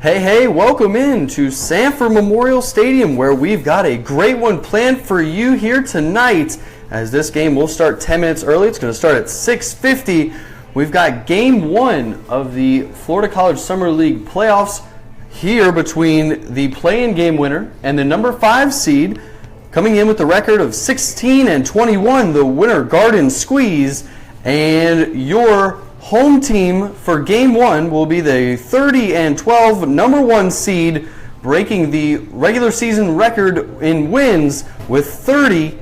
Hey, welcome in to Sanford Memorial Stadium, where we've got a great one planned for you here tonight. As this game will start 10 minutes early. It's going to start at 6:50. We've got game one of the Florida College Summer League playoffs here between the play-in game winner and the number 5 seed, coming in with the record of 16-21, the Winter Garden Squeeze. And your home team for game one will be the 30-12 number 1 seed, breaking the regular season record in wins with 30,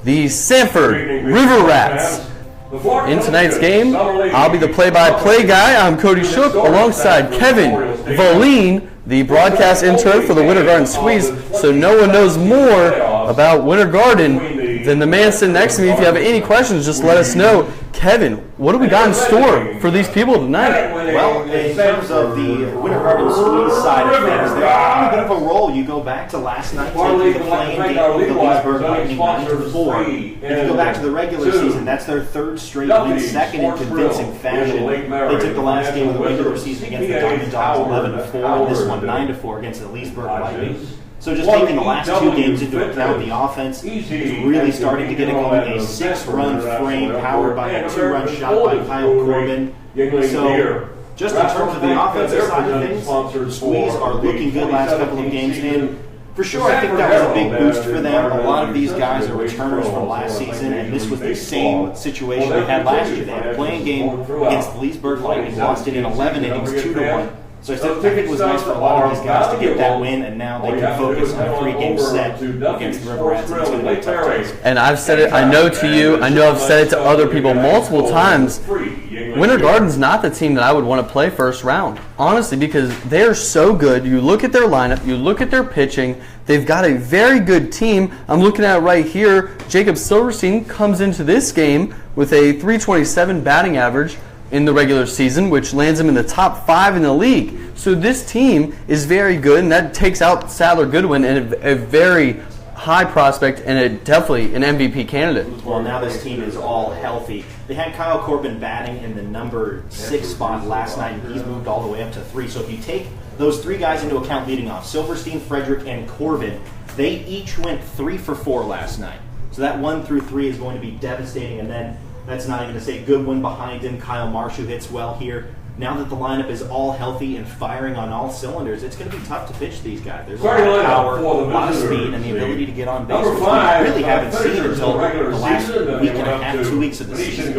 the Sanford River Rats. In tonight's game, I'll be the play-by-play guy. I'm Cody Shook alongside Kevin Voline, the broadcast intern for the Winter Garden Squeeze, so no one knows more about Winter Garden than the man sitting next to me. If you have any questions, just let us know. Kevin, what do we got in store for these people tonight? Well, in terms of the Winter Garden Squeeze side of things, they're on a bit of a roll. You go back to last night, taking the playing game of the Leesburg Lightning 9-4. If you go back to the regular season, that's their 3rd straight win, 2nd in convincing fashion. They took the last game of the regular season against the Diamond Dogs 11-4, and this one 9-4 against the Leesburg Lightning. So just taking the last 2 games into account, the offense is really starting to get it going. A 6-run frame powered by a 2-run shot by Kyle Corbin. So just in terms of the offensive side of things, the Squeeze are looking good last couple of games. And for sure, I think that was a big boost for them. A lot of these guys are returners from last season, and this was the same situation they had last year. They had a playing game against the Leesburg Lightning, lost it in 11 innings, 2-1. So I think it was nice for a lot of these guys to get that win, and now they can focus on a 3-game set against the River Rats, and it's going to be a tough task. And I've said it, I know to you, I know I've said it to other people multiple times, Winter Garden's not the team that I would want to play first round, honestly, because they're so good. You look at their lineup, you look at their pitching, they've got a very good team. I'm looking at it right here. Jacob Silverstein comes into this game with a .327 batting average in the regular season, which lands him in the top 5 in the league. So this team is very good, and that takes out Sadler Goodwin and a very high prospect and definitely an MVP candidate. Well, now this team is all healthy. They had Kyle Corbin batting in the number 6 spot last night, and he's moved all the way up to 3. So if you take those 3 guys into account leading off, Silverstein, Frederick, and Corbin, they each went 3 for 4 last night. So that 1 through 3 is going to be devastating, and then that's not even to say Goodwin behind him. Kyle Marsh, who hits well here. Now that the lineup is all healthy and firing on all cylinders, it's going to be tough to pitch these guys. There's a lot of power, a lot of speed, and the ability to get on base, which we really haven't seen until the last week and a half, 2 weeks of the season.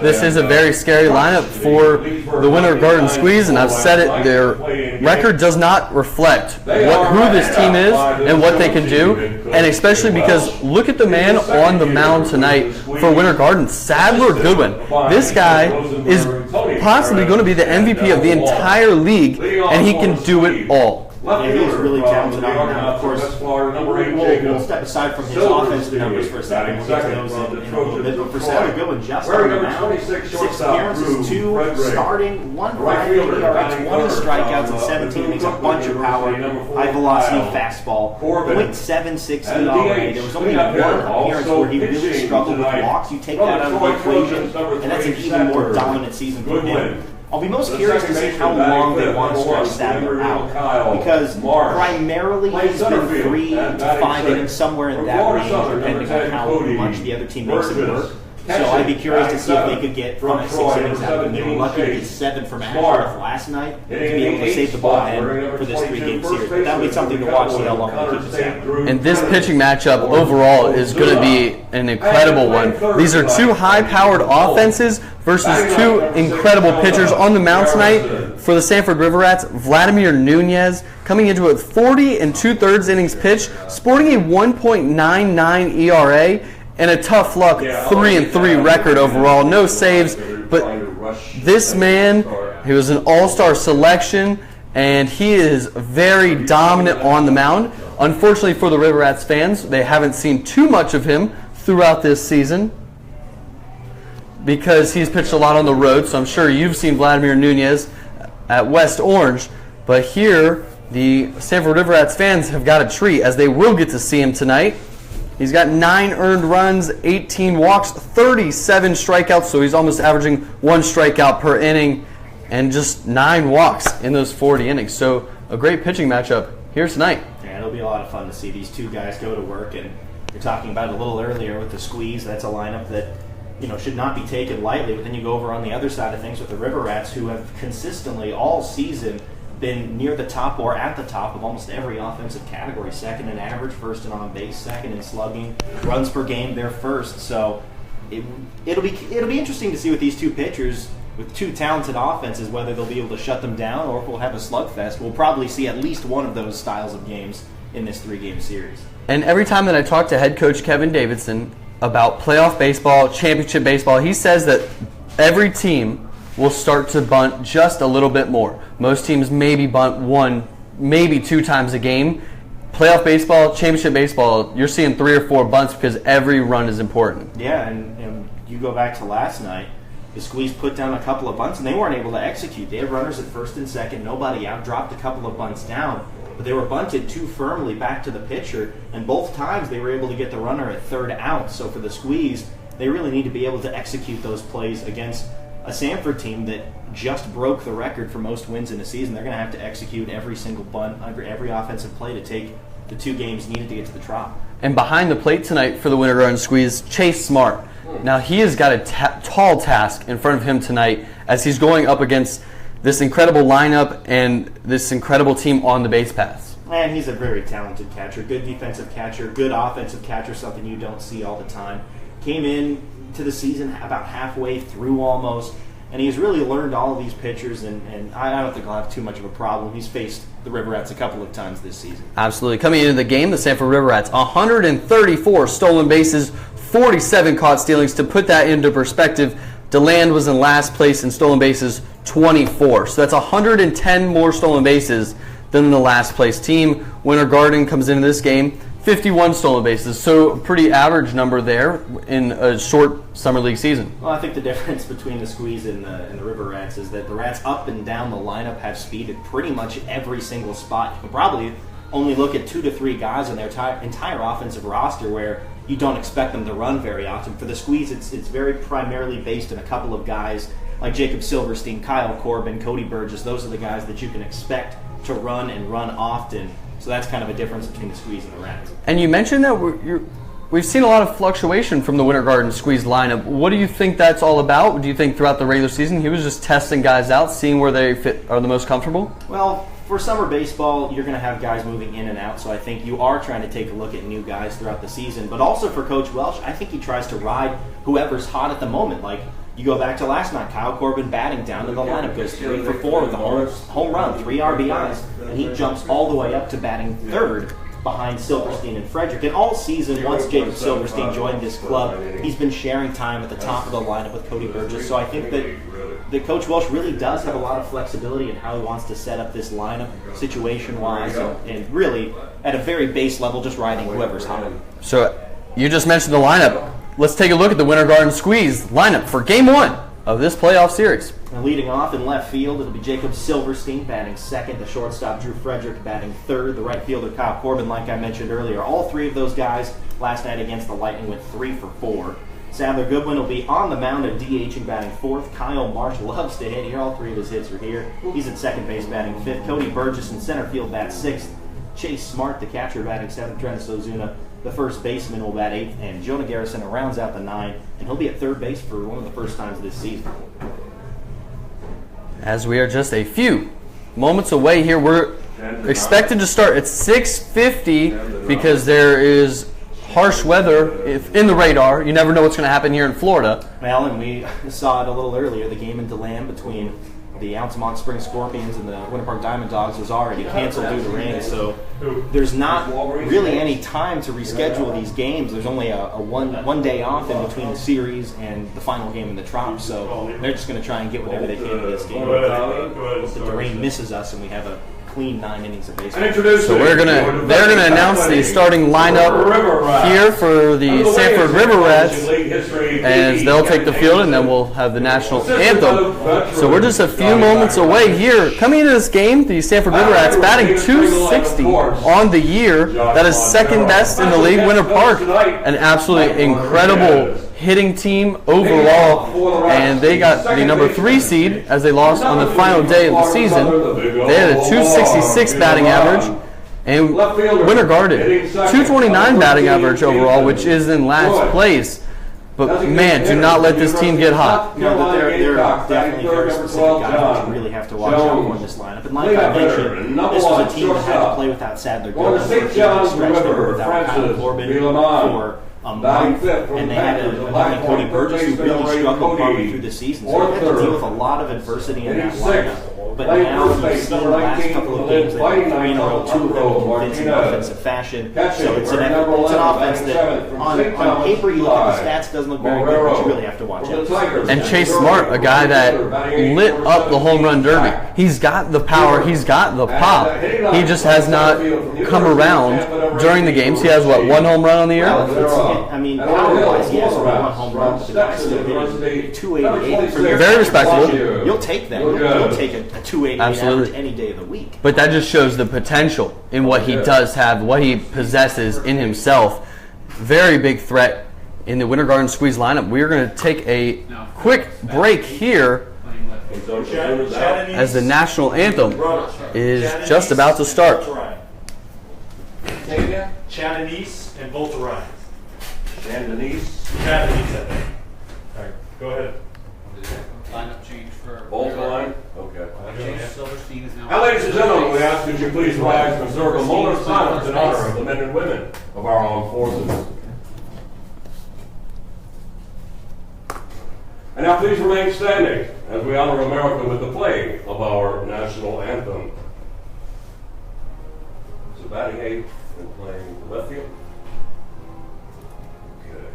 This is a very scary lineup for the Winter Garden Squeeze, and I've said it, their record does not reflect who this team is and what they can do, and especially because look at the man on the mound tonight for Winter Garden, Sadler Goodwin. This guy is possibly going to be the MVP of the entire league, and he can do it all. Yeah, he is really talented on the mound. Of course, we'll step aside from his offensive numbers for a second. We'll get to those in a little bit. But for Sadler Goodwin, just on the mound, 6 appearances, 2 starting, 1 5 ERA, 20 strikeouts, and 17 innings, a bunch of power, high velocity fastball, .76 ERA. There was only 1 appearance where he really struggled with walks. You take that out of the equation, and that's an even more dominant season for him. I'll be most curious to see how long they want to stretch Sadler out, because primarily he's been 3 to 5 innings, somewhere in that range, depending on how much the other team makes it work. So I'd be curious to see if they could get 5 6 innings out of him. They were lucky to get 7 from Ashworth last night to be able to save the ball ahead for this 3-game series. But that would be something to watch, see how long they keep it out. And this pitching matchup overall is going to be an incredible one. These are 2 high-powered offenses versus 2 incredible pitchers on the mound tonight. For the Sanford River Rats, Vladimir Nunez coming into it 40 2/3 innings pitched, sporting a 1.99 ERA. And a tough luck 3-3 record overall. No saves, but this man, he was an all-star selection, and he is very dominant on the mound. Unfortunately for the River Rats fans, they haven't seen too much of him throughout this season because he's pitched a lot on the road, so I'm sure you've seen Vladimir Nunez at West Orange. But here, the Sanford River Rats fans have got a treat, as they will get to see him tonight. He's got 9 earned runs, 18 walks, 37 strikeouts, so he's almost averaging 1 strikeout per inning, and just 9 walks in those 40 innings. So a great pitching matchup here tonight. Yeah, it'll be a lot of fun to see these two guys go to work. And you're talking about it a little earlier with the Squeeze. That's a lineup that should not be taken lightly. But then you go over on the other side of things with the River Rats, who have consistently all season been near the top or at the top of almost every offensive category. Second in average, first in on base, second in slugging, runs per game, they're first. So it'll be interesting to see with these two pitchers with two talented offenses whether they'll be able to shut them down or if we'll have a slugfest. We'll probably see at least one of those styles of games in this 3-game series. And every time that I talk to head coach Kevin Davidson about playoff baseball, championship baseball, he says that every team will start to bunt just a little bit more. Most teams maybe bunt 1, maybe 2 times a game. Playoff baseball, championship baseball, you're seeing 3 or 4 bunts because every run is important. Yeah, and you go back to last night, the Squeeze put down a couple of bunts, and they weren't able to execute. They had runners at first and second, nobody out, dropped a couple of bunts down, but they were bunted too firmly back to the pitcher, and both times they were able to get the runner at third out. So for the Squeeze, they really need to be able to execute those plays against a Sanford team that just broke the record for most wins in a season. They're going to have to execute every single bunt, every offensive play to take the 2 games needed to get to the Trop. And behind the plate tonight for the Winter Garden Squeeze, Chase Smart. Now he has got a tall task in front of him tonight as he's going up against this incredible lineup and this incredible team on the base paths. And he's a very talented catcher, good defensive catcher, good offensive catcher, something you don't see all the time. Came in to the season about halfway through almost, and he's really learned all of these pitchers, and I don't think he'll have too much of a problem. He's faced the River Rats a couple of times this season. Absolutely. Coming into the game, the Sanford River Rats, 134 stolen bases, 47 caught stealings. To put that into perspective, DeLand was in last place in stolen bases, 24. So that's 110 more stolen bases than the last place team. Winter Garden comes into this game, 51 stolen bases, so a pretty average number there in a short summer league season. Well, I think the difference between the Squeeze and the River Rats is that the Rats up and down the lineup have speed at pretty much every single spot. You can probably only look at 2 to 3 guys on their entire offensive roster where you don't expect them to run very often. For the Squeeze, it's very primarily based on a couple of guys like Jacob Silverstein, Kyle Corbin, Cody Burgess. Those are the guys that you can expect to run and run often. So that's kind of a difference between the Squeeze and the Rats. And you mentioned that we've seen a lot of fluctuation from the Winter Garden Squeeze lineup. What do you think that's all about? Do you think throughout the regular season he was just testing guys out, seeing where they are the most comfortable? Well, for summer baseball, you're going to have guys moving in and out, so I think you are trying to take a look at new guys throughout the season. But also for Coach Welsh, I think he tries to ride whoever's hot at the moment. Like, you go back to last night, Kyle Corbin batting down in the lineup, goes 3 for 4 with a home run, 3 RBIs, and he jumps all the way up to batting third behind Silverstein and Frederick. And all season, once Jacob Silverstein joined this club, he's been sharing time at the top of the lineup with Cody Burgess. So I think that Coach Welsh really does have a lot of flexibility in how he wants to set up this lineup situation-wise and really, at a very base level, just riding whoever's hot. So you just mentioned the lineup. Let's take a look at the Winter Garden Squeeze lineup for Game 1 of this playoff series. And leading off in left field, it'll be Jacob Silverstein batting second, the shortstop Drew Frederick batting third, the right fielder Kyle Corbin, like I mentioned earlier. All 3 of those guys last night against the Lightning went 3 for 4. Sadler Goodwin will be on the mound at DH and batting fourth. Kyle Marsh loves to hit here. All 3 of his hits are here. He's at second base batting fifth. Cody Burgess in center field bats sixth. Chase Smart, the catcher, batting seventh. Trent Ozuna, the first baseman, will bat eighth. And Jonah Garrison rounds out the 9. And he'll be at third base for one of the first times this season. As we are just a few moments away here, we're expected to start at 6:50 because there is harsh weather in the radar. You never know what's going to happen here in Florida. Well, and we saw it a little earlier. The game in DeLand between the Altamont Spring Scorpions and the Winter Park Diamond Dogs was already canceled due to rain. So there's not really any time to reschedule these games. There's only a one day off in between the series and the final game in the Trop. So they're just going to try and get whatever they can in this game. If the rain misses us and we have a clean 9 innings of baseball. So they're gonna announce the starting lineup here for the Sanford River Rats, as they'll take the field, and then we'll have the national anthem. So we're just a few moments away here. Coming into this game, the Sanford River Rats batting .260 on the year. That is second best in the league. Winter Park, an absolutely incredible hitting team overall, and they got the number 3 seed as they lost on the final day of the season. They had a 266 batting average, and Winter Garden 229 batting average overall, which is in last place. But man, do not let this team get hot. No, but they're definitely very specific guys that you really have to watch out for in this lineup. And like I mentioned, this was a team that had to play without Sadler going for a stretch. They were without Kyle Corbin for a month, and they had Cody Burgess, who really struggled partly through the season. So they had to deal with a lot of adversity in that lineup. But now you've seen the last couple of games, they've been 3-0, 2 of them in convincing offensive fashion. So it's an offense that, on paper, you look at the stats, doesn't look very good, but you really have to watch out. And Chase Smart, a guy that lit up the home run derby. He's got the power, he's got the pop. He just has not come around during the games. He has, what, 1 home run on the year? I mean, power-wise, he has only 1 home run, but the guy's still hitting 288. Very respectable. You'll take that. You'll take a 288 Absolutely. average any day of the week. But that just shows the potential in what he does have, what he possesses in himself. Very big threat in the Winter Garden Squeeze lineup. We're going to take a quick break here as the national anthem is just about to start. Chandonese and Volterine. Chandonese, I think. All right, go ahead. Lineup change for Volterine. Okay. Silverstein is now. Now, ladies and gentlemen, we ask that you please rise and observe a moment of silence in honor of the men and women of our armed forces. And now please remain standing as we honor America with the playing of our national anthem. So batting 8th and playing left field. Okay.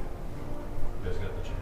You guys got the check.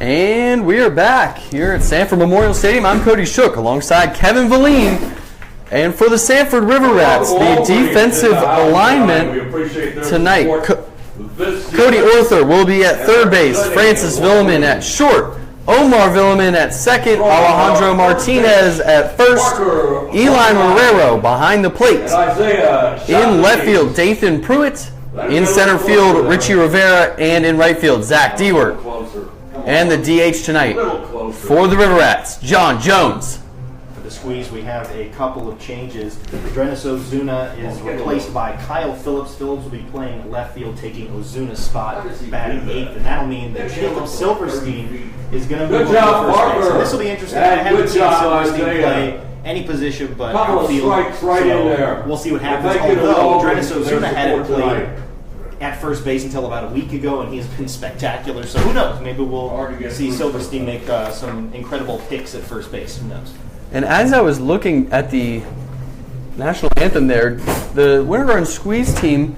And we are back here at Sanford Memorial Stadium. I'm Cody Shook alongside Kevin Valine. And for the Sanford River Rats, the defensive alignment tonight, Cody Orther will be at third base, Francis Villeman at short, Omar Villeman at second, Alejandro Martinez at first, Eli Marrero behind the plate. In left field, Dathan Pruitt. In center field, Richie Rivera. And in right field, Zach Dewart. And the DH tonight for the River Rats, John Jones. For the Squeeze, we have a couple of changes. Drenis Ozuna is replaced by Kyle Phillips. Phillips will be playing left field, taking Ozuna's spot, batting 8th. And that'll mean that Jacob Silverstein is going to move to first base. So this will be interesting. I haven't seen Silverstein play any position but outfield. So we'll see what happens. Although Drenis Ozuna hadn't played at first base until about a week ago, and he has been spectacular. So who knows? Maybe we'll see Silverstein make some incredible picks at first base. Who knows? And as I was looking at the national anthem there, the Winter Garden Squeeze team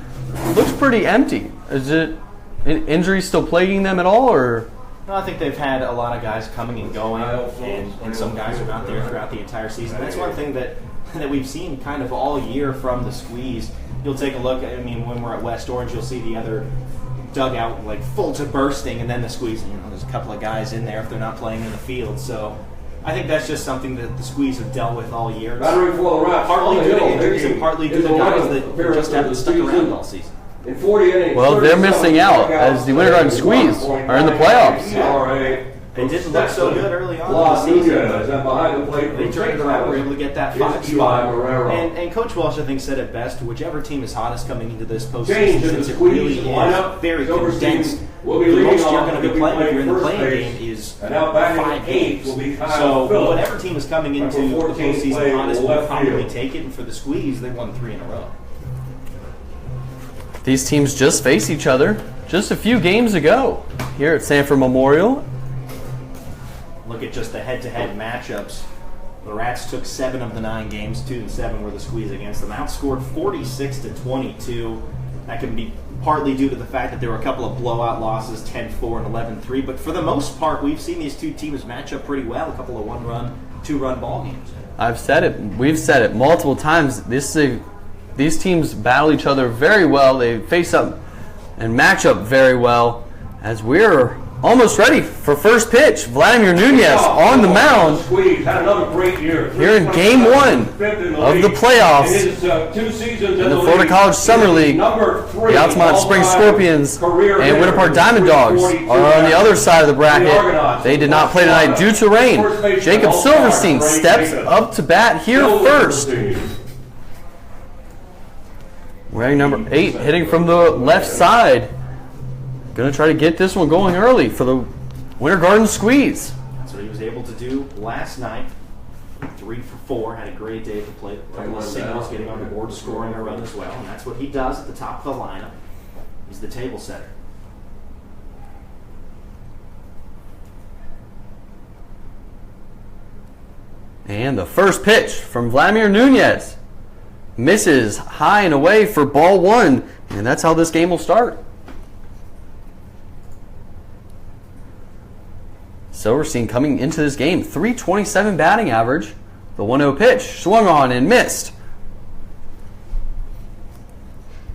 looks pretty empty. Is it injuries still plaguing them at all, or? No, I think they've had a lot of guys coming and going, and some guys are not there throughout the entire season. That's one thing that we've seen kind of all year from the Squeeze. You'll take a look, I mean, when we're at West Orange, you'll see the other dugout like full to bursting, and then the Squeeze, there's a couple of guys in there if they're not playing in the field. So I think that's just something that the Squeeze have dealt with all year. Partly due to injuries and partly due to guys that just haven't stuck around all season. Well, they're missing out as the Winter Garden Squeeze are in the playoffs. They didn't look so good early on in the Los season. Nunez, and behind the plate, They turned it around, were able to get that 5 is Eli Marrero. spot. And Coach Welsh, I think, said it best, whichever team is hottest coming into this Change postseason, in the since it squeeze really lineup. is very Silverstein condensed. will be The leading most you're off. going to He'll be playing if you're in the first playing base. game is And out batting 5 at games. will be Kyle So Phillips. whatever team is coming into the Number 14 postseason playing hottest will left probably field. take it. And for the squeeze, they won 3 in a row. These teams just faced each other just a few games ago here at Sanford Memorial. Look at just the head-to-head matchups. The Rats took 7 of the 9 games. 2 and 7 were the squeeze against them. Outscored 46-22. That can be partly due to the fact that there were a couple of blowout losses, 10-4 and 11-3. But for the most part, we've seen these two teams match up pretty well. A couple of 1-run, 2-run ball games. I've said it. We've said it multiple times. These teams battle each other very well. They face up and match up very well as we're almost ready for first pitch. Vladimir Nunez on the mound Squeeze had another great year. here in Game 1 of the playoffs In the Florida College Summer League. The Altamont Spring Scorpions and Winter Park Diamond Dogs are on the other side of the bracket. They did not play tonight due to rain. Jacob Silverstein steps up to bat here first. Wearing number 8, hitting from the left side. Going to try to get this one going early for the Winter Garden squeeze. That's what he was able to do last night. 3 for 4, had a great day at the plate. A couple of singles, getting on the board, scoring a run as well. And that's what he does at the top of the lineup. He's the table setter. And the first pitch from Vladimir Nunez misses high and away for ball 1. And that's how this game will start. Silverstein coming into this game, .327 batting average. The 1-0 pitch swung on and missed.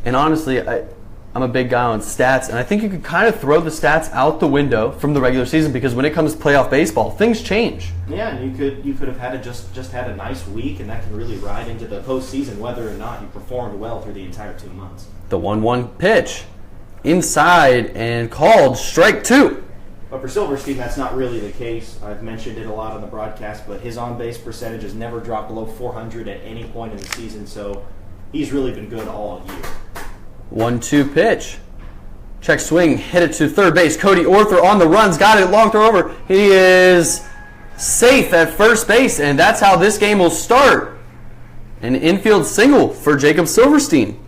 And honestly, I'm a big guy on stats, and I think you could kind of throw the stats out the window from the regular season because when it comes to playoff baseball, things change. Yeah, and you could have had just had a nice week, and that can really ride into the postseason whether or not you performed well through the entire 2 months. The 1-1 pitch inside and called strike 2. But for Silverstein, that's not really the case. I've mentioned it a lot on the broadcast, but his on-base percentage has never dropped below 400 at any point in the season, so he's really been good all year. 1-2 pitch. Check swing, hit it to third base. Cody Orther on the runs, got it, long throw over. He is safe at first base, and that's how this game will start. An infield single for Jacob Silverstein.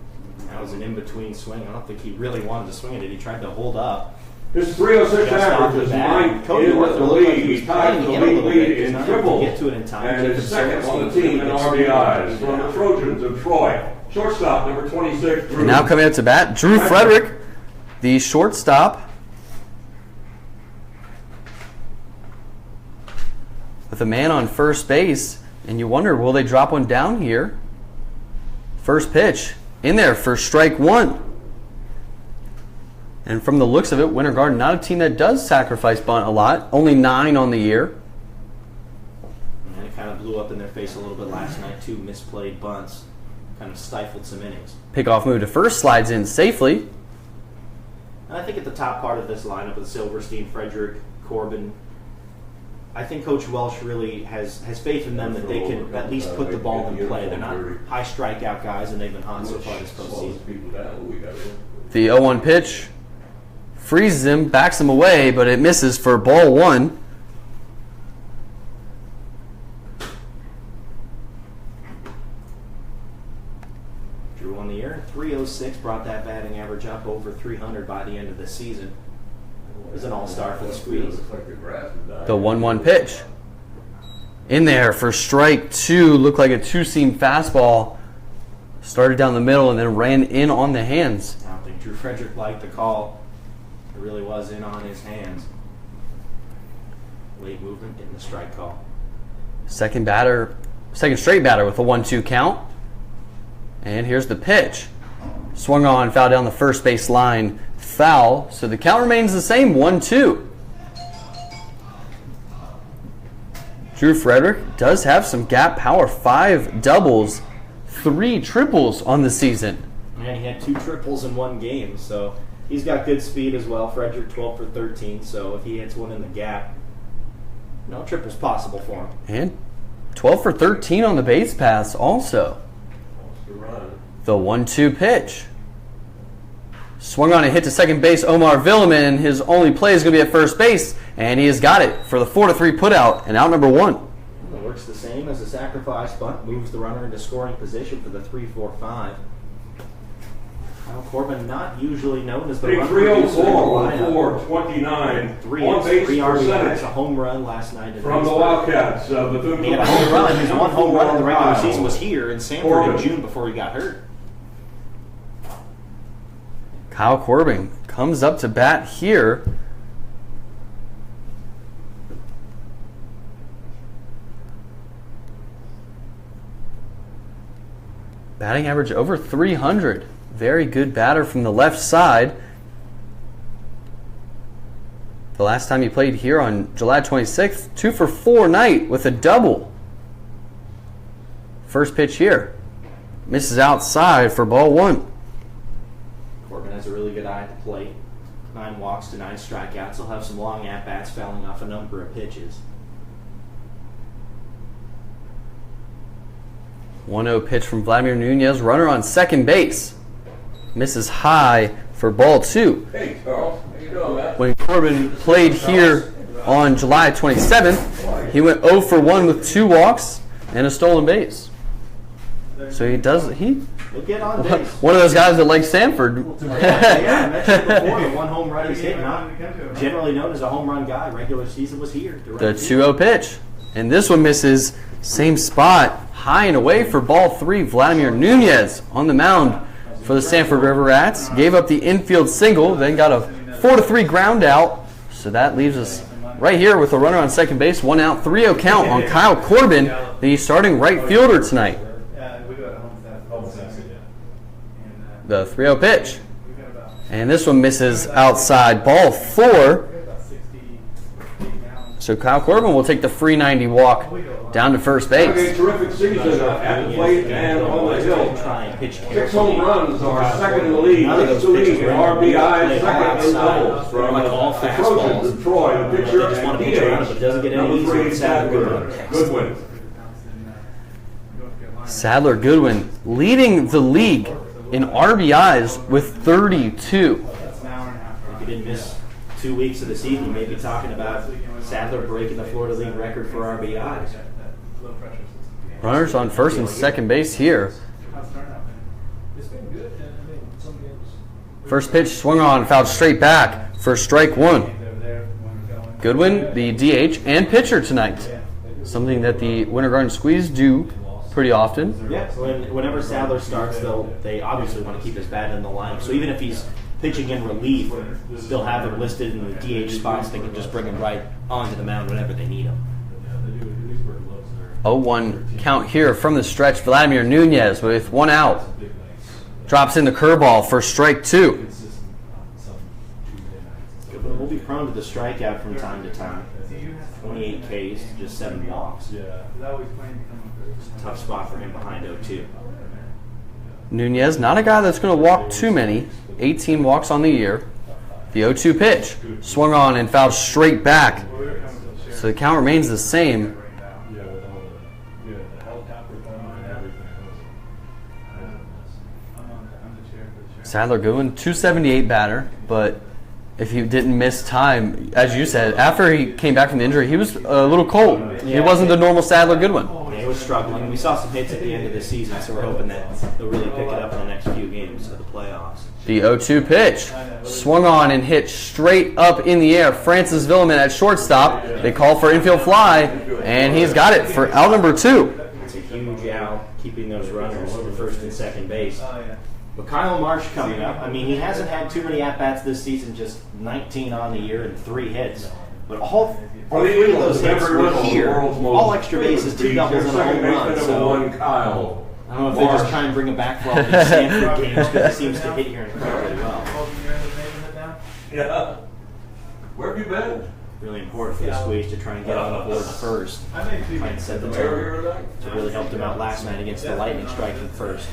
That was an in-between swing. I don't think he really wanted to swing it. He tried to hold up. His 306 Just off average the is bat. ninth Cody in Orther the looked like league. he was He ties the playing in a league little lead bit. in He's not able to triple. get to it in time. And Jacob is second on the Silverstein team in really RBIs gets from the Trojans of Troy. Shortstop, number 26, Drew. And now coming up to bat, Drew Frederick, the shortstop. With a man on first base, and you wonder, will they drop one down here? First pitch in there for strike 1. And from the looks of it, Winter Garden, not a team that does sacrifice bunt a lot, only 9 on the year. And it kind of blew up in their face a little bit last night. 2 misplayed bunts kind of stifled some innings. Pickoff move to first, slides in safely. And I think at the top part of this lineup with Silverstein, Frederick, Corbin, I think Coach Welsh really has faith in them that they can at least put the ball in play. They're not high strikeout guys, and they've been hot so far this postseason. The 0-1 pitch freezes him, backs him away, but it misses for ball 1. Drew on the year, 306, brought that batting average up over 300 by the end of the season. Is an all-star for the squeeze. The 1-1 pitch. In there for strike 2. Looked like a two-seam fastball. Started down the middle and then ran in on the hands. I don't think Drew Frederick liked the call. It really was in on his hands. Late movement, getting the strike call. Second straight batter with a 1-2 count. And here's the pitch. Swung on, foul down the first base line. Foul. So the count remains the same, 1-2. Drew Frederick does have some gap power. 5 doubles, 3 triples on the season. And he had 2 triples in one game, so he's got good speed as well. Frederick 12 for 13, so if he hits one in the gap, No, triple's possible for him. And 12 for 13 on the base paths also. The 1-2 pitch. Swung on and hit to second base, Omar Villeman. His only play is going to be at first base, and he has got it for the 4-3 putout and out number 1. It works the same as a sacrifice bunt, moves the runner into scoring position for the 3-4-5. Kyle Corbin, not usually known as the Big run 304, 429, three on hits, base 3 RBIs, percentage a home run last night in from the Pittsburgh. Wildcats. He had a home run. His one home run in the regular season was here in Sanford in June before he got hurt. Kyle Corbin comes up to bat here. Batting average over 300. Very good batter from the left side. The last time he played here on July 26th, 2 for 4 night with a double. First pitch here. Misses outside for ball 1. Corbin has a really good eye at the plate. 9 walks to 9 strikeouts. He'll have some long at-bats fouling off a number of pitches. 1-0 pitch from Vladimir Nunez. Runner on second base. Misses high for ball 2. Hey, Charles. How you doing, man? When Corbin played here on July 27th, he went 0 for 1 with 2 walks and a stolen base. So he'll get on base. one of those guys that likes Sanford. Yeah, I mentioned it before. The one home run he's hit, not generally known as a home run guy. Regular season was here. The 2-0 pitch. And this one misses. Same spot. High and away for ball 3. Vladimir Nunez on the mound for the Sanford River Rats. Gave up the infield single, then got a 4-3 ground out. So that leaves us right here with a runner on second base. 1 out, 3-0 count on Kyle Corbin, the starting right fielder tonight. The 3-0 pitch. And this one misses outside. Ball 4. So Kyle Corbin will take the free 90 walk down to first Okay, base. terrific season at the plate and on the hill. Try and pitch 6 home runs are second in the league. None of Leads those the league pitches in were RBI, second in doubles outside. from Like all the fastballs. Trojans of Troy, the pitcher They just want and to pitch around it, but it doesn't DH. get any Number easier 3, than Sadler Sadler. Goodwin. Goodwin. Sadler Goodwin leading the league in RBIs with 32. If you didn't miss 2 weeks of the season, you may be talking about Sadler breaking the Florida League record for RBIs. Runners on first and second base here. First pitch swung on, fouled straight back for strike 1. Goodwin, the DH and pitcher tonight. Something that the Winter Garden Squeeze do pretty often. Yeah, whenever Sadler starts, they obviously want to keep his bat in the lineup. So even if he's pitching in relief, they'll have him listed in the DH spots. They can just bring him right onto the mound whenever they need him. 0-1 count here from the stretch. Vladimir Nunez with 1 out. Drops in the curveball for strike 2. Goodwin will be prone to the strikeout from time to time. 28 Ks, just 7 walks. Tough spot for him behind 0-2. Nunez, not a guy that's going to walk too many. 18 walks on the year. The 0-2 pitch swung on and fouled straight back. So the count remains the same. Sadler Goodwin, 278 batter, but if he didn't miss time, as you said, after he came back from the injury, he was a little cold. He wasn't the normal Sadler Goodwin. Yeah, he was struggling. We saw some hits at the end of the season, so we're hoping that they'll really pick it up in the next few games of the playoffs. The 0-2 pitch swung on and hit straight up in the air. Francis Villeman at shortstop. They call for infield fly, and he's got it for out number 2. It's a huge out, keeping those runners to first and second base. But Kyle Marsh coming up. I mean, he hasn't had too many at-bats this season, just 19 on the year and 3 hits. But all 3 of those hits were here. All extra bases, 2 doubles and a home run. So Kyle. I don't know if they just try and bring him back for all these Sanford games because he seems to hit here incredibly well. Yeah. Where have you been? Really important for the Squeeze to try and get on the board first. Try and set the tone. So really helped him out last night against the Lightning, striking first.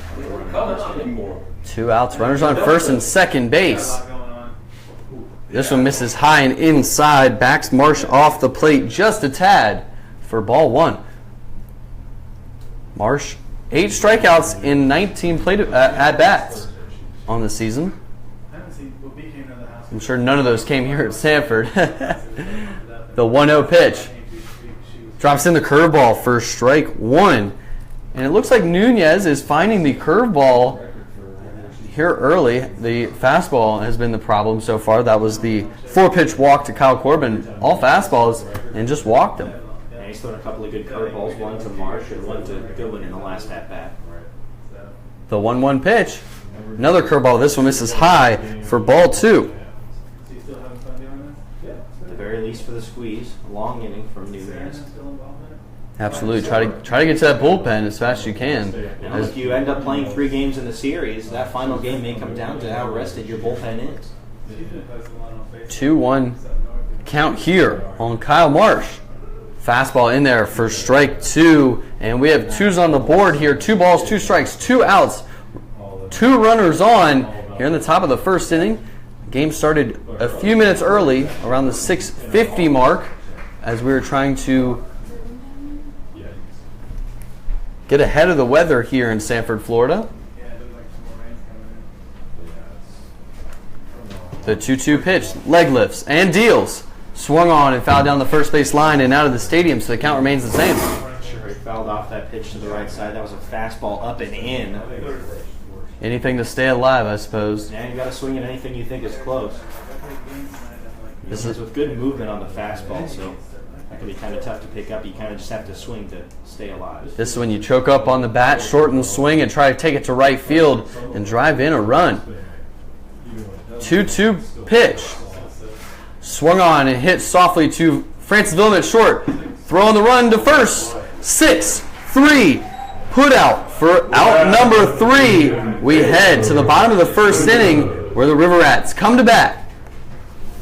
2 outs, runners on first and second base. This one misses high and inside. Backs Marsh off the plate just a tad for ball 1. Marsh, 8 strikeouts in 19 plate at-bats on the season. I'm sure none of those came here at Sanford. The 1-0 pitch. Drops in the curveball for strike 1. And it looks like Nunez is finding the curveball here early. The fastball has been the problem so far. That was the 4-pitch walk to Kyle Corbin. All fastballs, and just walked him. Yeah, he's thrown a couple of good curveballs, one to Marsh and one to Goodwin in the last at-bat. The 1-1 pitch. Another curveball. This one misses high for ball 2. At the very least for the squeeze, a long inning from Nunez. Absolutely. Try to get to that bullpen as fast as you can. Now, if you end up playing 3 games in the series, that final game may come down to how rested your bullpen is. 2-1 count here on Kyle Marsh. Fastball in there for strike 2. And we have 2s on the board here. 2 balls, 2 strikes, 2 outs. 2 runners on here in the top of the first inning. The game started a few minutes early, around the 6:50 mark, as we were trying to get ahead of the weather here in Sanford, Florida. The 2-2 pitch, leg lifts and deals. Swung on and fouled down the first base line and out of the stadium, so the count remains the same. Sure, he fouled off that pitch to the right side. That was a fastball up and in. Anything to stay alive, I suppose. Yeah, you got to swing at anything you think is close. This is with good movement on the fastball, so that can be kind of tough to pick up. You kind of just have to swing to stay alive. This is when you choke up on the bat, shorten the swing, and try to take it to right field and drive in a run. 2-2 pitch. Swung on and hit softly to Francis Villem at short. Throwing the run to first. 6-3. Put out for out number 3. We head to the bottom of the first inning where the River Rats come to bat.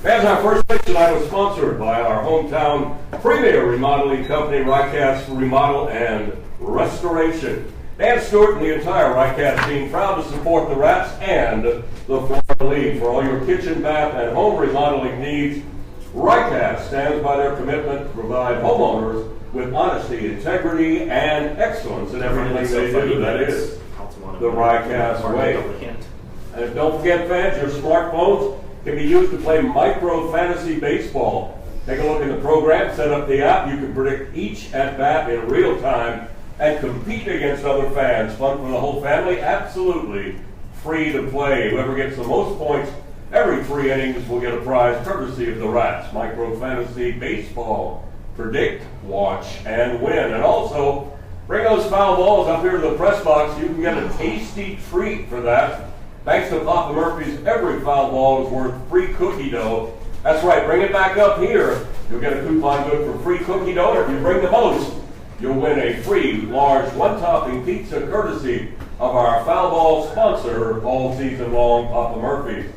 As our first pitch tonight was sponsored by our hometown premier remodeling company, Rycast Remodel and Restoration. Dan Stewart and the entire Rycast team proud to support the Rats and the Florida League for all your kitchen, bath, and home remodeling needs. Rycast stands by their commitment to provide homeowners with honesty, integrity, and excellence in everything they do. That is the Rycast way. And don't forget, fans, your smartphones can be used to play micro fantasy baseball. Take a look in the program, set up the app. You can predict each at-bat in real time and compete against other fans. Fun for the whole family, absolutely free to play. Whoever gets the most points every 3 innings will get a prize courtesy of the Rats. Micro fantasy baseball. Predict, watch, and win. And also, bring those foul balls up here to the press box. You can get a tasty treat for that. Thanks to Papa Murphy's, every foul ball is worth free cookie dough. That's right, bring it back up here. You'll get a coupon good for free cookie dough. And if you bring the most, you'll win a free large 1-topping pizza courtesy of our foul ball sponsor all season long, Papa Murphy's.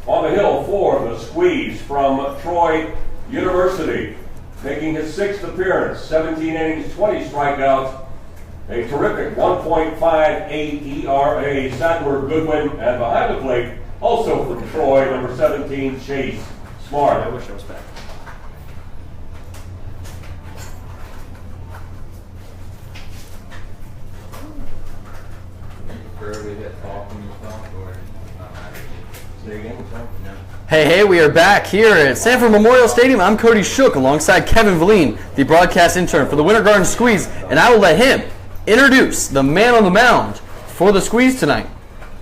On the hill for the squeeze from Troy University. Making his 6th appearance, 17 innings, 20 strikeouts, a terrific 1.58 ERA, Sanford, Goodwin, and behind the plate, also from Troy, number 17, Chase Smart. I wish I was back. Hey, we are back here at Sanford Memorial Stadium. I'm Cody Shook alongside Kevin Valine, the broadcast intern for the Winter Garden Squeeze, and I will let him introduce the man on the mound for the Squeeze tonight.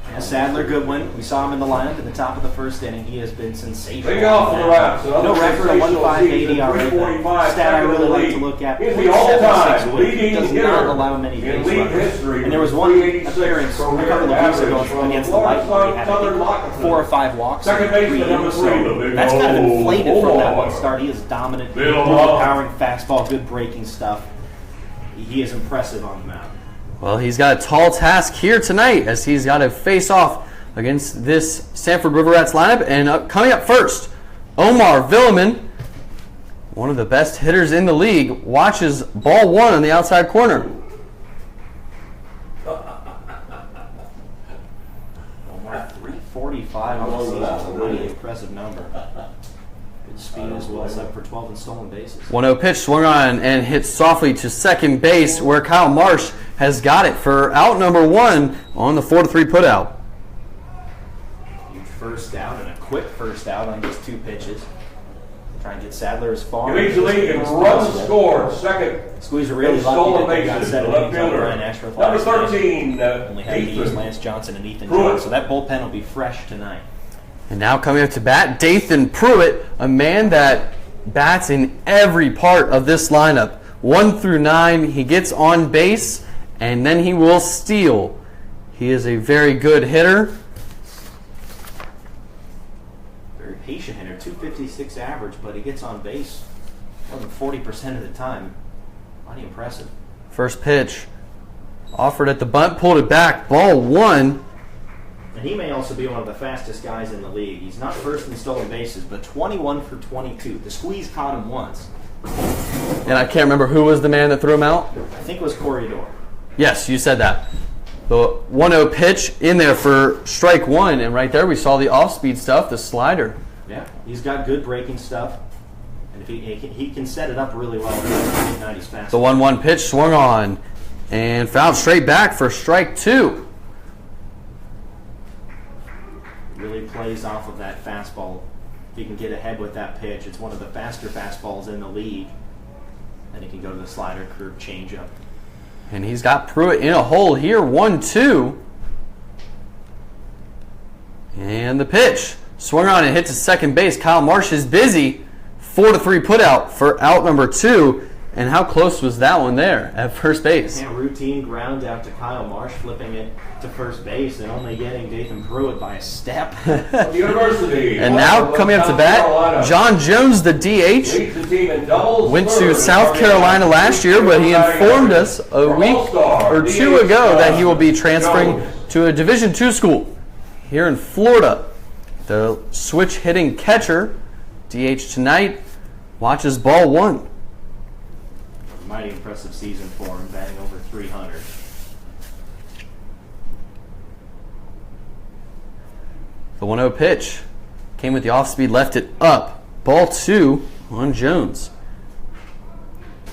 Yeah, Sadler Goodwin, we saw him in the lineup at the top of the first inning. He has been sensational. Big off for the Rats. No record, a 1.58 ERA. Stat I really like to look at. He's the all-time 76 leading does hitter not allow many in base league runners. history. And there was one appearance a couple of weeks ago against the Lightning where he had I think 4 or 5 walks. Second baseman number 3, the big that's kind of inflated from that one Omar. start. He is dominant, Big Omar. powering fastball, good breaking stuff. He is impressive on the mound. Well, he's got a tall task here tonight as he's got to face off against this Sanford River Rats lineup. And coming up first, Omar Villeman, one of the best hitters in the league, watches ball 1 on the outside corner. Omar, 345 on the season is a really impressive number. Speed is well set for 12 and stolen bases. 1-0 pitch swung on and hit softly to second base, where Kyle Marsh has got it for out number 1 on the 4-3 putout. Huge first out and a quick first out on just 2 pitches. Try and get Sadler as far. He leads the league in runs scored. Second. Squeeze are really in lucky stolen that they got bases. 7 Left innings on fielder. Ryan Ashworth. Number last night. 13, Only had to use Ethan Lance Johnson and Ethan Pruitt. Jones, so that bullpen will be fresh tonight. And now coming up to bat, Dathan Pruitt, a man that bats in every part of this lineup. 1 through 9, he gets on base, and then he will steal. He is a very good hitter. Very patient hitter, 256 average, but he gets on base more than 40% of the time. Mighty impressive. First pitch, offered at the bunt, pulled it back, ball 1. And he may also be one of the fastest guys in the league. He's not first in stolen bases, but 21 for 22. The squeeze caught him once. And I can't remember who was the man that threw him out. I think it was Corridor. Yes, you said that. The 1-0 pitch in there for strike 1, and right there we saw the off-speed stuff, the slider. Yeah, he's got good breaking stuff. And if he can set it up really well with that mid-90s fastball. The 1-1 pitch swung on and fouled straight back for strike 2. Really plays off of that fastball. If he can get ahead with that pitch, it's one of the faster fastballs in the league. And he can go to the slider, curve, changeup. And he's got Pruitt in a hole here, 1-2. And the pitch swung on and hit to second base. Kyle Marsh is busy. 4-3 putout for out number 2. And how close was that one there at first base? Yeah, routine ground out to Kyle Marsh, flipping it to first base and only getting Dathan Pruitt by a step. University. And now coming up to bat, John Jones, the DH, Leads the team in doubles. went to third, South Carolina last year, but he informed us a week or 2 ago that he will be transferring to a Division II school here in Florida. The switch hitting catcher, DH tonight, watches ball 1. Mighty impressive season for him, batting over 300. The 1-0 pitch came with the off-speed, left it up. Ball 2 on Jones.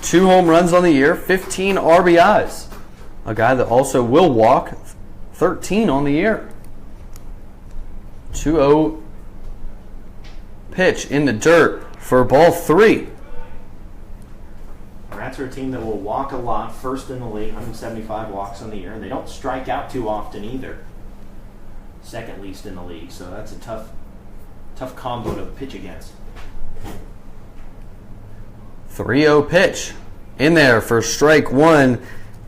2 home runs on the year, 15 RBIs. A guy that also will walk, 13 on the year. 2-0 pitch in the dirt for ball 3. Rats are a team that will walk a lot, first in the league, 175 walks on the year. They don't strike out too often either. Second least in the league, so that's a tough combo to pitch against. 3-0 pitch in there for strike 1.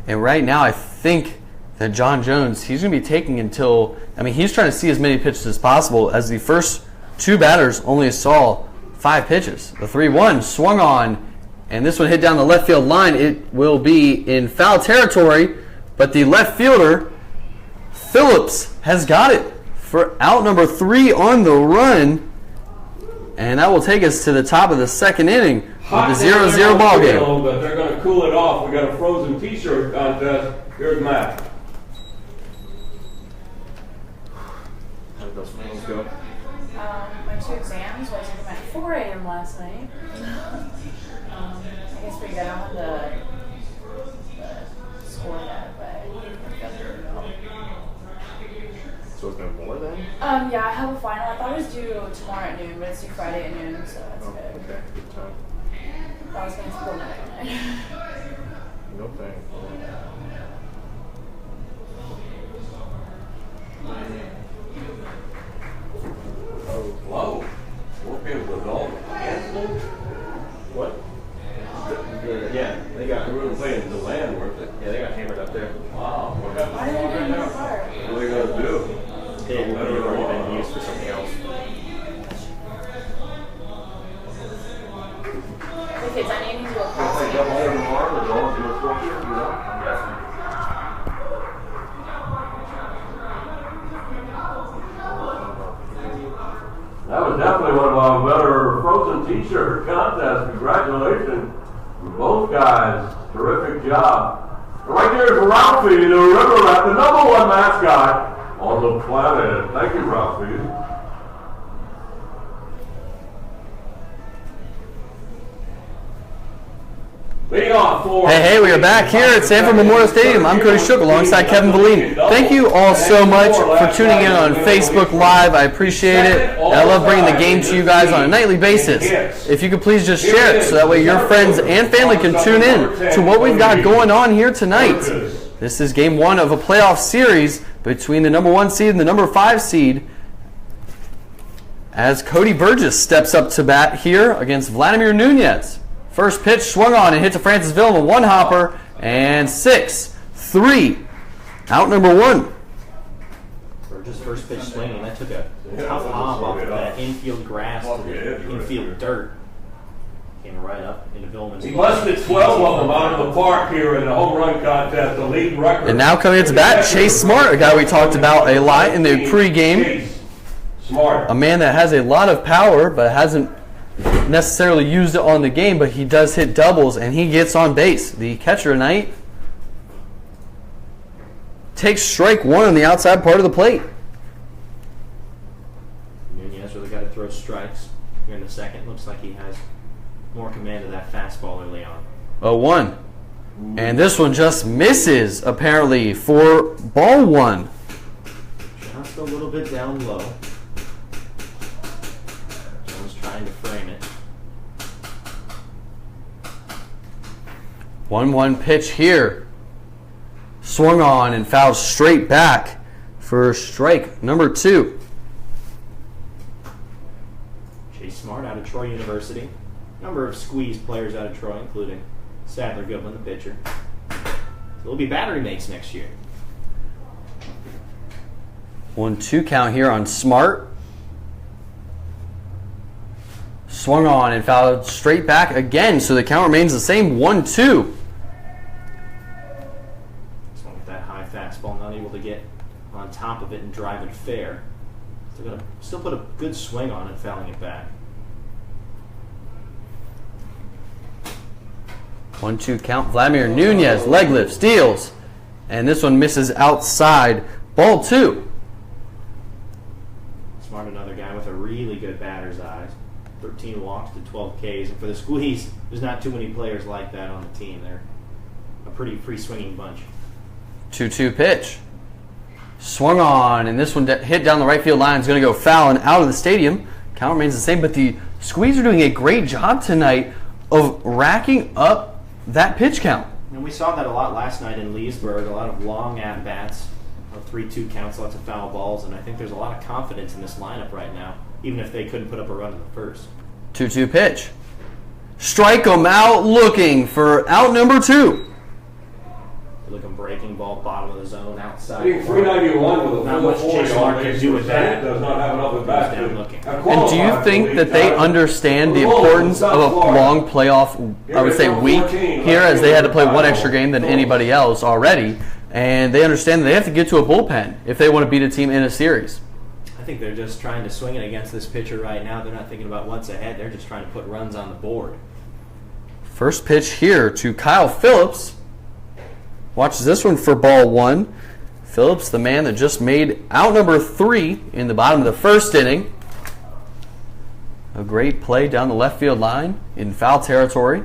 And right now I think that John Jones, he's going to be taking until, he's trying to see as many pitches as possible, as the first 2 batters only saw 5 pitches. The 3-1 swung on, and this one hit down the left field line. It will be in foul territory, but the left fielder, Phillips, has got it for out number 3 on the run. And that will take us to the top of the second inning of the 0-0 ball game. But they're going to cool it off. We got a frozen T-shirt contest. Here's Matt. How did those finals go? My 2 exams, I took them at 4 a.m. last night. I guess pretty good. I don't have the score yet, but I got there. So it's been more then? Yeah, I have a final. I thought it was due tomorrow at noon, but it's due Friday at noon, so that's good. Okay, good time. I was going to school night. No thanks. Whoa. Working with all What? Yeah, they got. We were playing the land, weren't they? Yeah, they got hammered up there. Wow. Why did I get in the car? What are they going to do? It would have already been used for something else. Okay, so I need to do a cross. That was definitely one of our better frozen T-shirt contests. Congratulations to both guys. Terrific job. Right there is Ralphie, the river rat, the #1 mascot on the planet. Thank you, Ralphie. Leading off for Hey, we are back here at Sanford Memorial Stadium. I'm Cody Shook alongside Kevin Bellini. Thank you all so much for tuning in on Facebook Live. I appreciate it. And I love bringing the game to you guys on a nightly basis. If you could please just share it so that way your friends and family can tune in to what we've got going on here tonight. This is game one of a playoff series between the number 1 seed and the number 5 seed, as Cody Burgess steps up to bat here against Vladimir Nunez. First pitch swung on and hit to Francisville in a one-hopper, and 6-3. Out number 1. Burgess' first pitch swinging, that took a tough hop off of that infield grass to the infield dirt. Came right up into Villman's. He busted 12 of them out of the park here in the home run contest, the league record. And now coming into bat, Chase Smart, a guy we talked about a lot in the pregame. Smart. A man that has a lot of power but hasn't necessarily used it on the game, but he does hit doubles and he gets on base. The catcher tonight takes strike 1 on the outside part of the plate. Nunez really got to throw strikes here in the second. Looks like he has more command of that fastball early on. 0-1. And this one just misses, apparently, for ball 1. Just a little bit down low. Jones trying to frame it. 1-1 pitch here. Swung on and fouled straight back for strike number 2. Chase Smart out of Troy University. Number of squeezed players out of Troy, including Sadler Goodwin, the pitcher. So they'll be battery mates next year. 1-2 count here on Smart. Swung on and fouled straight back again, so the count remains the same, 1-2. This one with that high fastball, not able to get on top of it and drive it fair. They're going to still put a good swing on it, fouling it back. 1-2 count. Vladimir Nunez, leg lift, steals. And this one misses outside. Ball 2. Smart, another guy with a really good batter's eyes. 13 walks to 12 Ks. And for the squeeze, there's not too many players like that on the team. They're a pretty free-swinging bunch. 2-2 pitch. Swung on, and this one hit down the right field line. Is going to go foul and out of the stadium. Count remains the same, but the Squeeze are doing a great job tonight of racking up that pitch count. And we saw that a lot last night in Leesburg, a lot of long at-bats, 3-2 counts, lots of foul balls, and I think there's a lot of confidence in this lineup right now, even if they couldn't put up a run in the first. 2-2 pitch. Strike them out, looking for out number 2. Looking breaking ball, bottom of the zone, outside. Hitting 391 with a Not much Chase Smart can do with that. Does not have enough at bat. Down looking. And do you think that they understand the importance of a long playoff, I would say, week here, as they had to play one extra game than anybody else already, and they understand that they have to get to a bullpen if they want to beat a team in a series? I think they're just trying to swing it against this pitcher right now. They're not thinking about what's ahead. They're just trying to put runs on the board. First pitch here to Kyle Phillips. Watch this one for ball 1. Phillips, the man that just made out number 3 in the bottom of the first inning. A great play down the left field line in foul territory.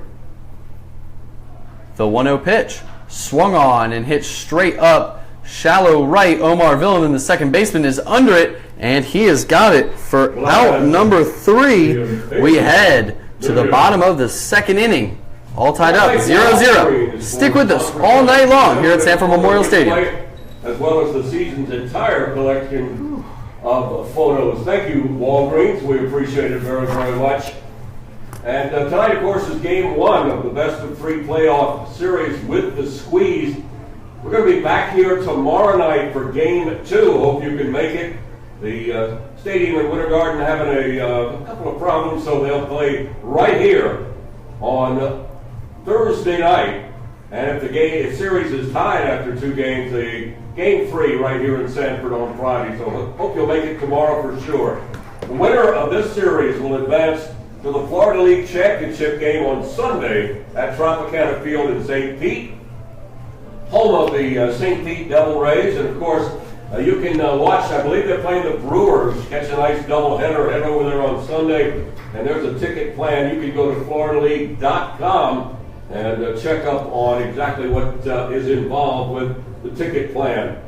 The 1-0 pitch. Swung on and hit straight up. Shallow right. Omar Villan, the second baseman, is under it, and he has got it for out number 3. We head to the bottom of the second inning. All tied up, 0-0. Stick with us all night long here at Sanford Memorial Stadium. As well as the season's entire collection of photos. Thank you, Walgreens. We appreciate it very, very much. And tonight, of course, is game 1 of the best-of-3 playoff series with the Squeeze. We're going to be back here tomorrow night for game 2. Hope you can make it. The stadium in Winter Garden having a couple of problems, so they'll play right here on Thursday night. And if series is tied after 2 games, the game 3 right here in Sanford on Friday. So hope you'll make it tomorrow for sure. The winner of this series will advance to the Florida League Championship game on Sunday at Tropicana Field in St. Pete, home of the St. Pete Devil Rays. And of course, you can watch, I believe they're playing the Brewers, catch a nice doubleheader, head over there on Sunday. And there's a ticket plan. You can go to FloridaLeague.com and check up on exactly what is involved with the ticket plan.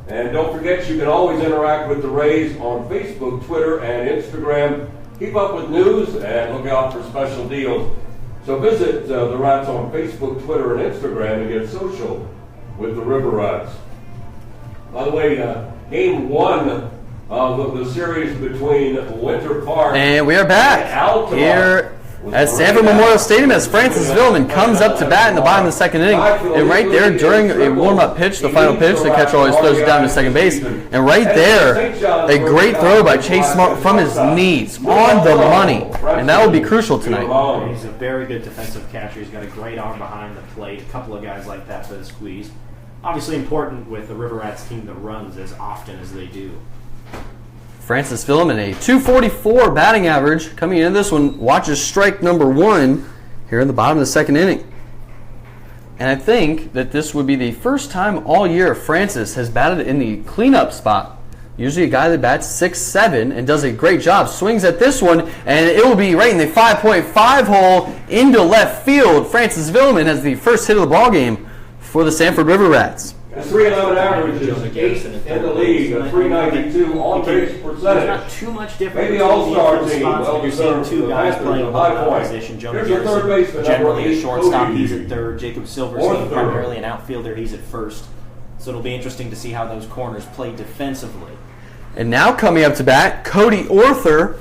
And don't forget, you can always interact with the Rays on Facebook, Twitter, and Instagram. Keep up with news and look out for special deals. So visit the Rats on Facebook, Twitter, and Instagram and get social with the River Rats. By the way, game 1 of the series between Winter Park And we are back here at Sanford Memorial Stadium as Francis Villeman comes up to bat in the bottom of the second inning. And right there during a warm-up pitch, the final pitch, the catcher always throws it down to second base. And right there, a great throw by Chase Smart from his knees on the money. And that will be crucial tonight. He's a very good defensive catcher. He's got a great arm behind the plate. A couple of guys like that for the squeeze. Obviously important with the River Rats team that runs as often as they do. Francis Villeman, a .244 batting average. Coming into this one, watches strike number 1 here in the bottom of the second inning. And I think that this would be the first time all year Francis has batted in the cleanup spot. Usually a guy that bats 6'7" and does a great job. Swings at this one, and it will be right in the 5.5 hole into left field. Francis Villeman has the first hit of the ballgame for the Sanford River Rats. His .311 average is 8th in the league, a .392 on-base percentage. There's not too much difference. Maybe all-star between team. spots when you're seeing two guys playing a high position. Jonah Garrison, generally a shortstop, he's at third. Jacob Silverstein, primarily an outfielder, he's at first. So it'll be interesting to see how those corners play defensively. And now coming up to bat, Cody Orther,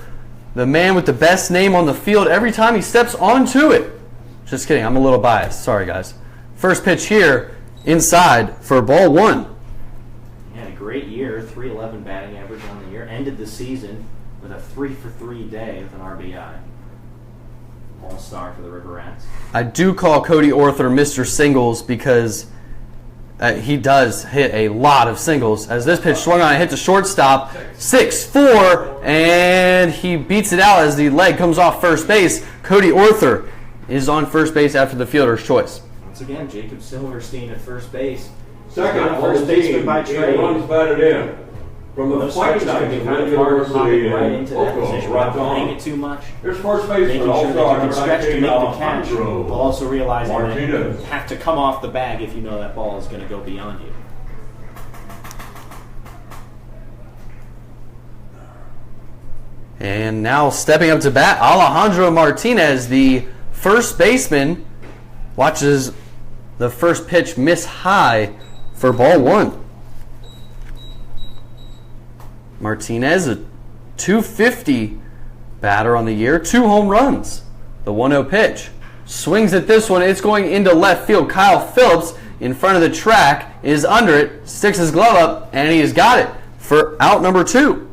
the man with the best name on the field every time he steps onto it. Just kidding, I'm a little biased. Sorry, guys. First pitch here. Inside for ball 1. He had a great year, .311 batting average on the year. Ended the season with a 3-for-3 day with an RBI. All-star for the River Rats. I do call Cody Orther Mr. Singles because he does hit a lot of singles. As this pitch swung on, it hit the shortstop, 6-4, and he beats it out as the leg comes off first base. Cody Orther is on first base after the fielder's choice. Once again, Jacob Silverstein at first base. Second Not a first baseman by trade. Runs batted in. From the Those fight switches can night be of kind the of hard to University lock right in into that position without playing Oklahoma. it too much. Here's first Making baseman, sure that you all-star, can stretch to make the catch, Alejandro while also realizing that Martinez. you have to come off the bag if you know that ball is going to go beyond you. And now stepping up to bat, Alejandro Martinez, the first baseman, watches the first pitch miss high for ball 1. Martinez, a .250 batter on the year, 2 home runs. The 1-0 pitch. Swings at this one, it's going into left field. Kyle Phillips in front of the track is under it, sticks his glove up, and he's got it for out number 2.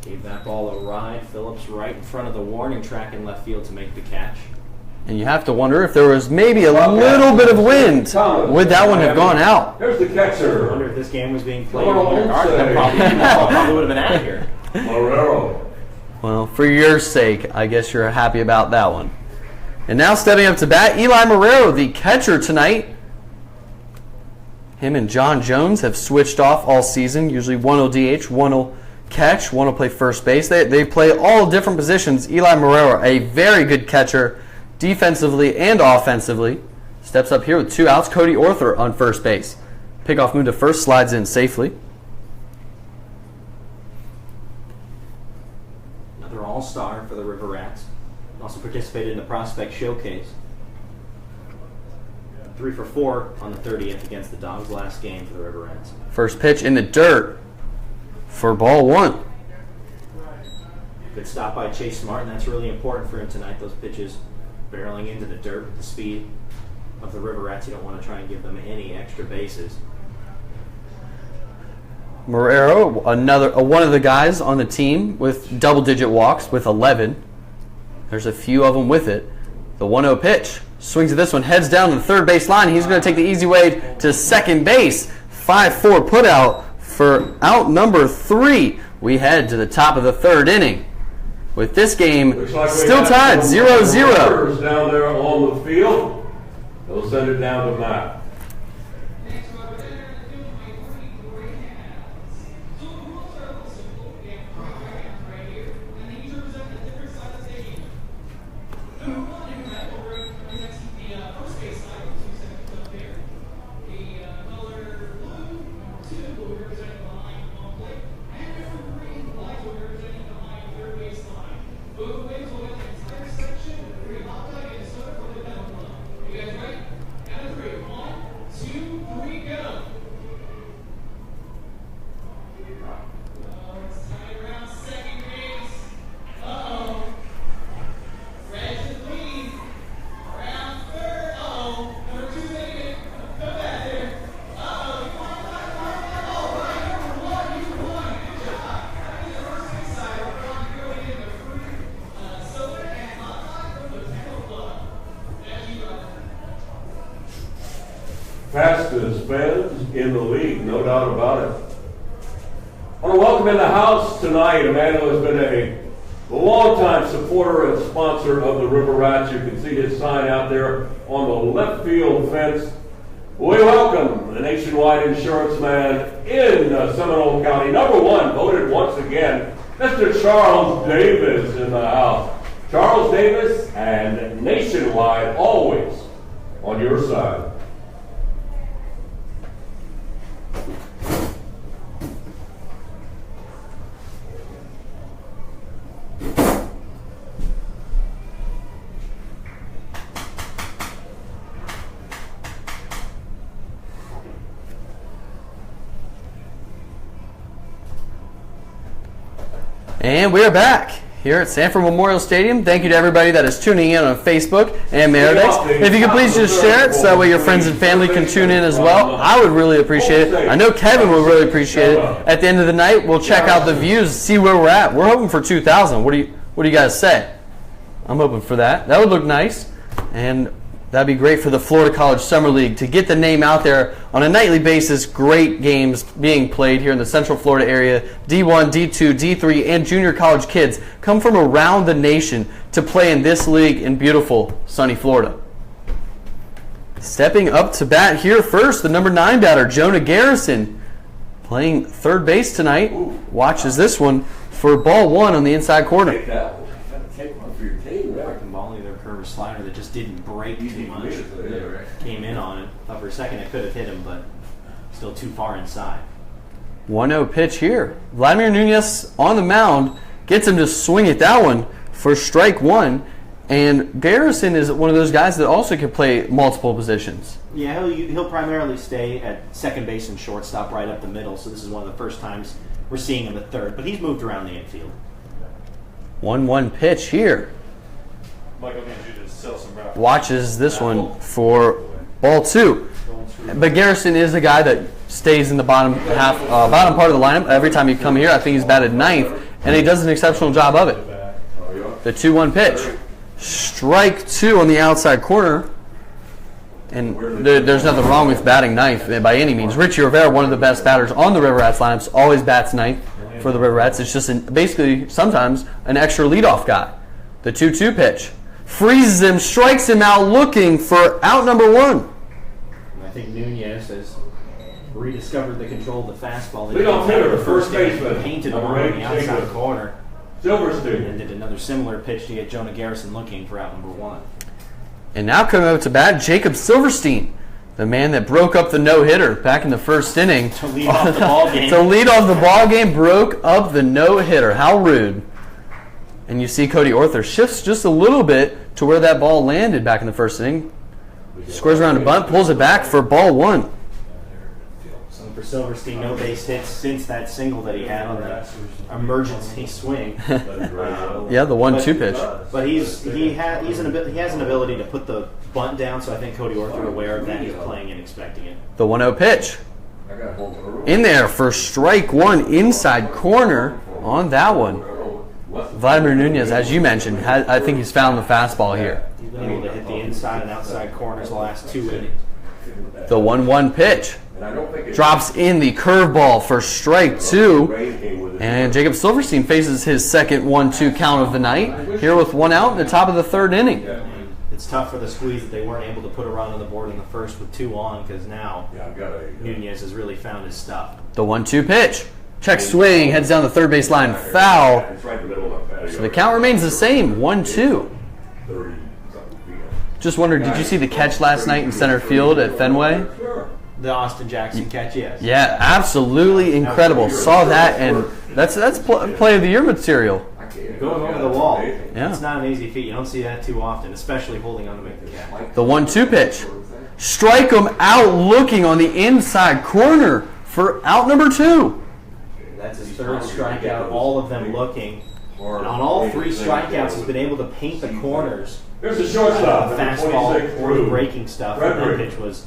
Gave that ball a ride. Phillips right in front of the warning track in left field to make the catch. And you have to wonder if there was maybe a little bit of wind. Would that one have gone out? Here's the I catcher. wonder if this game was being played Hello, in your garden. say. Probably would have been out of here. Marrero. Well, for your sake, I guess you're happy about that one. And now stepping up to bat, Eli Marrero, the catcher tonight. Him and John Jones have switched off all season. Usually one will DH, one will catch, one will play first base. They play all different positions. Eli Marrero, a very good catcher, defensively and offensively. Steps up here with 2 outs. Cody Orther on first base. Pickoff move to first, slides in safely. Another all-star for the River Rats. Also participated in the Prospect Showcase. 3-for-4 on the 30th against the Dogs last game for the River Rats. First pitch in the dirt for ball 1. Good stop by Chase Smart, and that's really important for him tonight. Those pitches barreling into the dirt with the speed of the River Rats. You don't want to try and give them any extra bases. Marrero, one of the guys on the team with double-digit walks with 11. There's a few of them with it. The 1-0 pitch. Swings at this one, heads down the third base line. He's going to take the easy way to second base. 5-4 put out for out number 3. We head to the top of the third inning. With this game still tied 0-0. Down there on the field. They'll send it down to Matt. fastest fans in the league, no doubt about it. I want to welcome in the house tonight a man who has been a longtime supporter and sponsor of the River Rats. You can see his sign out there on the left field fence. We welcome the nationwide insurance man in Seminole County, number 1, voted once again, Mr. Charles Davis in the house. Charles Davis and Nationwide, always on your side. And we are back here at Sanford Memorial Stadium. Thank you to everybody that is tuning in on Facebook and Meridex. If you could please just share it so that way your friends and family can tune in as well. I would really appreciate it. I know Kevin would really appreciate it. At the end of the night, we'll check out the views, see where we're at. We're hoping for 2,000. What do you guys say? I'm hoping for that. That would look nice. And that'd be great for the Florida College Summer League to get the name out there on a nightly basis. Great games being played here in the Central Florida area. D1, D2, D3, and junior college kids come from around the nation to play in this league in beautiful, sunny Florida. Stepping up to bat here first, the number 9 batter, Jonah Garrison, playing third base tonight. Watches this one for ball 1 on the inside corner. Take one for your team, right? Volley, their curve slider that just didn't break too much. Came in on it. Thought for a second it could have hit him, but still too far inside. 1-0 pitch here. Vladimir Nunez on the mound gets him to swing at that one for strike 1. And Garrison is one of those guys that also can play multiple positions. Yeah, he'll primarily stay at second base and shortstop right up the middle. So this is one of the first times we're seeing him at third. But he's moved around the infield. 1-1 pitch here. Michael needs you to sell some raffles. Watches this one for ball 2. But Garrison is a guy that stays in the bottom part of the lineup every time you come here. I think he's batted 9th, and he does an exceptional job of it. The 2-1 pitch. Strike 2 on the outside corner. And there's nothing wrong with batting 9th by any means. Richie Rivera, one of the best batters on the River Rats lineups, always bats 9th for the River Rats. It's just basically sometimes an extra leadoff guy. The 2-2 pitch. Freezes him, strikes him out looking for out number 1. And I think Nunez has rediscovered the control of the fastball. Leadoff hitter, the first baseman. Painted Number on 8, the outside Jacob corner. Silverstein. And did another similar pitch to get Jonah Garrison looking for out number 1. And now coming up to bat, Jacob Silverstein, the man that broke up the no-hitter back in the first inning. To lead off the ball game. To lead off the ball game, broke up the no-hitter. How rude. And you see Cody Orther shifts just a little bit to where that ball landed back in the first inning. Squares around a bunt, pulls it back for ball 1. So for Silverstein, no base hits since that single that he had on the emergency swing. Yeah, the 1-2 pitch. But he has an ability to put the bunt down, so I think Cody Orther aware of that. He's playing and expecting it. The 1-0 pitch. In there for strike 1, inside corner on that one. Vladimir Nunez, as you mentioned, I think he's found the fastball here. He's been able to hit the inside and outside corners the last 2 innings. The 1-1 pitch. Drops in the curveball for strike 2. And Jacob Silverstein faces his second 1-2 count of the night. Here with 1 out in the top of the 3rd inning. It's tough for the Squeeze that they weren't able to put a run on the board in the first with 2 on, because now Nunez has really found his stuff. The 1-2 pitch. Check swing, heads down the third base line, foul. So the count remains the same, 1-2. Just wondered, did you see the catch last night in center field at Fenway? The Austin Jackson catch, yes. Yeah, absolutely incredible. Saw that, and that's play of the year material. Going over the wall. Yeah. It's not an easy feat. You don't see that too often, especially holding on to make the catch. The 1-2 pitch. Strike him out looking on the inside corner for out number 2. That's his 3rd strikeout, all of them looking. And on all 3 strikeouts, he's been able to paint the corners. Here's the shortstop. Fastball or breaking stuff. That pitch was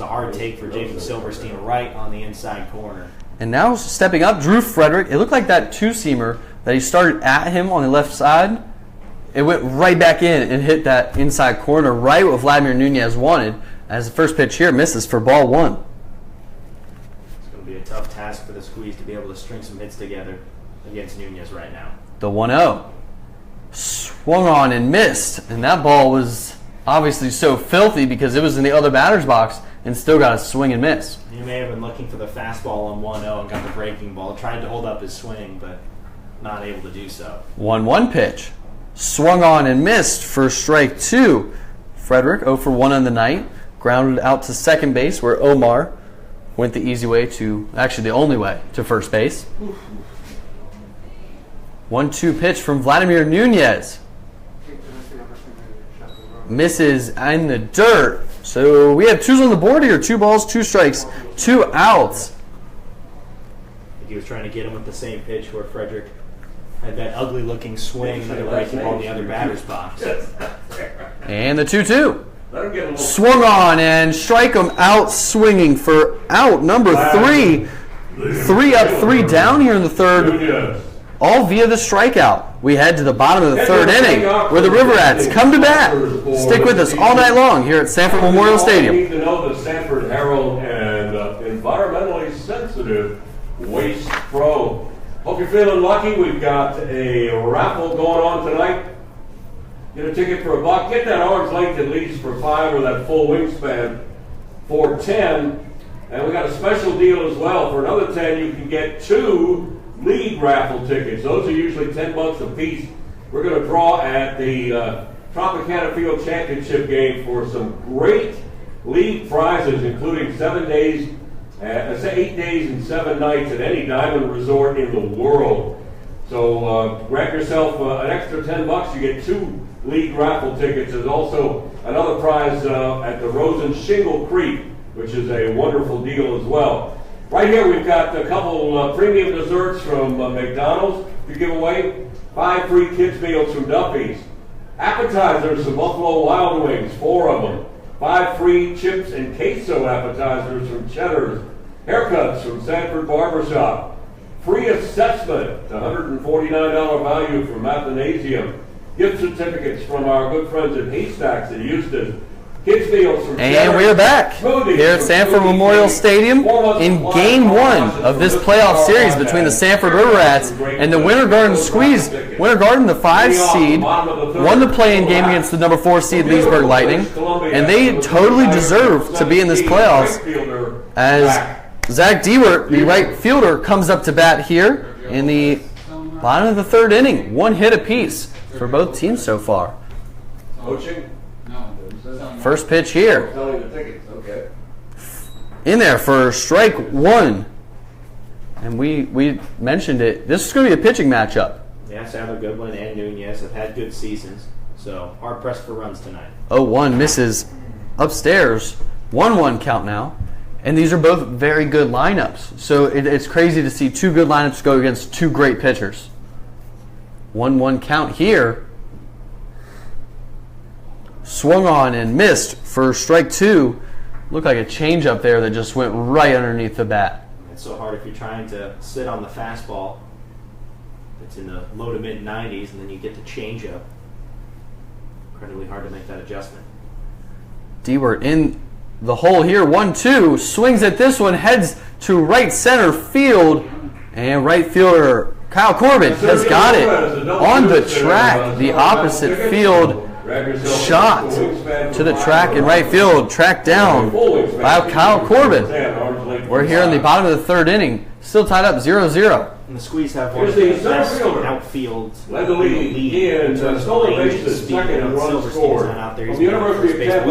a hard take for Jacob Silverstein right on the inside corner. And now stepping up, Drew Frederick. It looked like that 2-seamer that he started at him on the left side. It went right back in and hit that inside corner right what Vladimir Nunez wanted. as the first pitch here misses for ball 1. It's going to be a tough task for the Squeeze to be able to string some hits together against Nunez right now. The 1-0. Swung on and missed, and that ball was obviously so filthy because it was in the other batter's box and still got a swing and miss. He may have been looking for the fastball on 1-0 and got the breaking ball. Tried to hold up his swing, but not able to do so. 1-1 pitch. Swung on and missed for strike 2. Frederick 0 for 1 on the night. Grounded out to second base where Omar went the easy way to, actually the only way, to first base. 1-2 pitch from Vladimir Nunez. Misses in the dirt. So we have 2s on the board here. 2 balls, 2 strikes, 2 outs. I think he was trying to get him with the same pitch where Frederick had that ugly looking swing and the breaking ball in the other batter's box. And the 2-2. Swung on and strike him out swinging for out number 3. 3 up, 3 down here in the third. All via the strikeout. We head to the bottom of the third inning where the River Rats come to bat. Stick with us all night long here at Sanford Memorial Stadium. You need to know the Sanford Herald and environmentally sensitive Waste Pro. Hope you're feeling lucky. We've got a raffle going on tonight. Get a ticket for $1. Get that arm's length at least for 5 or that full wingspan for 10. And we got a special deal as well. For another 10, you can get 2 league raffle tickets. Those are usually $10 a piece. We're going to draw at the Tropicana Field Championship game for some great league prizes, including 8 days and 7 nights at any diamond resort in the world. So grab yourself an extra $10. You get 2 league raffle tickets. There's also another prize at the Rosen Shingle Creek, which is a wonderful deal as well. Right here we've got a couple premium desserts from McDonald's to give away. 5 free kids meals from Duffy's. Appetizers from Buffalo Wild Wings, 4 of them. 5 free chips and queso appetizers from Cheddar's. Haircuts from Sanford Barbershop. Free assessment, $149 value from Athanasium. Gift certificates from our good friends at Haystacks in Houston. Kids meals from And we are back here at Sanford Memorial Stadium in Game 1 of this playoff series between the Sanford River Rats and the Winter Garden Squeeze. Winter Garden, the 5 seed, won the play-in game against the number 4 seed Leesburg Lightning, and they totally deserve to be in this playoffs as Zach Dewart, the right fielder, comes up to bat here in the bottom of the third inning. 1 hit apiece for both teams so far. Coaching? First pitch here. In there for strike 1. And we mentioned it. This is going to be a pitching matchup. Yeah, Sadler Goodwin and Nunez have had good seasons, so hard pressed for runs tonight. 0-1 misses upstairs. 1-1 count now. And these are both very good lineups. So it's crazy to see 2 good lineups go against 2 great pitchers. 1-1 count here. Swung on and missed for strike 2. Looked like a changeup there that just went right underneath the bat. It's so hard if you're trying to sit on the fastball. It's in the low to mid 90s, and then you get the changeup. Incredibly hard to make that adjustment. Dewart in the hole here. 1-2. Swings at this one. Heads to right center field. And right fielder Kyle Corbin has got it on the track. The opposite field shot to the track in right field, tracked down by Kyle Corbin. We're here in the bottom of the third inning, still tied up 0-0. And the Squeeze have one of the best outfields. Led the league in stolen bases, second and run scored. Out there. We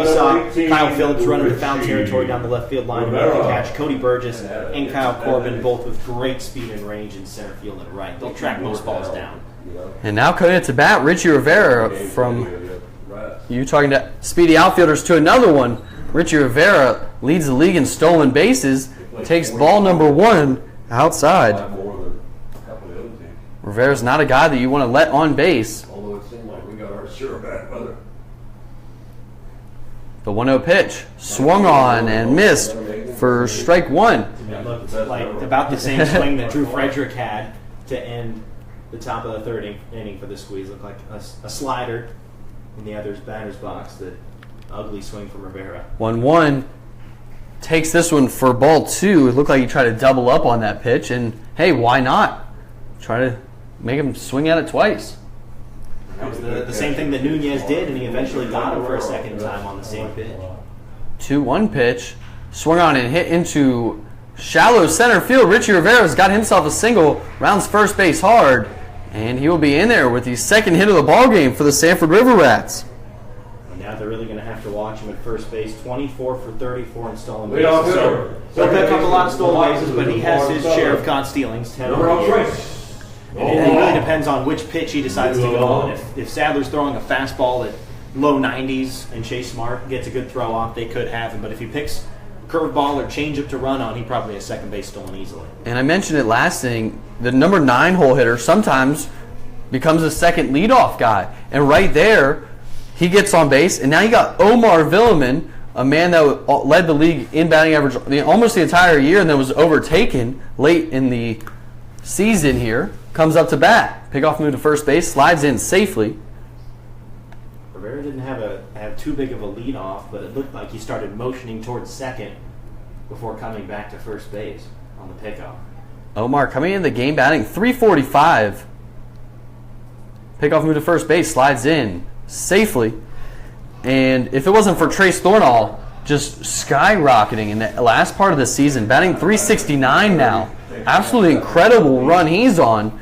saw Kyle Phillips run into foul territory down the left field line to make the catch. Cody Burgess and Kyle Corbin both with great speed and range in center field and right. They'll track most balls down. And now coming into bat, Richie Rivera from you talking to speedy outfielders to another one. Richie Rivera leads the league in stolen bases, takes ball number 1 outside. Rivera's not a guy that you want to let on base. Although it seemed like we got our share of bad weather. The 1-0 pitch, swung on and missed for strike 1. It looked like about the same swing that Drew Frederick had to end the top of the third inning for the Squeeze. Looked like a slider in the other's batter's box that ugly swing from Rivera. 1-1. Takes this one for ball 2. It looked like he tried to double up on that pitch, and hey, why not? Try to make him swing at it twice. That was the same thing that Nunez did, and he eventually got him for a second time on the same pitch. 2-1 pitch. Swung on and hit into shallow center field. Richie Rivera's got himself a single, rounds first base hard, and he will be in there with the second hit of the ball game for the Sanford River Rats. Now they're really going to have to watch him at first base. 24 for 34 in stolen Leadoff bases. hitter. So he'll pick up a lot of stolen bases, but he has his share of caught stealings. 10 over the year. And it really depends on which pitch he decides to go on. If Sadler's throwing a fastball at low 90s and Chase Smart gets a good throw off, they could have him. But if he picks curveball or changeup to run on, he probably has second base stolen easily. And I mentioned it last inning, the number 9 hole hitter sometimes becomes a second leadoff guy. And right there, he gets on base, and now you got Omar Villeman, a man that led the league in batting average almost the entire year and then was overtaken late in the season here, comes up to bat. Pickoff move to first base, slides in safely. Rivera didn't have too big of a lead off, but it looked like he started motioning towards second before coming back to first base on the pickoff. Omar coming in the game batting .345. Pickoff move to first base, slides in safely. And if it wasn't for Trace Thornall just skyrocketing in the last part of the season, batting .369 now, absolutely incredible run he's on,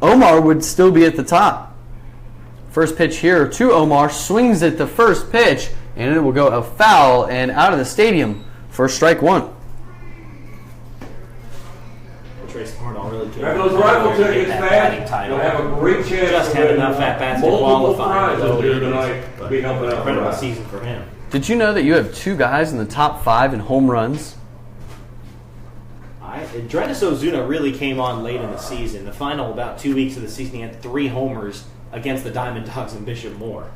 Omar would still be at the top. First pitch here to Omar, swings at the first pitch, and it will go a foul and out of the stadium for strike 1. Trace Thornall really came Grab those rifle tickets, that batting man. title. You'll have a great chance. Just had enough at-bats to qualify. Prizes here tonight. But Be helping out incredible the Rats. season for him. Did you know that you have 2 guys in the top 5 in home runs? Drenis Ozuna really came on late in the season. The final about 2 weeks of the season, he had 3 homers against the Diamond Dogs and Bishop Moore.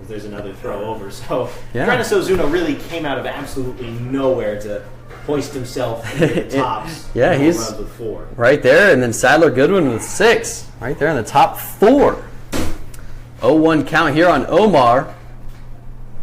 There's another throw over. So Yeah. Drenis Ozuna really came out of absolutely nowhere to hoist himself into the tops. Yeah, home he's runs with 4. right there, and then Sadler Goodwin with 6, right there in the top 4. 0-1 count here on Omar.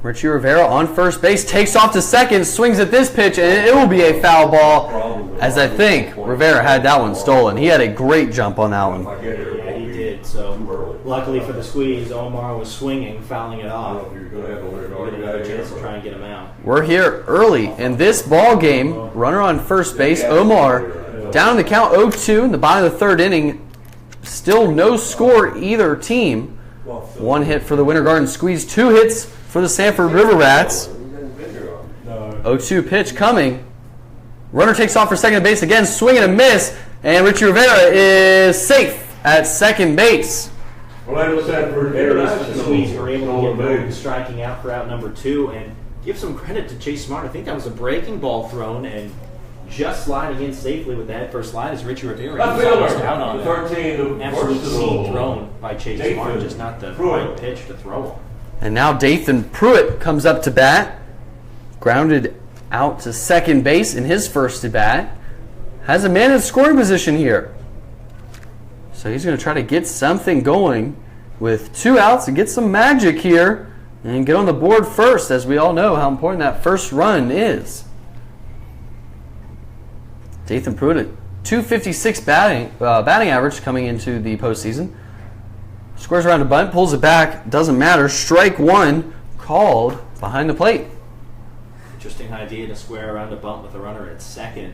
Richie Rivera on first base, takes off to second, swings at this pitch, and it will be a foul ball, as I think Rivera had that one stolen. He had a great jump on that one. Yeah, he did. So luckily for the Squeeze, Omar was swinging, fouling it off. Get another chance to try and get him out. We're here early in this ball game. Runner on first base, Omar down in the count 0-2 in the bottom of the 3rd inning. Still no score either team. 1 hit for the Winter Garden Squeeze, 2 hits for the Sanford River Rats. 0-2 pitch coming. Runner takes off for second base again, swing and a miss, and Richie Rivera is safe at second base. Orlando Sanford The Squeeze were able to get International. moved, striking out for out number 2, and give some credit to Chase Smart. I think that was a breaking ball thrown, and just sliding in safely with the head first slide is Richie Rivera. He was almost out on it. 13, Absolute seed versatile. thrown by Chase Nathan Smart, just not the Pruitt. right pitch to throw him. And now Dathan Pruitt comes up to bat. Grounded out to second base in his first at bat. Has a man in scoring position here. So he's going to try to get something going with 2 outs and get some magic here and get on the board first, as we all know how important that first run is. Dathan Pruitt, .256 batting average coming into the postseason. Squares around a bunt, pulls it back, doesn't matter. Strike 1 called behind the plate. Interesting idea to square around a bunt with a runner at second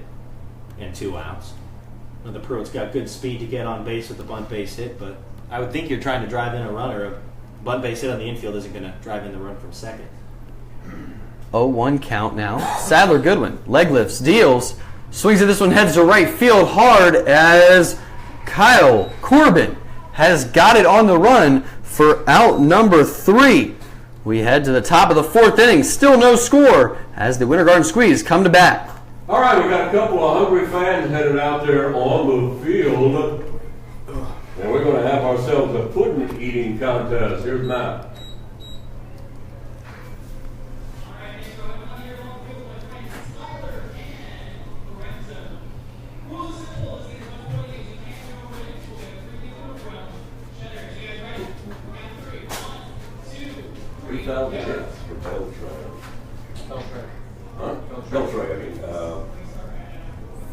and 2 outs. Now, the Pruitt's got good speed to get on base with the bunt base hit, but I would think you're trying to drive in a runner. A bunt base hit on the infield isn't going to drive in the run from second. 0-1 count now. Sadler Goodwin, leg lifts, deals, swings at this one, heads to right field hard as Kyle Corbin has got it on the run for out number 3. We head to the top of the 4th inning. Still no score as the Winter Garden Squeeze come to bat. All right, we got a couple of hungry fans headed out there on the field. And we're going to have ourselves a pudding eating contest. Here's Matt. Beltray, I mean,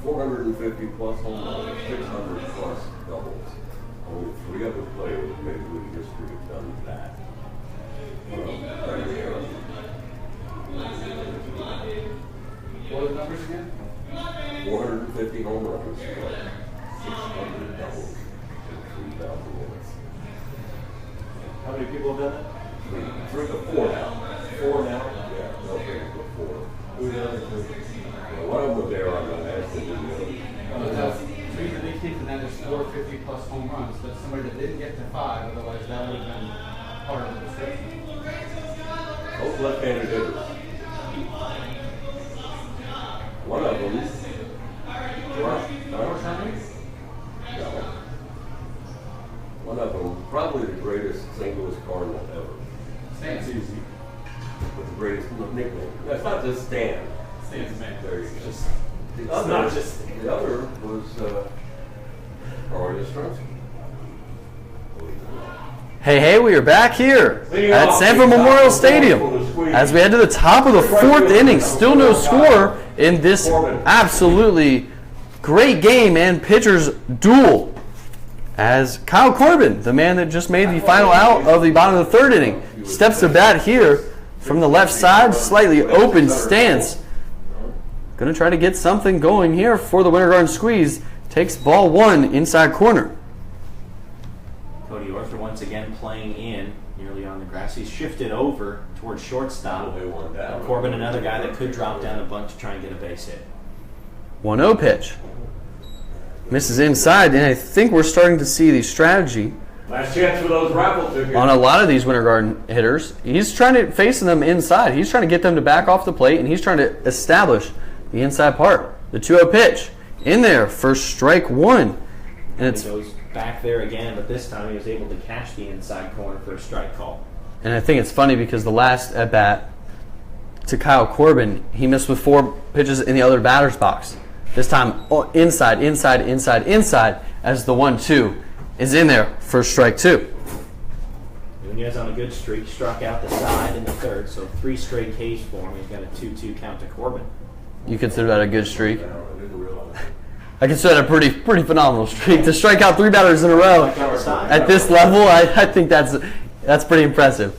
450 plus home runs, 600 plus doubles. Only 3 other players in Major League history have done that. What are the numbers again? 450 home runs, 600 doubles in 3,000 minutes. How many people have done that? 3 to 4 now. 4 now? Yeah, Beltray was before. Who are the other 2? One of them was there on the national video. That's Major League League, and that is 450 plus home runs. That's somebody that didn't get to 5, otherwise that would have been part of the description. Both left-handed hitters. One of them. No. One of them, probably the greatest St. Louis Cardinal ever. Stan's easy. With the greatest nickname. That's not just Stan. Stan's man. There you go. Just, The it's other, not just. the other was Roy Ostrowski. Hey, we are back here at Sanford Memorial Stadium as we head to the top of the 4th inning. Still no score in this absolutely great game and pitchers duel. As Kyle Corbin, the man that just made the final out of the bottom of the 3rd inning, steps to bat here from the left side, slightly open stance. Going to try to get something going here for the Winter Garden Squeeze. Takes ball 1 inside corner. Cody Orther once again playing in nearly on the grass. He's shifted over towards shortstop. Corbin, another guy that could drop down a bunt to try and get a base hit. 1-0 pitch. Misses inside, and I think we're starting to see the strategy Last chance for those raffle tickets. on a lot of these Winter Garden hitters. He's trying to facing them inside. He's trying to get them to back off the plate, and he's trying to establish the inside part. The 2-0 pitch in there for strike 1. And He goes back there again, but this time he was able to catch the inside corner for a strike call. I think it's funny because the last at bat to Kyle Corbin, he missed with 4 pitches in the other batter's box. This time inside as the 1-2 is in there for strike 2. Nunez on a good streak, struck out the side in the 3rd, so 3 straight Ks for him. He's got a 2-2 count to Corbin. You consider that a good streak? I consider that a pretty phenomenal streak. To strike out 3 batters in a row at this level, I think that's pretty impressive.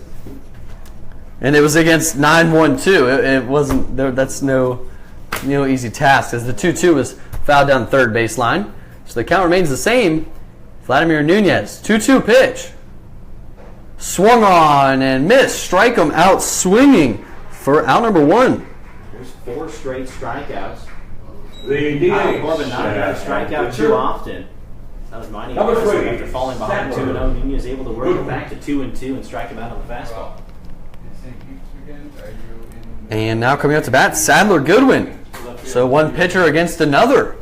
And it was against 9-1-2. It wasn't there. That's no easy task, as the 2-2 was fouled down the 3rd baseline. So the count remains the same. Vladimir Nunez, 2-2 pitch. Swung on and missed. Strike him out swinging for out number 1. There's 4 straight strikeouts. The Kyle DH. Corbin not going to strike out too often. That was mighty Number impressive. 3, After falling behind Sanford. 2-0, Nunez able to work it back to 2-2 and strike him out on the fastball. And now coming up to bat, Sadler Goodwin. So one pitcher against another.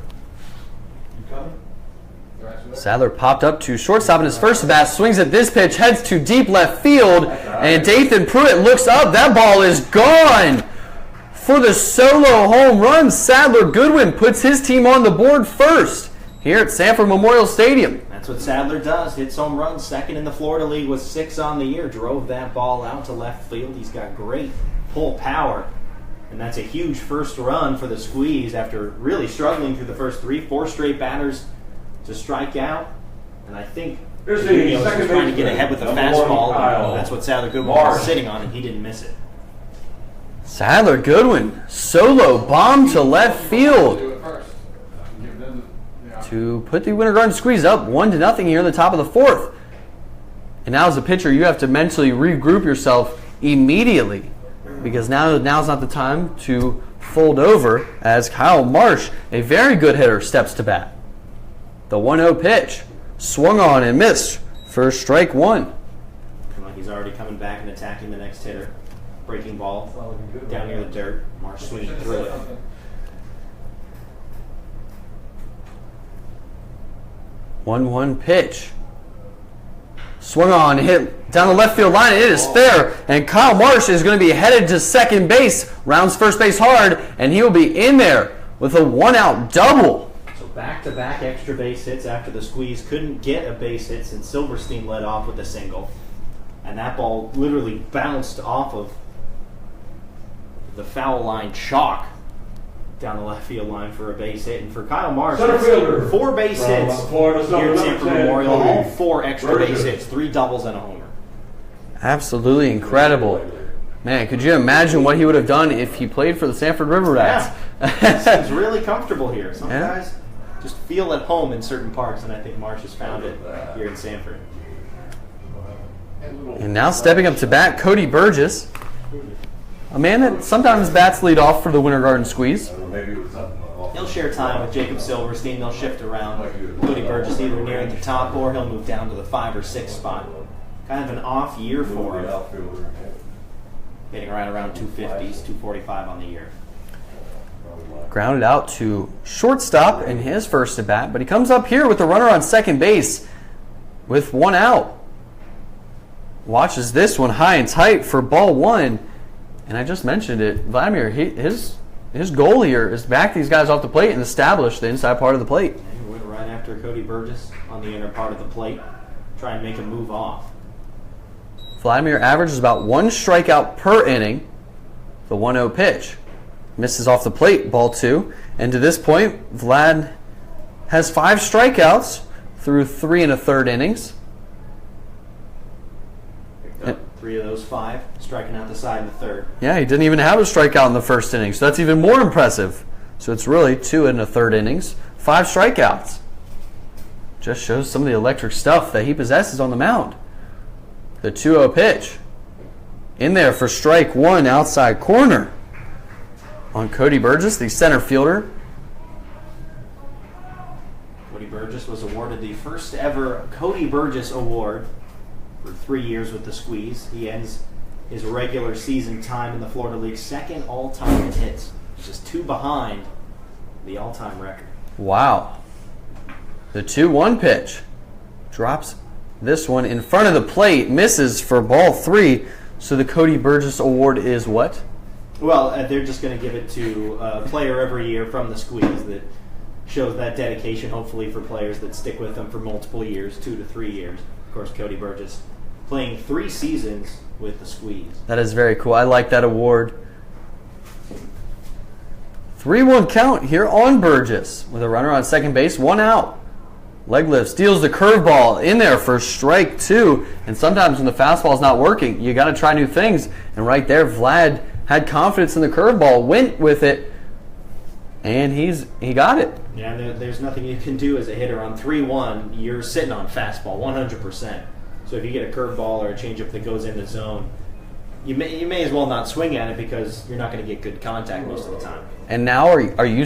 Sadler popped up to shortstop in his first bat, swings at this pitch, heads to deep left field, and Dathan Pruitt looks up. That ball is gone. For the solo home run, Sadler Goodwin puts his team on the board first here at Sanford Memorial Stadium. That's what Sadler does. Hits home runs, 2nd in the Florida League with 6 on the year. Drove that ball out to left field. He's got great pull power. And that's a huge first run for the Squeeze after really struggling through the first 4 straight batters to strike out. And I think Here's the Nunez was second trying to get baseman, ahead with a number fastball. 1, Kyle That's what Sadler Goodwin Marsh. was sitting on, and he didn't miss it. Sadler Goodwin, solo bomb to left field to put the Winter Garden Squeeze up 1-0 here in the top of the 4th. And now as a pitcher, you have to mentally regroup yourself immediately, because now's not the time to fold over, as Kyle Marsh, a very good hitter, steps to bat. The 1-0 pitch, swung on and missed for strike 1. Looking like he's already coming back and attacking the next hitter. Breaking ball down near the dirt. Marsh swinging through it. One pitch. Swung on, hit down the left field line, and it is fair. And Kyle Marsh is going to be headed to second base, rounds first base hard, and he will be in there with a 1-out double. So back-to-back extra base hits after the Squeeze. Couldn't get a base hit since Silverstein led off with a single. And that ball literally bounced off of the foul line chalk down the left field line for a base hit. And for Kyle Marsh, Center fielder 4 base hits Florida, here at Sanford Memorial, Cody all 4 extra base Burgess. hits, 3 doubles and a homer. Absolutely incredible. Man, could you imagine what he would have done if he played for the Sanford River Rats? Yeah. Seems really comfortable here. Some Yeah. guys just feel at home in certain parks, and I think Marsh has found it here in Sanford. And now stepping up to bat, Cody Burgess. A man that sometimes bats lead off for the Winter Garden Squeeze. Maybe it was something off. He'll share time with Jacob Silverstein. They'll shift around. Cody Burgess either near at the top, or he'll move down to the 5 or 6 spot. Kind of an off year for him. Hitting right around 250s, 245 on the year. Grounded out to shortstop in his first at bat, but he comes up here with the runner on second base with 1 out. Watches this one high and tight for ball 1. And I just mentioned it. Vladimir, his goal here is to back these guys off the plate and establish the inside part of the plate. And he went right after Cody Burgess on the inner part of the plate. Try and make him move off. Vladimir averages about 1 strikeout per inning. The 1-0 pitch. Misses off the plate, ball 2. And to this point, Vlad has 5 strikeouts through 3 1/3 innings. Picked up 3 of those 5, striking out the side in the 3rd. Yeah, he didn't even have a strikeout in the first inning, so that's even more impressive. So it's really 2 1/3 innings, 5 strikeouts. Just shows some of the electric stuff that he possesses on the mound. The 2-0 pitch. In there for strike 1, outside corner. On Cody Burgess, the center fielder. Cody Burgess was awarded the first ever Cody Burgess Award for 3 years with the Squeeze. He ends his regular season time in the Florida League's 2nd all-time in hits, which is 2 behind the all-time record. Wow. The 2-1 pitch. Drops this one in front of the plate. Misses for ball 3. So the Cody Burgess Award is what? Well, they're just going to give it to a player every year from the Squeeze that shows that dedication, hopefully, for players that stick with them for multiple years, 2 to 3 years. Of course, Cody Burgess playing 3 seasons with the Squeeze. That is very cool. I like that award. 3-1 count here on Burgess with a runner on second base, 1 out. Leg lift, steals the curveball in there for strike 2. And sometimes when the fastball is not working, you got to try new things. And right there, Vlad had confidence in the curveball, went with it, and he got it. Yeah, there's nothing you can do as a hitter on 3-1. You're sitting on fastball 100%. So if you get a curveball or a changeup that goes in the zone, you may as well not swing at it because you're not going to get good contact most of the time. And now are you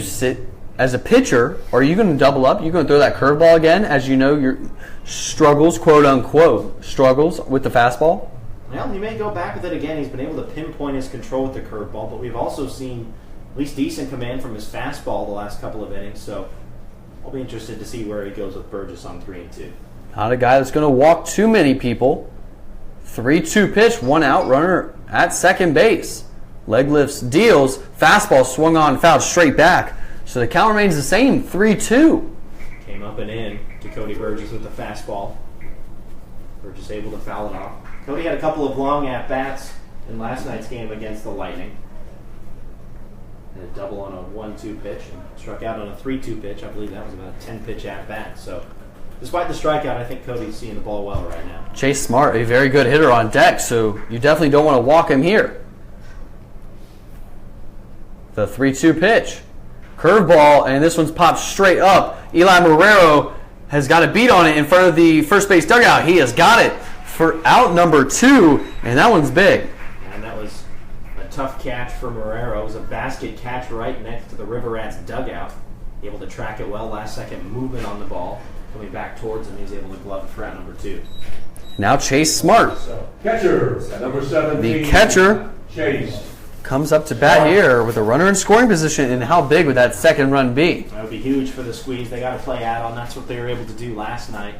as a pitcher, are you going to double up? You're going to throw that curveball again, as you know your struggles, quote unquote, struggles with the fastball? Well, he may go back with it again. He's been able to pinpoint his control with the curveball, but we've also seen at least decent command from his fastball the last couple of innings. So I'll be interested to see where he goes with Burgess on 3-2. Not a guy that's going to walk too many people. 3-2 pitch, 1 out, runner at second base. Leg lifts, deals, fastball swung on, fouled straight back. So the count remains the same, 3-2. Came up and in to Cody Burgess with the fastball. Burgess able to foul it off. Cody had a couple of long at-bats in last night's game against the Lightning. And a double on a 1-2 pitch and struck out on a 3-2 pitch. I believe that was about a 10-pitch at-bat. So despite the strikeout, I think Cody's seeing the ball well right now. Chase Smart, a very good hitter on deck, so you definitely don't want to walk him here. The 3-2 pitch. Curveball, and this one's popped straight up. Eli Marrero has got a beat on it in front of the first base dugout. He has got it for out number 2, and that one's big. And that was a tough catch for Marrero. It was a basket catch right next to the River Rats dugout. Able to track it well, last second movement on the ball. Coming back towards him, he's able to glove it for out number 2. Now Chase Smart. Catcher, number 17. The catcher Chase comes up to bat here with a runner in scoring position, and how big would that second run be? That would be huge for the Squeeze. They got to play add-on. That's what they were able to do last night,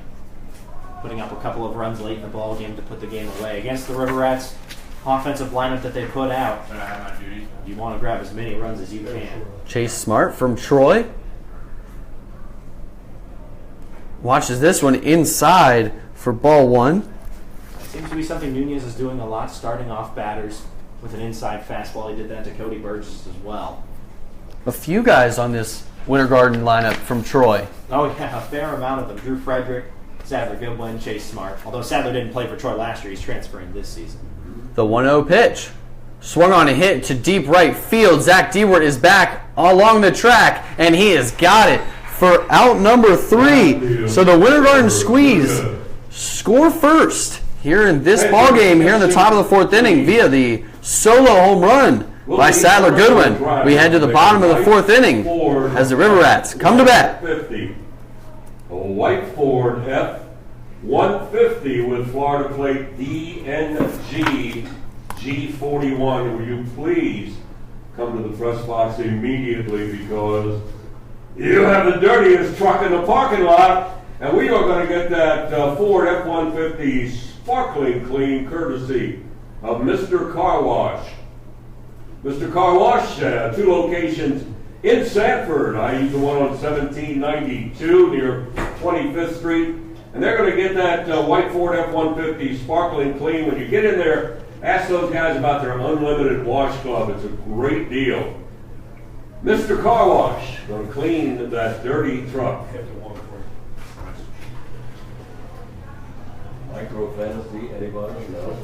putting up a couple of runs late in the ball game to put the game away. Against the River Rats offensive lineup that they put out, you want to grab as many runs as you can. Chase Smart from Troy. Watches this one inside for ball 1. Seems to be something Nunez is doing a lot, starting off batters with an inside fastball. He did that to Cody Burgess as well. A few guys on this Winter Garden lineup from Troy. Oh, yeah, a fair amount of them. Drew Frederick, Sadler Goodwin, Chase Smart. Although Sadler didn't play for Troy last year, he's transferring this season. The 1-0 pitch. Swung on a hit to deep right field. Zach Dewart is back along the track, and he has got it for out number 3. So the Winter Garden Squeeze score first here in this ball game here in the top of the 4th inning via the solo home run by Sadler Goodwin. We head to the bottom of the 4th inning as the River Rats come to bat. 50. A white Ford F-150 with Florida plate DNG G41. Will you please come to the press box immediately, because you have the dirtiest truck in the parking lot, and we are going to get that Ford F-150 sparkling clean courtesy of Mr. Car Wash. Mr. Car Wash, 2 locations in Sanford. I use the one on 1792 near 25th Street. And they're going to get that white Ford F-150 sparkling clean. When you get in there, ask those guys about their unlimited wash club. It's a great deal. Mr. Car Wash, going to clean that dirty truck. Micro fantasy, anybody? No.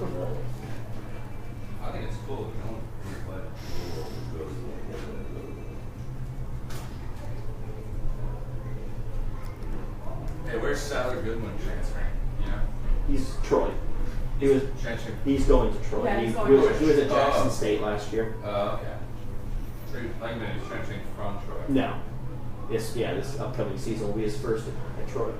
I think it's cool. Hey, where's Sadler Goodwin transferring? Yeah. He's Troy. He's going to Troy. Yeah, he he's going was to at Jackson State last year. Okay. So you're thinking that he's transferring from Troy? No. This upcoming season will be his first at Troy.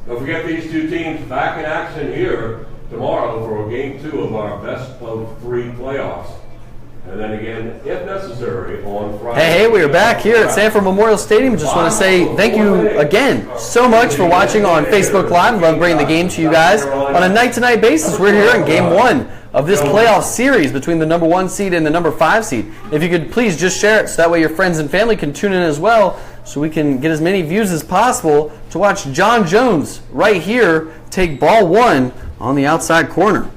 Don't forget these 2 teams back in action here tomorrow for Game 2 of our best of 3 playoffs. And then again, if necessary, on Friday. Hey, we are back here at Sanford Memorial Stadium. Just want to say thank you again so much for watching on Facebook Live. Love bringing the game to you guys on a night-to-night basis. We're here in Game 1 of this playoff series between the number 1 seed and the number 5 seed. If you could please just share it so that way your friends and family can tune in as well, so we can get as many views as possible to watch John Jones right here take ball 1 on the outside corner.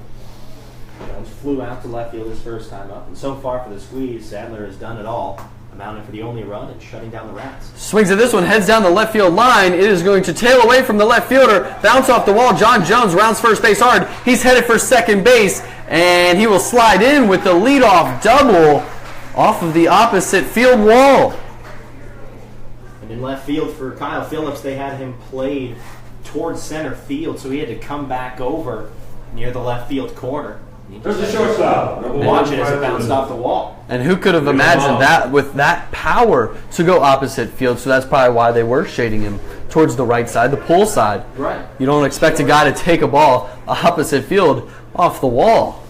Jones flew out to left field his first time up, and so far for the Squeeze, Sadler has done it all, amounting for the only run and shutting down the Rats. Swings at this one, heads down the left field line. It is going to tail away from the left fielder, bounce off the wall. John Jones rounds first base hard. He's headed for second base, and he will slide in with the leadoff double off of the opposite field wall. And in left field for Kyle Phillips, they had him played towards center field, so he had to come back over near the left field corner. There's the shortstop. Watch it as it bounced off the wall. And who could have imagined that with that power to go opposite field? So that's probably why they were shading him towards the right side, the pull side. Right. You don't expect a guy to take a ball opposite field off the wall.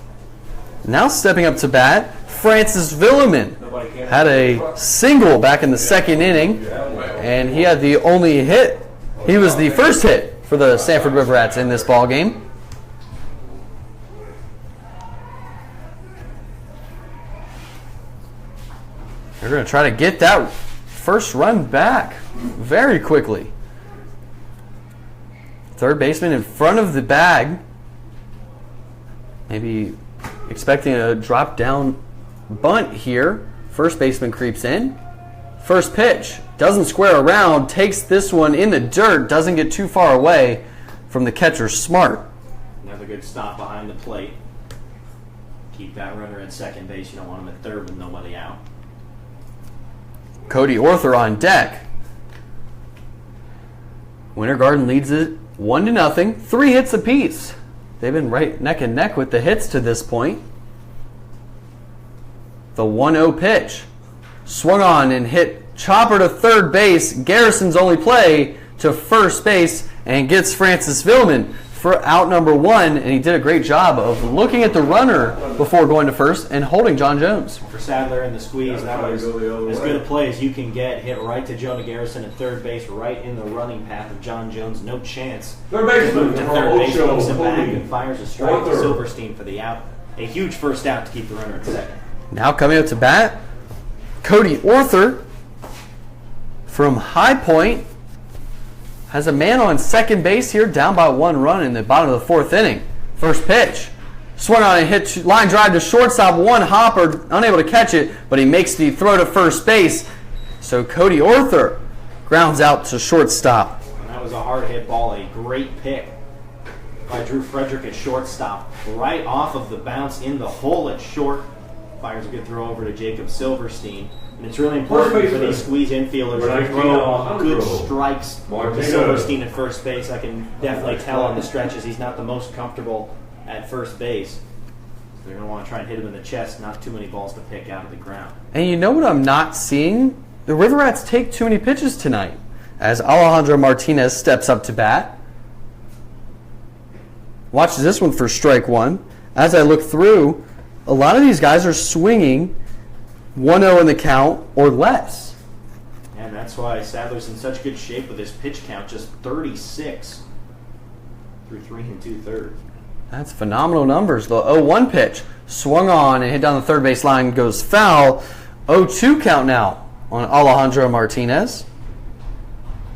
Now stepping up to bat, Francis Villeman had a single back in the 2nd inning, and he had the only hit. He was the first hit for the Sanford River Rats in this ball game. They're going to try to get that first run back very quickly. Third baseman in front of the bag. Maybe expecting a drop down bunt here. First baseman creeps in. First pitch. Doesn't square around. Takes this one in the dirt. Doesn't get too far away from the catcher, Smart. Another good stop behind the plate. Keep that runner at second base. You don't want him at third with nobody out. Cody Orther on deck. Winter Garden leads it 1-0. 3 hits apiece. They've been right neck and neck with the hits to this point. The 1-0 pitch. Swung on and hit chopper to third base. Garrison's only play to first base and gets Francis Villeman for out number 1. And he did a great job of looking at the runner before going to first and holding John Jones. For Sadler and the Squeeze, that was as good a play as you can get. Hit right to Jonah Garrison at third base, right in the running path of John Jones. No chance. Third baseman To third base, looks it back and fires a strike to Silverstein for the out. A huge first out to keep the runner at second. Now coming up to bat, Cody Orther from High Point. has a man on second base here, down by 1 run in the bottom of the 4th inning. First pitch. Swung on and hit line drive to shortstop. One hopper, unable to catch it, but he makes the throw to first base. So Cody Arthur grounds out to shortstop. And that was a hard hit ball, a great pick by Drew Frederick at shortstop. Right off of the bounce in the hole at short. Fires a good throw over to Jacob Silverstein. And it's really important for these squeeze infielders to throw good strikes to Silverstein at first base. I can definitely tell on the stretches he's not the most comfortable at first base. So they're going to want to try and hit him in the chest, not too many balls to pick out of the ground. And you know what I'm not seeing? The River Rats take too many pitches tonight as Alejandro Martinez steps up to bat. Watch this one for strike 1. As I look through, a lot of these guys are swinging 1-0 in the count or less. And that's why Sadler's in such good shape with his pitch count, just 36 through 3 2/3. That's phenomenal numbers. The 0-1 pitch swung on and hit down the third base line, goes foul. 0-2 count now on Alejandro Martinez.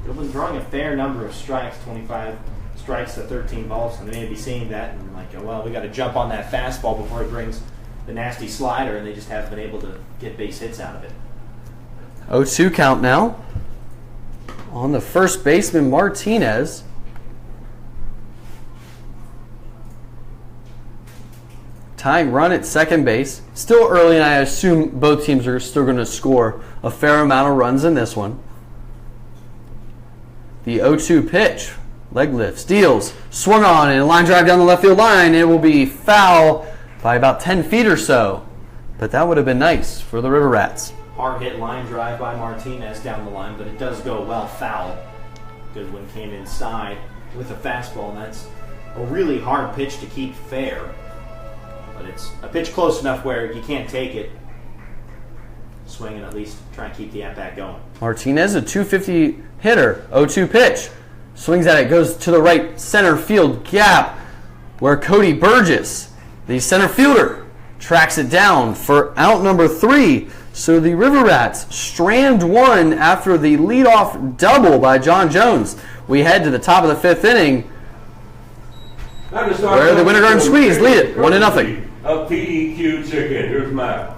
He'll been throwing a fair number of strikes, 25 strikes to 13 balls, and they may be seeing that and like, well, we got to jump on that fastball before he brings the nasty slider, and they just haven't been able to get base hits out of it. 0-2 count now on the first baseman Martinez. Tying run at second base. Still early, and I assume both teams are still going to score a fair amount of runs in this one. The 0-2 pitch. Leg lift, steals, swung on, and a line drive down the left field line. It will be foul by about 10 feet or so. But that would have been nice for the River Rats. Hard hit line drive by Martinez down the line, but it does go well foul. Goodwin came inside with a fastball, and that's a really hard pitch to keep fair. But it's a pitch close enough where you can't take it. Swing and at least try and keep the at-bat going. Martinez, a 250 hitter, 0-2 pitch. Swings at it, goes to the right center field gap where Cody Burgess, the center fielder, tracks it down for out number 3. So the River Rats strand 1 after the leadoff double by John Jones. We head to the top of the 5th inning where the Winter Garden Squeeze lead it 1-0. Of PDQ Chicken. Here's Matt.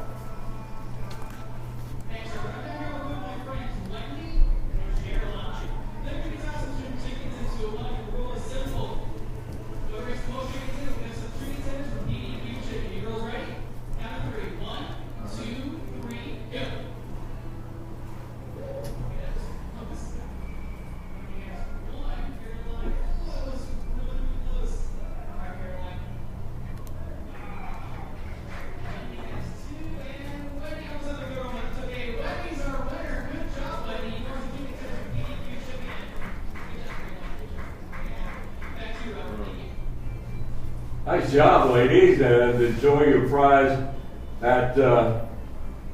Nice job, ladies, and enjoy your prize at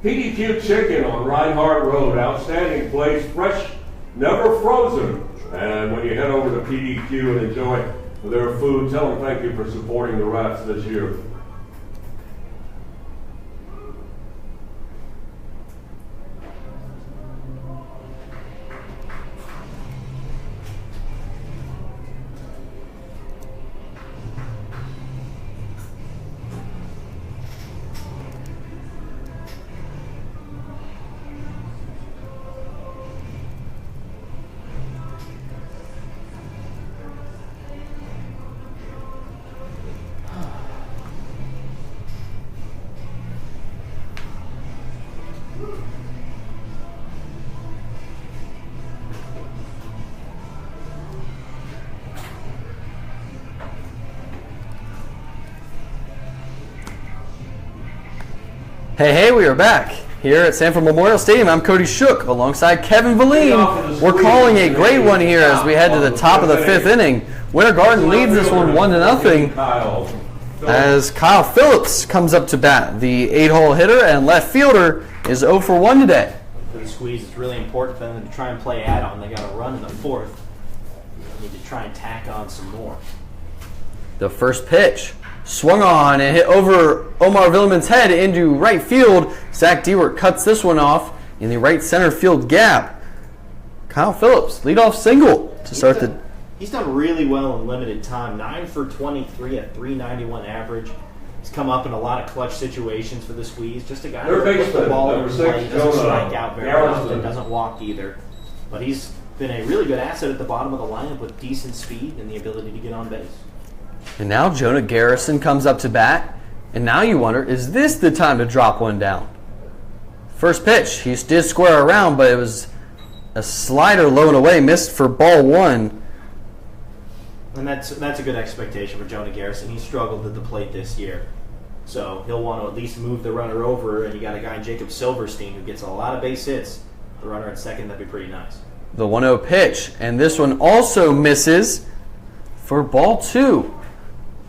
PDQ Chicken on Reinhardt Road. Outstanding place, fresh, never frozen. And when you head over to PDQ and enjoy their food, tell them thank you for supporting the Rats this year. Hey, we are back here at Sanford Memorial Stadium. I'm Cody Shook alongside Kevin Valine. We're calling a great one here as we head to the top of the 5th inning. Winter Garden leads this one 1-0 as Kyle Phillips comes up to bat. The 8-hole hitter and left fielder is 0 for 1 today. For the Squeeze, it's really important for them to try and play add-on. They got a run in the 4th. They need to try and tack on some more. The first pitch. Swung on and hit over Omar Villiman's head into right field. Zach Dewart cuts this one off in the right center field gap. Kyle Phillips, leadoff single. to start the. He's done really well in limited time. 9 for 23 at 391 average. He's come up in a lot of clutch situations for the Squeeze. Just a guy who puts the ball in play. He doesn't strike out very often. Doesn't walk either. But he's been a really good asset at the bottom of the lineup with decent speed and the ability to get on base. And now Jonah Garrison comes up to bat. And now you wonder, is this the time to drop one down? First pitch, he did square around, but it was a slider low and away, missed for ball one. And that's a good expectation for Jonah Garrison. He struggled at the plate this year. So he'll want to at least move the runner over, and you got a guy, Jacob Silverstein, who gets a lot of base hits. The runner at second, that'd be pretty nice. The 1-0 pitch, and this one also misses for ball two.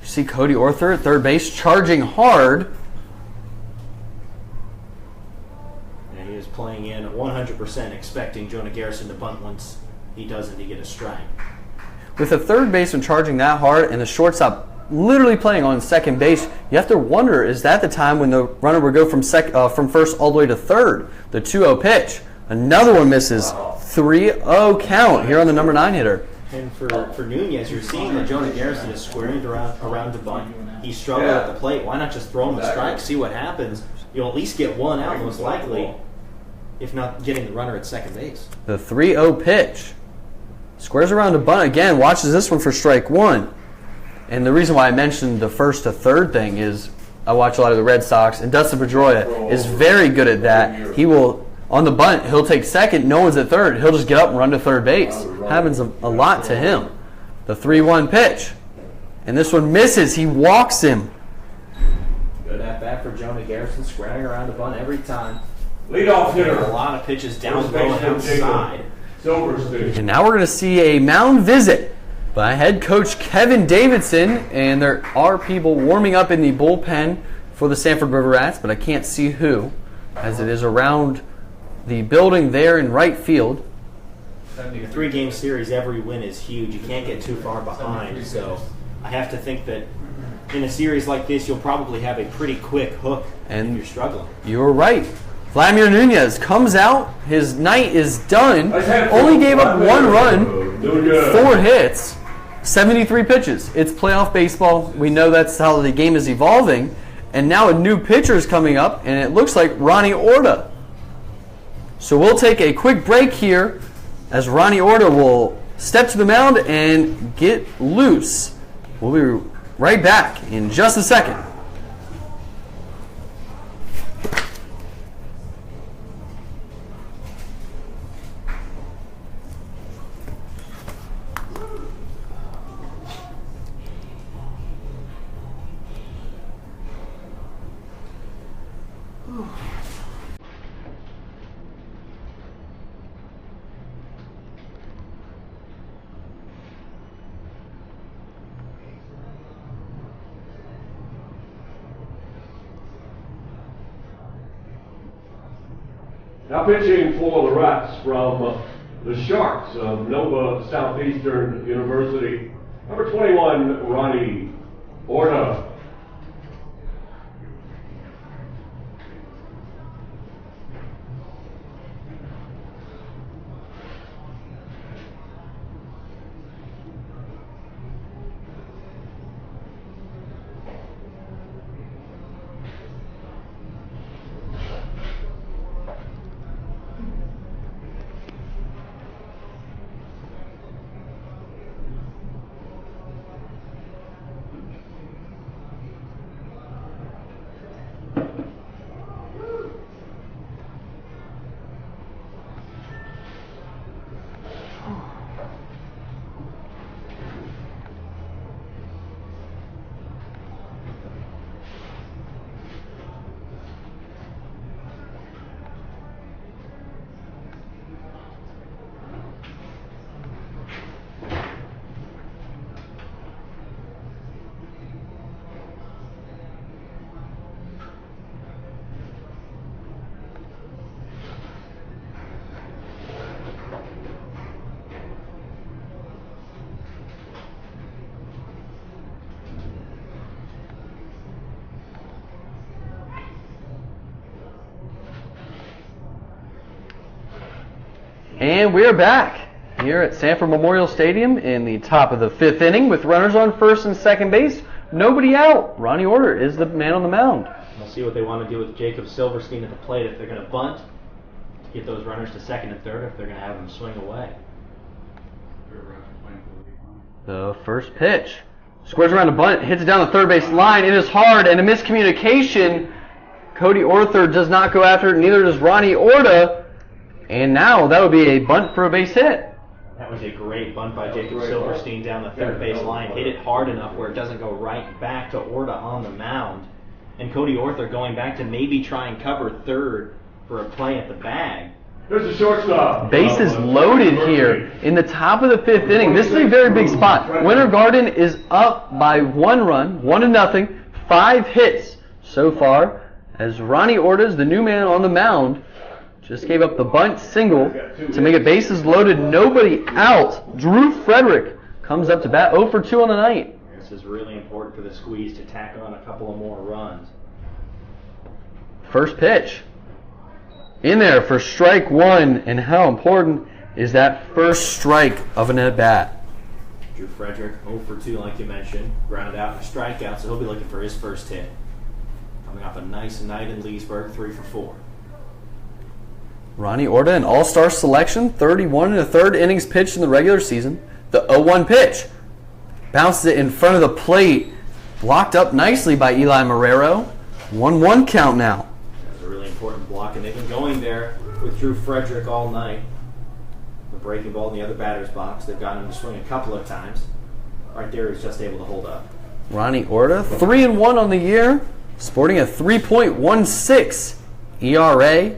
You see Cody Orther at third base charging hard. And he is playing in 100%, expecting Jonah Garrison to bunt once he doesn't to get a strike. With a third baseman charging that hard and the shortstop literally playing on second base, you have to wonder, is that the time when the runner would go from first all the way to third? The 2-0 pitch. Another one misses. 3-0 count here on the number 9 hitter. And for Nunez, you're seeing that Jonah Garrison is squaring around the bunt. He struggled at the plate. Why not just throw him a strike, see what happens? You'll at least get one out, most likely, if not getting the runner at second base. The 3-0 pitch. Squares around the bunt again, watches this one for strike one. And the reason why I mentioned the first to third thing is I watch a lot of the Red Sox, and Dustin Pedroia is very good at that. He will, on the bunt, he'll take second, no one's at third. He'll just get up and run to third base. Happens a lot to him. The 3-1 pitch. And this one misses. He walks him. Good at bat for Jonah Garrison, squaring around the bunt every time. Leadoff hitter. A lot of pitches down low and outside. And now we're going to see a mound visit by head coach Kevin Davidson, and there are people warming up in the bullpen for the Sanford River Rats, but I can't see who, as it is around the building there in right field. A 3-game series, every win is huge. You can't get too far behind, so I have to think that in a series like this, you'll probably have a pretty quick hook if you're struggling. You're right. Vladimir Nunez comes out. His night is done. Only gave up 1 run, 4 hits, 73 pitches. It's playoff baseball. We know that's how the game is evolving. And now a new pitcher is coming up, and it looks like Ronnie Orta. So we'll take a quick break here as Ronnie Orta will step to the mound and get loose. We'll be right back in just a second. Now pitching for the Rats from the Sharks of Nova Southeastern University, number 21, Ronnie Orta. And we're back. here at Sanford Memorial Stadium in the top of the 5th inning with runners on first and second base. Nobody out. Ronnie Order is the man on the mound. We'll see what they want to do with Jacob Silverstein at the plate, if they're going to bunt to get those runners to second and third, or if they're going to have them swing away. The first pitch. Squares around a bunt, hits it down the third base line. It is hard, and a miscommunication. Cody Arthur does not go after it, neither does Ronnie Orta. And now that would be a bunt for a base hit. That was a great bunt by Jacob Silverstein down the third base line. Hit it hard enough where it doesn't go right back to Orta on the mound. And Cody Arthur going back to maybe try and cover third for a play at the bag. There's a shortstop. Bases loaded here in the top of the 5th inning. This is a very big spot. Winter Garden is up by 1 run, 1-0, 5 hits so far, as Ronnie Orta, the new man on the mound, just gave up the bunt single to make it bases loaded, nobody out. Drew Frederick comes up to bat 0 for 2 on the night. This is really important for the Squeeze to tack on a couple of more runs. First pitch. In there for strike 1, and how important is that first strike of an at-bat? Drew Frederick 0 for 2 like you mentioned. Ground out and a strikeout, so he'll be looking for his first hit. Coming off a nice night in Leesburg, 3 for 4. Ronnie Orta, an all-star selection, 31 1/3 innings pitched in the regular season. The 0-1 pitch. Bounces it in front of the plate. Blocked up nicely by Eli Marrero. 1-1 count now. That's a really important block, and they've been going there with Drew Frederick all night. The breaking ball in the other batter's box. They've gotten him to swing a couple of times. Right there, he's just able to hold up. Ronnie Orta, 3-1 on the year, sporting a 3.16 ERA.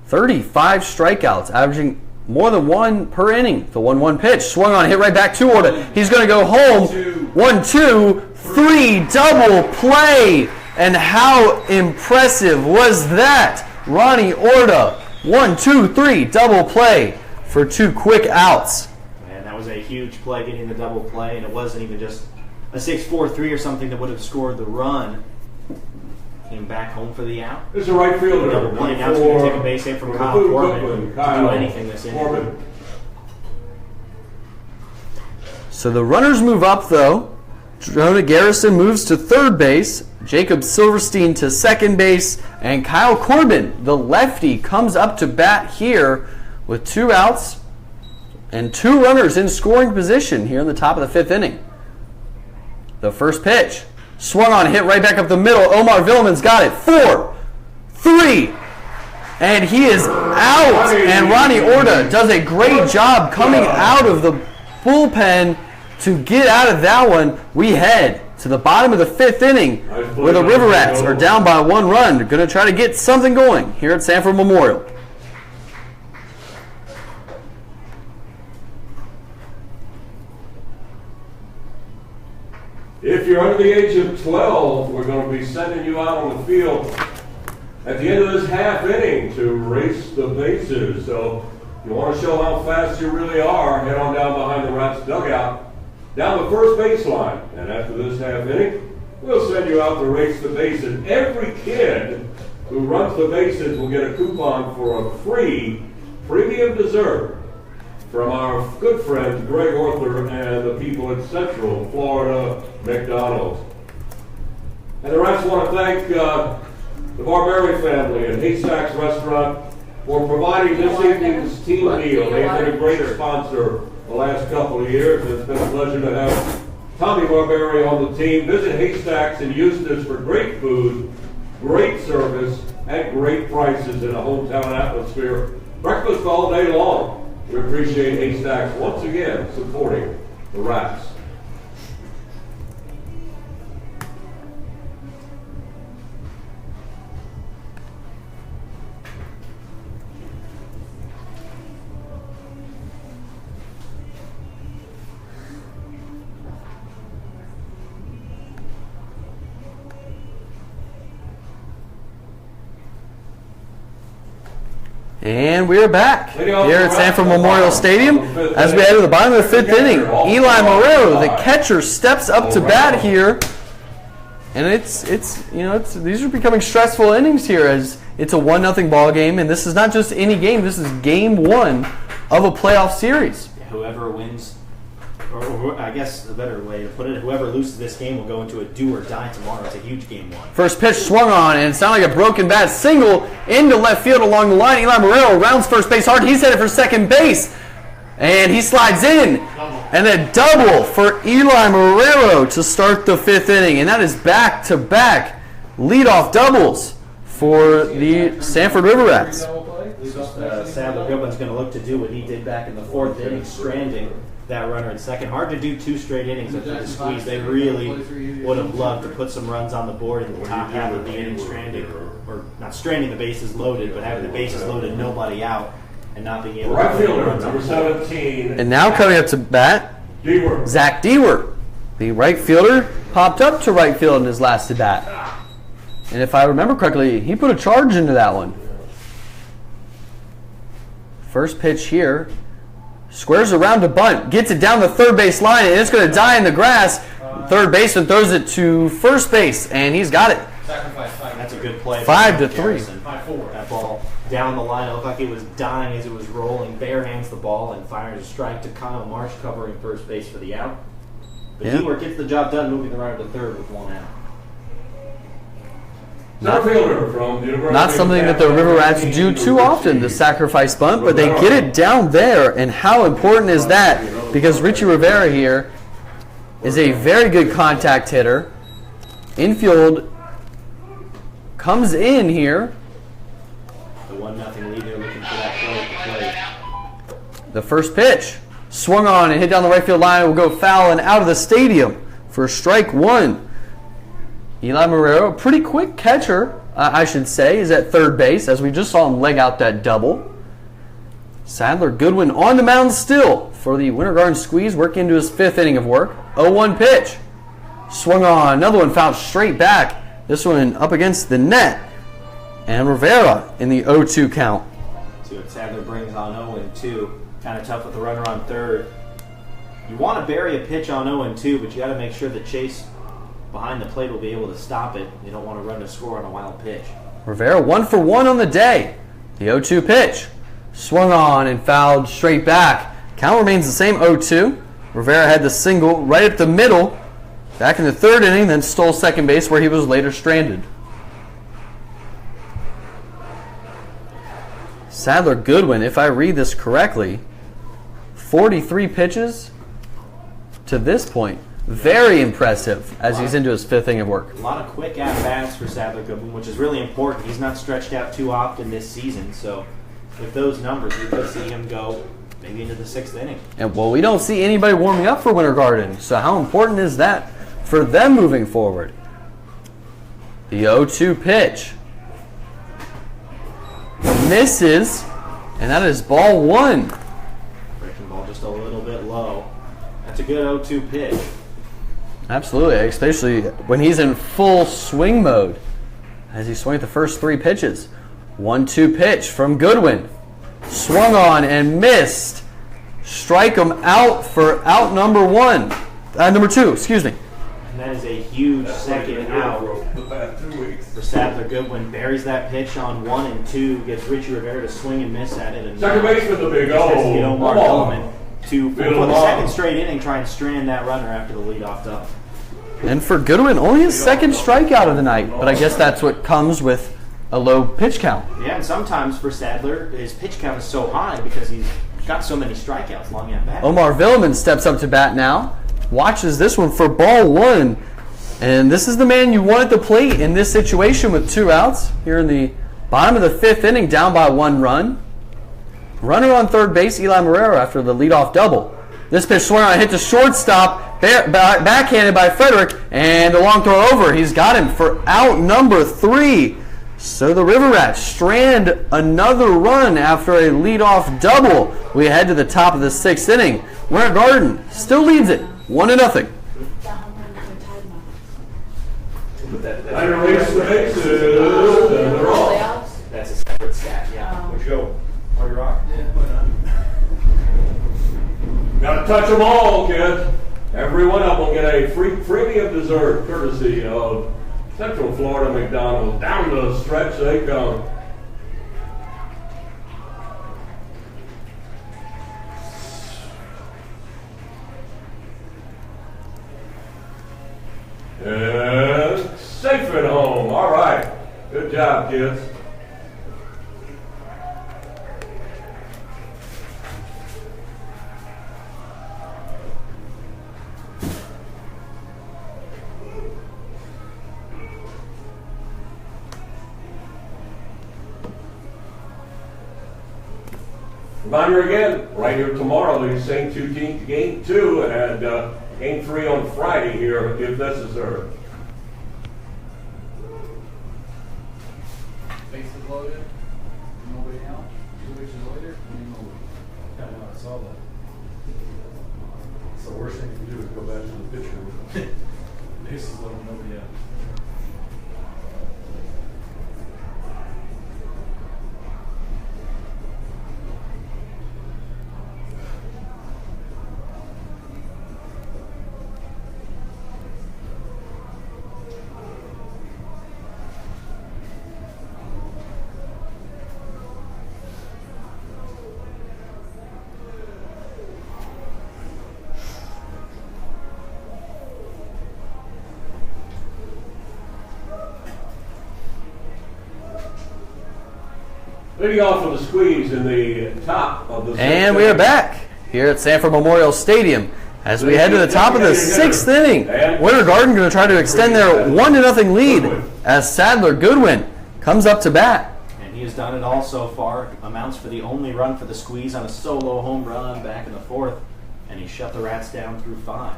35 strikeouts, averaging more than 1 per inning. The 1-1 pitch, swung on, hit right back to Orta. He's going to go home. 1-2, 3, double play. And how impressive was that? Ronnie Orta, 1, 2, 3, double play for 2 quick outs. Man, that was a huge play, getting the double play, and it wasn't even just a 6-4-3 or something that would have scored the run. Came back home for the out. There's a right fielder. Double play. Now it's going to take a base hit from Kyle Corbin to do anything this inning. So the runners move up, though. Jonah Garrison moves to third base. Jacob Silverstein to second base. And Kyle Corbin, the lefty, comes up to bat here with 2 outs and 2 runners in scoring position here in the top of the 5th inning. The first pitch. Swung on, hit right back up the middle. Omar Villeman's got it. 4, 3, and he is out. And Ronnie Orta does a great job coming out of the bullpen to get out of that one. We head to the bottom of the 5th inning where the River Rats are down by 1 run. They're going to try to get something going here at Sanford Memorial. If you're under the age of 12, we're going to be sending you out on the field at the end of this half inning to race the bases. So if you want to show how fast you really are, head on down behind the Rats dugout, down the first baseline. And after this half inning, we'll send you out to race the bases. Every kid who runs the bases will get a coupon for a free premium dessert from our good friend Greg Arthur and the people at Central Florida McDonald's. And the Rats want to thank the Barberi family at Haystacks Restaurant for providing this evening's team meal. They've been a great sponsor the last couple of years. It's been a pleasure to have Tommy Barberi on the team. Visit Haystacks in Eustis for great food, great service, and great prices in a hometown atmosphere. Breakfast all day long. We appreciate Haystacks once again supporting the Rats. And we are back here at Sanford Memorial Stadium as we head to the bottom of the 5th inning. Eli Marrero, the catcher, steps up to bat here, and these are becoming stressful innings here as it's a 1-0 ball game, and this is not just any game. This is game 1 of a playoff series. Whoever wins, or I guess the better way to put it, whoever loses this game will go into a do or die tomorrow. It's a huge game one. First pitch swung on, and it sounded like a broken bat single into left field along the line. Eli Marrero rounds first base hard. He's headed for second base, and he slides in. And a double for Eli Marrero to start the 5th inning, and that is back-to-back leadoff doubles for the Sanford River Rats. Sadler Goodwin's going to look to do what he did back in the 4th inning, stranding that runner in second. Hard to do 2 straight innings after the squeeze. They really would have loved to put some runs on the board in the top half of the inning, stranding, or not stranding the bases loaded, but having the bases loaded, nobody out, and not being able Right to put fielder, runs on number the board. 17. And now coming up to bat, Dewar. Zach Dewar. The right fielder popped up to right field in his last at bat. And if I remember correctly, he put a charge into that one. First pitch here. Squares around to bunt. Gets it down the third base line, and it's going to die in the grass. Third baseman throws it to first base, and he's got it. That's a good play. 5-3. That ball down the line. It looked like it was dying as it was rolling. Bare hands the ball and fires a strike to Kyle Marsh covering first base for the out. But Yeah. Dewar gets the job done, moving the runner to third with 1 out. Center fielder from the University Not of something that the River Rats do too often, the sacrifice bunt, but they get it down there. And how important is that? Because Richie Rivera here is a very good contact hitter. Infield comes in here. The 1-0 lead, they're looking for that play at the plate. The first pitch swung on and hit down the right field line. It will go foul and out of the stadium for strike 1. Eli Marrero, a pretty quick catcher, I should say, is at third base, as we just saw him leg out that double. Sadler Goodwin on the mound still for the Winter Garden Squeeze, working into his 5th inning of work. 0-1 pitch. Swung on, another one fouled straight back. This one up against the net. And Rivera in the 0-2 count. See what Sadler brings on 0-2. Kind of tough with the runner on third. You want to bury a pitch on 0-2, but you got to make sure the chase behind the plate will be able to stop it. You don't want to run to score on a wild pitch. Rivera 1 for 1 on the day. The 0-2 pitch. Swung on and fouled straight back. Count remains the same, 0-2. Rivera had the single right up the middle. Back in the 3rd inning, then stole second base where he was later stranded. Sadler Goodwin, if I read this correctly, 43 pitches to this point. Very impressive as he's into his 5th inning of work. A lot of quick at-bats for Sadler Goodwin, which is really important. He's not stretched out too often this season, so with those numbers, you could see him go maybe into the 6th inning. And well, we don't see anybody warming up for Winter Garden, so how important is that for them moving forward? The 0-2 pitch. Misses, and that is ball 1. Breaking ball just a little bit low. That's a good 0-2 pitch. Absolutely, especially when he's in full swing mode as he swung at the first 3 pitches. 1-2 pitch from Goodwin. Swung on and missed. Strike him out for out number 2, excuse me. And that is a huge second out for Sadler Goodwin. Buries that pitch on 1 and 2. Gets Richie Rivera to swing and miss at it. And Second baseman, the big O. Get Omar Come on. Hellman to, for the 2nd straight inning, try and strand that runner after the leadoff double. And for Goodwin, only his 2nd strikeout of the night, but I guess that's what comes with a low pitch count. Yeah, and sometimes for Sadler, his pitch count is so high because he's got so many strikeouts long at bat. Omar Villeman steps up to bat now, watches this one for ball 1, and this is the man you want at the plate in this situation with 2 outs here in the bottom of the 5th inning, down by 1 run. Runner on third base, Eli Marrero, after the leadoff double. This pitch swung on, hit the shortstop, backhanded by Frederick, and a long throw over. He's got him for out number 3. So the River Rats strand another run after a leadoff double. We head to the top of the 6th inning. Winter Garden still leads it 1-0. I release the bases. And they're off. That's a separate stat, yeah. Let's go. Party rock? Gotta touch them all, kids. Every one of them will get a freebie of dessert courtesy of Central Florida McDonald's. Down the stretch they come. And safe at home. All right. Good job, kids. Reminder again, right here tomorrow, these same two teams, game 2 and game 3 on Friday here, if necessary. Bases loaded, nobody out. 2 bases loaded, nobody. Yeah, no, I saw that. So the worst thing you can do is go back to the pitcher. Bases loaded, nobody out. Leading off for the squeeze in the top of the And we are back here at Sanford Memorial Stadium as we head to the top of the 6th inning. Winter Garden going to try to extend their 1-0 lead as Sadler Goodwin comes up to bat. And he has done it all so far. Amounts for the only run for the squeeze on a solo home run back in the 4th. And he shut the Rats down through 5.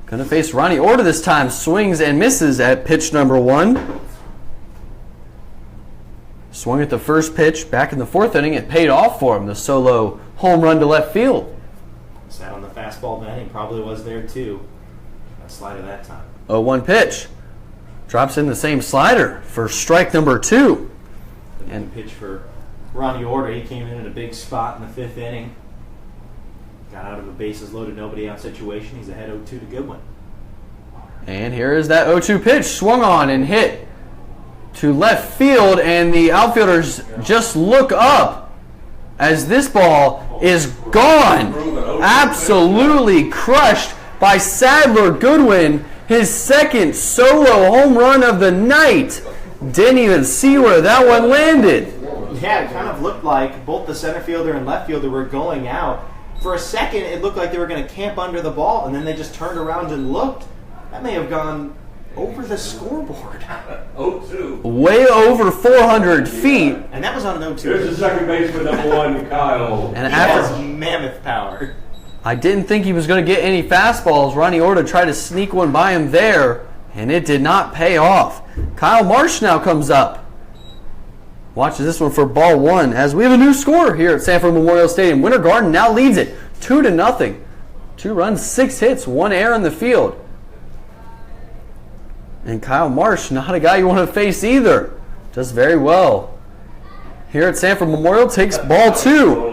Going to face Ronnie Orta this time. Swings and misses at pitch number 1. Swung at the first pitch back in the 4th inning. It paid off for him, the solo home run to left field. Sat on the fastball net. He probably was there too. That slider that time. 0-1 pitch. Drops in the same slider for strike number 2. And pitch for Ronnie Orta. He came in a big spot in the 5th inning. Got out of a bases loaded, nobody out situation. He's ahead 0-2 to Goodwin. And here is that 0-2 pitch. Swung on and hit to left field, and the outfielders just look up as this ball is gone. Absolutely crushed by Sadler Goodwin. His second solo home run of the night. Didn't even see where that one landed. Yeah, it kind of looked like both the center fielder and left fielder were going out. For a second, it looked like they were going to camp under the ball, and then they just turned around and looked. That may have gone over the scoreboard. 0-2. Way over 400 feet. And that was on an 0-2. Here's the second baseman, number 1, Kyle. And He after has mammoth power. I didn't think he was going to get any fastballs, Ronnie Orta tried to sneak one by him there, and it did not pay off. Kyle Marsh now comes up. Watches this one for ball 1 as we have a new score here at Sanford Memorial Stadium. Winter Garden now leads it 2-0. 2 runs, 6 hits, 1 error in the field. And Kyle Marsh, not a guy you want to face either. Does very well. Here at Sanford Memorial, takes ball 2.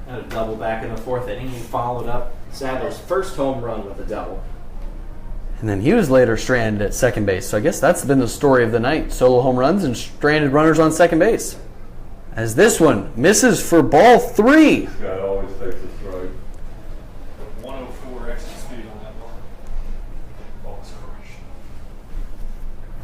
Had a double back in the 4th inning. He followed up Sadler's first home run with a double. And then he was later stranded at second base. So I guess that's been the story of the night. Solo home runs and stranded runners on second base. As this one misses for ball 3. This guy always takes a strike. 104 exit speed on that ball. Ball was crushed.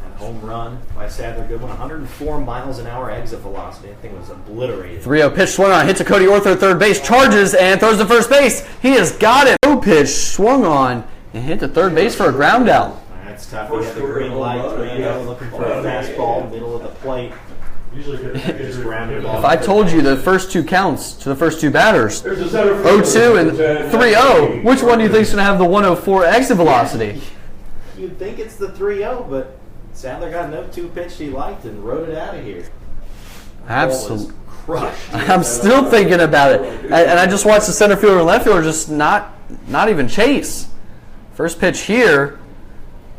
And home run by Sadler Goodwin. 104 miles an hour exit velocity. That thing was obliterated. 3-0 pitch swung on, hit to Cody Ortho, third base, charges and throws to first base. He has got it. 0 pitch swung on and hit to third base for a ground out. That's tough. We had the green light. Rando looking for a fastball, middle of the plate. Usually Just grounded If I told you the first 2 counts to the first 2 batters, Here's the center 0-2 and 3-0, which one do you think is going to have the 104 exit velocity? You'd think it's the 3-0, but Sadler got an 0-2 pitch he liked and rode it out of here. Absolutely. Crushed. I'm still thinking about it. And I just watched the center fielder and left fielder just not even chase. First pitch here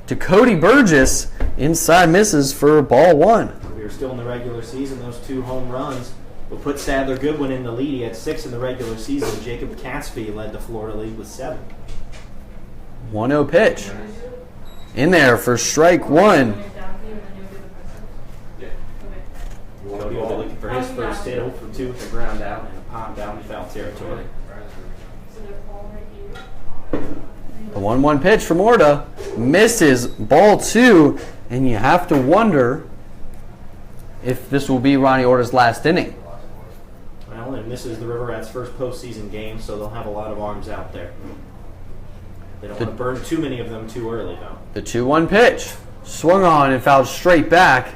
to Cody Burgess. Inside misses for ball 1. We were still in the regular season. Those 2 home runs will put Sadler Goodwin in the lead. He had 6 in the regular season. Jacob Catsby led the Florida League with 7. 1-0 pitch. In there for strike 1. Cody will be looking for his first hit. 0-for-2 with the ground out and a pop down to foul territory. 1-1 pitch from Orta. Misses ball 2, and you have to wonder if this will be Ronnie Orta's last inning. Well, and this is the River Rats' first postseason game, so they'll have a lot of arms out there. They don't want to burn too many of them too early, though. The 2-1 pitch. Swung on and fouled straight back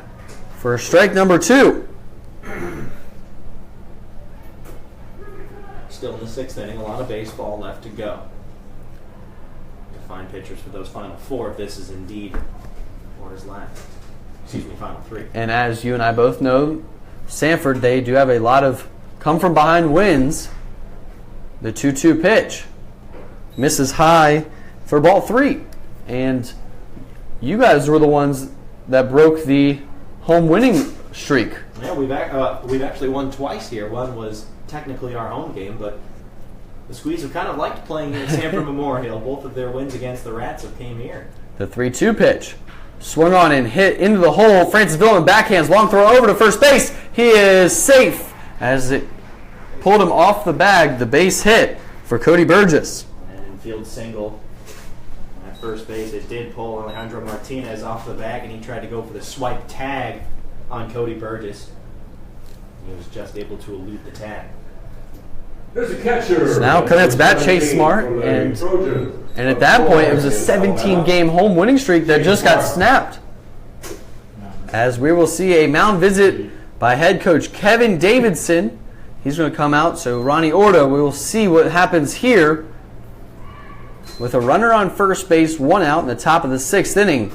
for strike number 2. Still in the 6th inning, a lot of baseball left to go. To find pitchers for those final 4 if this is indeed Orta's last. Final 3. And as you and I both know, Sanford, they do have a lot of come-from-behind wins. The 2-2 pitch misses high for ball 3. And you guys were the ones that broke the home winning streak. Yeah, we've actually won twice here. One was technically our home game, but the Squeeze have kind of liked playing here at Sanford Memorial. Both of their wins against the Rats have came here. The 3-2 pitch. Swung on and hit into the hole. Francis Villman backhands, long throw over to first base. He is safe as it pulled him off the bag. The base hit for Cody Burgess. And infield single at first base. It did pull Alejandro Martinez off the bag, and he tried to go for the swipe tag on Cody Burgess. He was just able to elude the tag. There's a catcher. So now Cadets bat Chase Smart, and at that point it was a 17-game home winning streak that just got snapped. As we will see a mound visit by head coach Kevin Davidson. He's going to come out, so Ronnie Orta, we will see what happens here with a runner on first base, 1 out in the top of the 6th inning.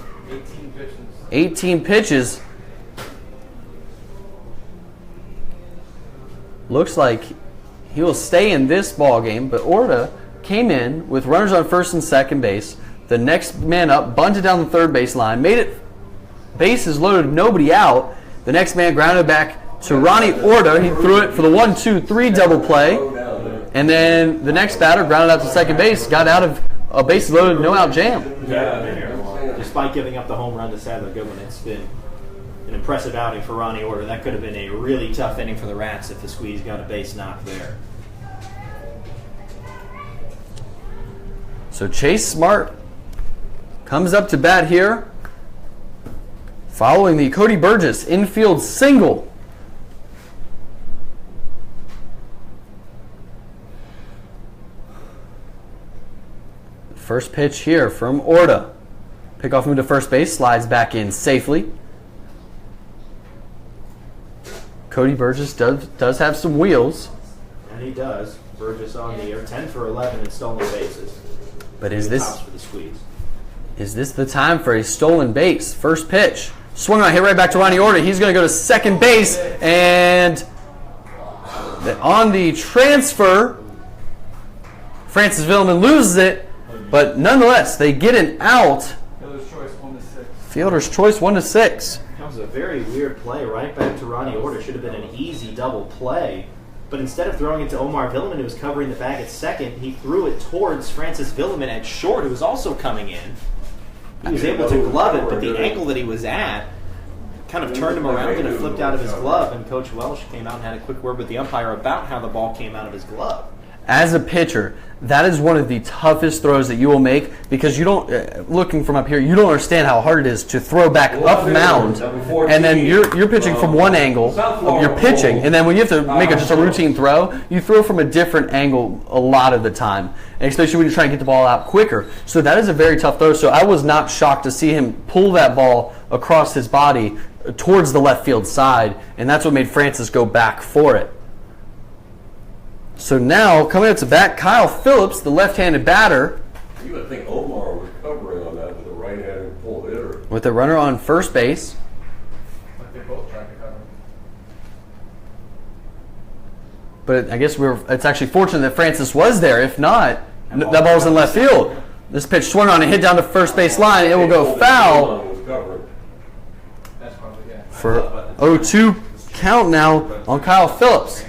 18 pitches. Looks like he will stay in this ball game, but Orta came in with runners on first and second base. The next man up bunted down the third base line, made it bases loaded, nobody out. The next man grounded back to Ronnie Orta. He threw it for the 1-2-3 double play, and then the next batter grounded out to second base, got out of a bases loaded, no out jam. Despite giving up the home run to Sadler Goodwin, it's been an impressive outing for Ronnie Orta. That could have been a really tough inning for the Rats if the Squeeze got a base knock there. So Chase Smart comes up to bat here, following the Cody Burgess infield single. First pitch here from Orta. Pickoff move to first base, slides back in safely. Cody Burgess does have some wheels. And he does. Burgess on the air, 10 for 11 in stolen bases. But is For the Squeeze. this the time for a stolen base? First pitch. Swung on, hit right back to Ronnie Orta. He's going to go to second base. And on the transfer, Francis Villman loses it. But nonetheless, they get an out. Fielder's choice 1-6. Fielder's choice 1-6. That was a very weird play right back to Ronnie Orta. Should have been an easy double play. But instead of throwing it to Omar Villman, who was covering the bag at second, he threw it towards Francis Villman at short, who was also coming in. He was able to glove it, but the angle that he was at kind of turned him around and it flipped out of his glove. And Coach Welsh came out and had a quick word with the umpire about how the ball came out of his glove. As a pitcher, that is one of the toughest throws that you will make because you don't, looking from up here, you don't understand how hard it is to throw back up mound, and then you're pitching from one angle, you're pitching, and then when you have to make just a routine throw, you throw from a different angle a lot of the time, and especially when you're trying to get the ball out quicker. So that is a very tough throw. So I was not shocked to see him pull that ball across his body towards the left field side, and that's what made Francis go back for it. So now, coming up to bat, Kyle Phillips, the left-handed batter. You would think Omar was covering on that with a right-handed pull hitter. With the runner on first base. Like they both tried to cover. But I guess it's actually fortunate that Francis was there. If not, that ball was in left field. This pitch swung on and hit down to first base line. It will go foul That's probably, yeah. for 0-2 count now on Kyle Phillips.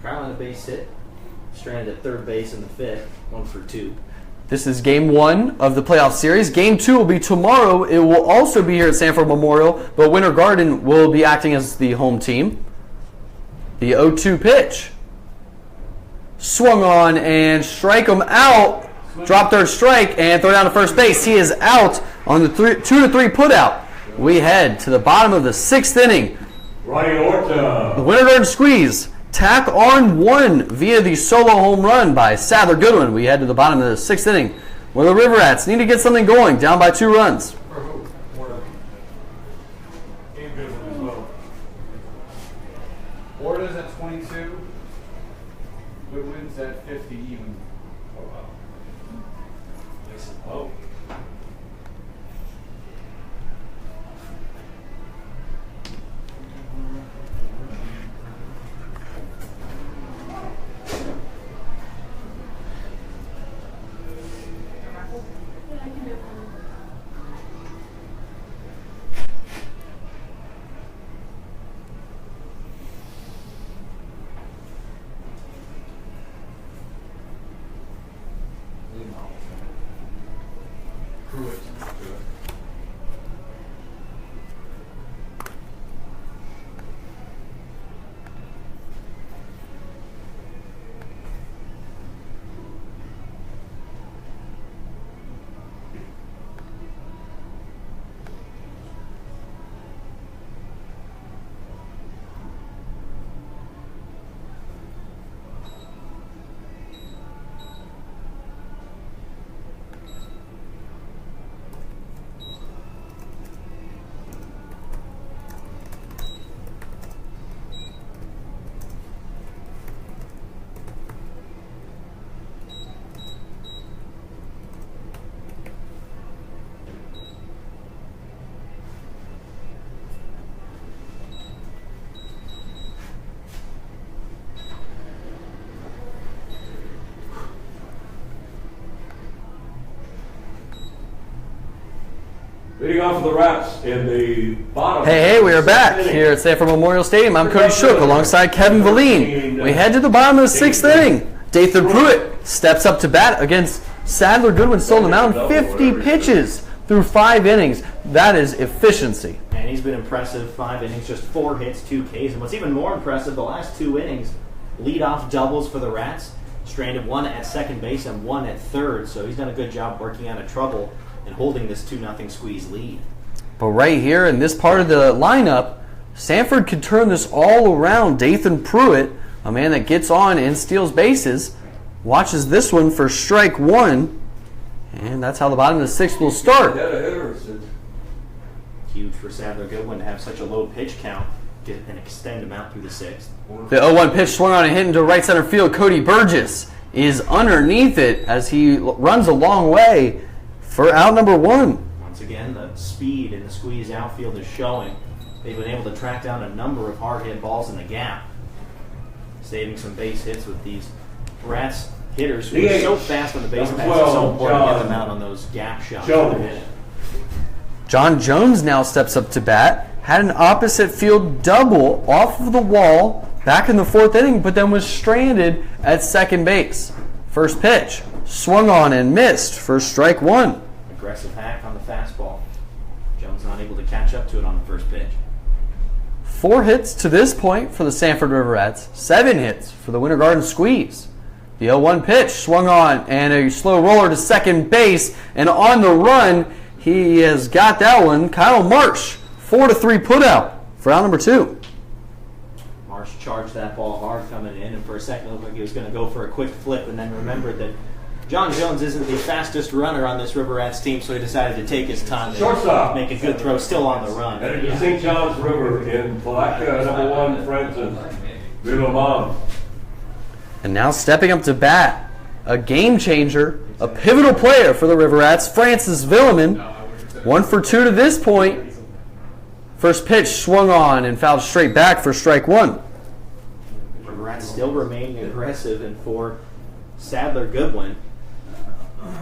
Kyle on a base hit, stranded at third base in the fifth, 1 for 2. This is game 1 of the playoff series. Game 2 will be tomorrow. It will also be here at Sanford Memorial, but Winter Garden will be acting as the home team. The 0-2 pitch. swung on and strike him out. Drop their strike and throw down to first base. He is out on the 2-3 put out. We head to the bottom of the 6th inning. Ronnie Orta. The winter garden squeeze. Tack on 1 via the solo home run by Sadler Goodwin. We head to the bottom of the 6th inning where the River Rats need to get something going, down by 2 runs. Orta's at 22. Goodwin's at 50 even. Oh, wow. Oh. Leading off for the Rats in the bottom. Hey, we are back here at Sanford Memorial Stadium. I'm Cody Shook alongside Kevin Valine. We head to the bottom of the 6th inning. Dathan Pruitt steps up to bat against Sadler Goodwin, stole the mound 50 pitches through 5 innings. That is efficiency. And he's been impressive. 5 innings, just 4 hits, 2 Ks. And what's even more impressive, the last 2 innings, leadoff doubles for the Rats. Stranded 1 at second base and 1 at third. So he's done a good job working out of trouble and holding this 2-0 squeeze lead. But right here in this part of the lineup, Sanford could turn this all around. Dathan Pruitt, a man that gets on and steals bases, watches this one for strike 1. And that's how the bottom of the 6th will start. Huge for Sadler Goodwin to have such a low pitch count and extend him out through the 6th. The 0-1 pitch swung on and hit into right center field. Cody Burgess is underneath it as he runs a long way for out number 1. Once again, the speed in the squeeze outfield is showing. They've been able to track down a number of hard hit balls in the gap, saving some base hits with these Rats hitters who are so fast on the base pass. It's so important to get them out on those gap shots. John Jones now steps up to bat. Had an opposite field double off of the wall back in the 4th inning, but then was stranded at second base. First pitch, swung on and missed for strike 1. Aggressive hack on the fastball. Jones not able to catch up to it on the first pitch. 4 hits to this point for the Sanford River Rats. 7 hits for the Winter Garden Squeeze. The 0-1 pitch swung on and a slow roller to second base, and on the run, he has got that one. Kyle Marsh, 4-3 put out for out number 2. Marsh charged that ball hard coming in, and for a second it looked like he was going to go for a quick flip, and then remembered that John Jones isn't the fastest runner on this River Rats team, so he decided to take his time and make a good throw, still on the run. Headed to St. John's River in Palatka, number 1, Francis Villamon. And now stepping up to bat, a game changer, a pivotal player for the River Rats, Francis Villamon. 1 for 2 to this point. First pitch swung on and fouled straight back for strike 1. River Rats still remaining aggressive, and for Sadler Goodwin,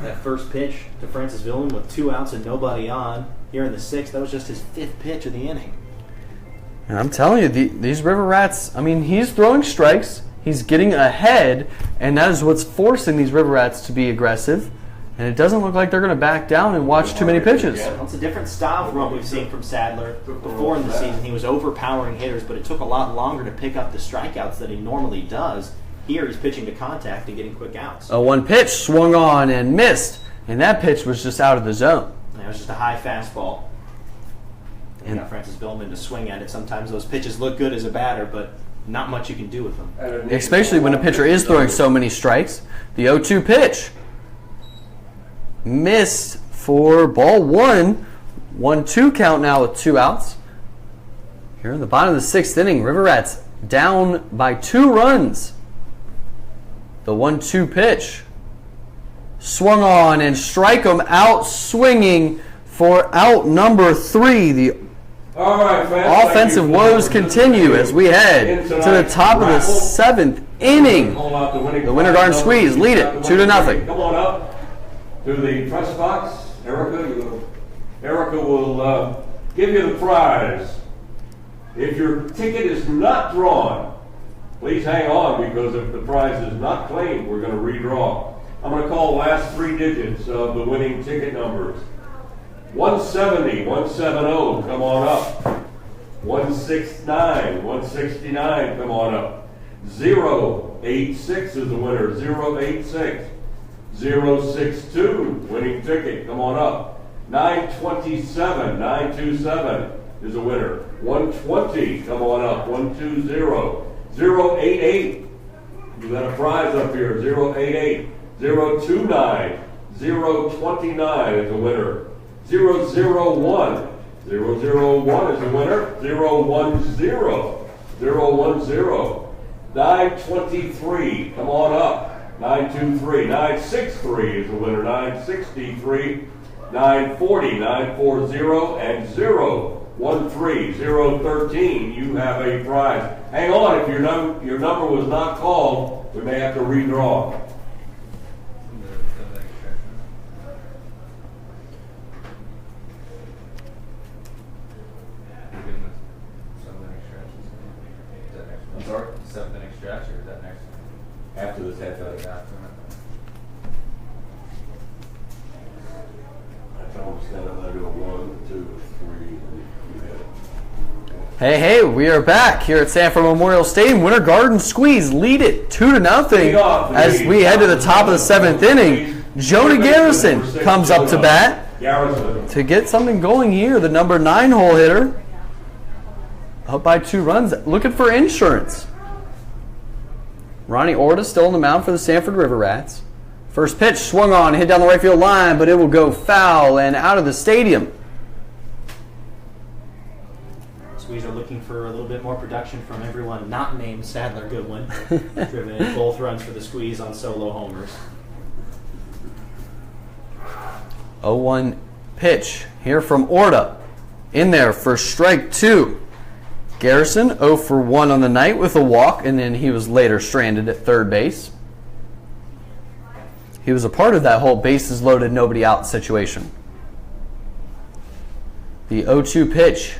that first pitch to Francis Villamon with 2 outs and nobody on here in the 6th, that was just his 5th pitch of the inning. And I'm telling you, these River Rats, I mean, he's throwing strikes, he's getting ahead, and that is what's forcing these River Rats to be aggressive. And it doesn't look like they're going to back down and watch too many pitches. Well, it's a different style from what we've seen from Sadler. Before in the season, he was overpowering hitters, but it took a lot longer to pick up the strikeouts that he normally does. Here he's pitching to contact and getting quick outs. 0-1 pitch, swung on and missed. And that pitch was just out of the zone. It was just a high fastball. And got Francis Billman to swing at it. Sometimes those pitches look good as a batter, but not much you can do with them. Especially when a pitcher is throwing so many strikes. The 0-2 pitch. Missed for ball one. 1-2 count now with 2 outs. Here in the bottom of the 6th inning, River Rats down by 2 runs. The 1-2 pitch. Swung on and strike him out swinging for out number 3. The offensive woes continue as we head to the top of the 7th inning. The Winter Garden Squeeze lead it 2-0. Come on up to the press box. Erica will give you the prize. If your ticket is not drawn, please hang on, because if the prize is not claimed, we're going to redraw. I'm going to call the last 3 digits of the winning ticket numbers. 170, 170, come on up. 169, 169, come on up. 086 is the winner, 086. 062, winning ticket, come on up. 927, 927 is a winner. 120, come on up. 120. 088, you got a prize up here. 088. 029. 029 is a winner. 001. 001 is a winner. 010. 010. 923, come on up. 923. 963 is a winner. 963. 940. 940 and 013. 013, you have a prize. Hang on, if your number was not called, we may have to redraw. I'm sorry? 7th inning stretch, or is that next one? After this half inning. I told him to stand up there, do a 1, 2, 3, and you hit it. Hey, we are back here at Sanford Memorial Stadium. Winter Garden Squeeze lead it 2-0 as we head to the top of the 7th inning. Jonah Garrison comes up to bat to get something going here. The number 9 hole hitter up by 2 runs, looking for insurance. Ronnie Orta still on the mound for the Sanford River Rats. First pitch swung on, hit down the right field line, but it will go foul and out of the stadium. Squeeze are looking for a little bit more production from everyone not named Sadler Goodwin. Driven in both runs for the Squeeze on solo homers. 0-1 pitch here from Orta. In there for strike 2. Garrison 0 for 1 on the night with a walk, and then he was later stranded at third base. He was a part of that whole bases loaded, nobody out situation. The 0-2 pitch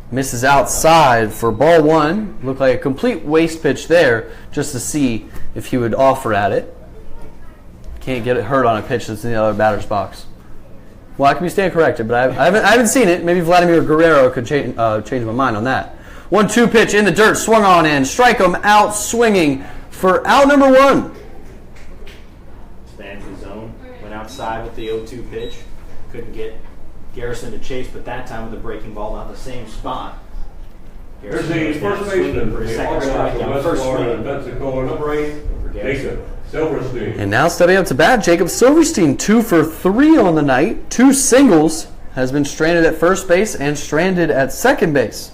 misses outside for ball 1. Looked like a complete waste pitch there, just to see if he would offer at it. Can't get it hurt on a pitch that's in the other batter's box. Well, I can be stand corrected, but I haven't seen it. Maybe Vladimir Guerrero could change my mind on that. 1-2 pitch in the dirt, swung on and strike him out swinging for out number 1. Spanned the zone, went outside with the 0-2 pitch. Couldn't get Garrison to chase, but that time with the breaking ball, not the same spot. Here's the first baseman for the second strike organized on first Florida swing. Pensacola, number 8, Jacob Silverstein. And now stepping up to bat, Jacob Silverstein, 2 for 3 on the night. 2 singles, has been stranded at first base and stranded at second base.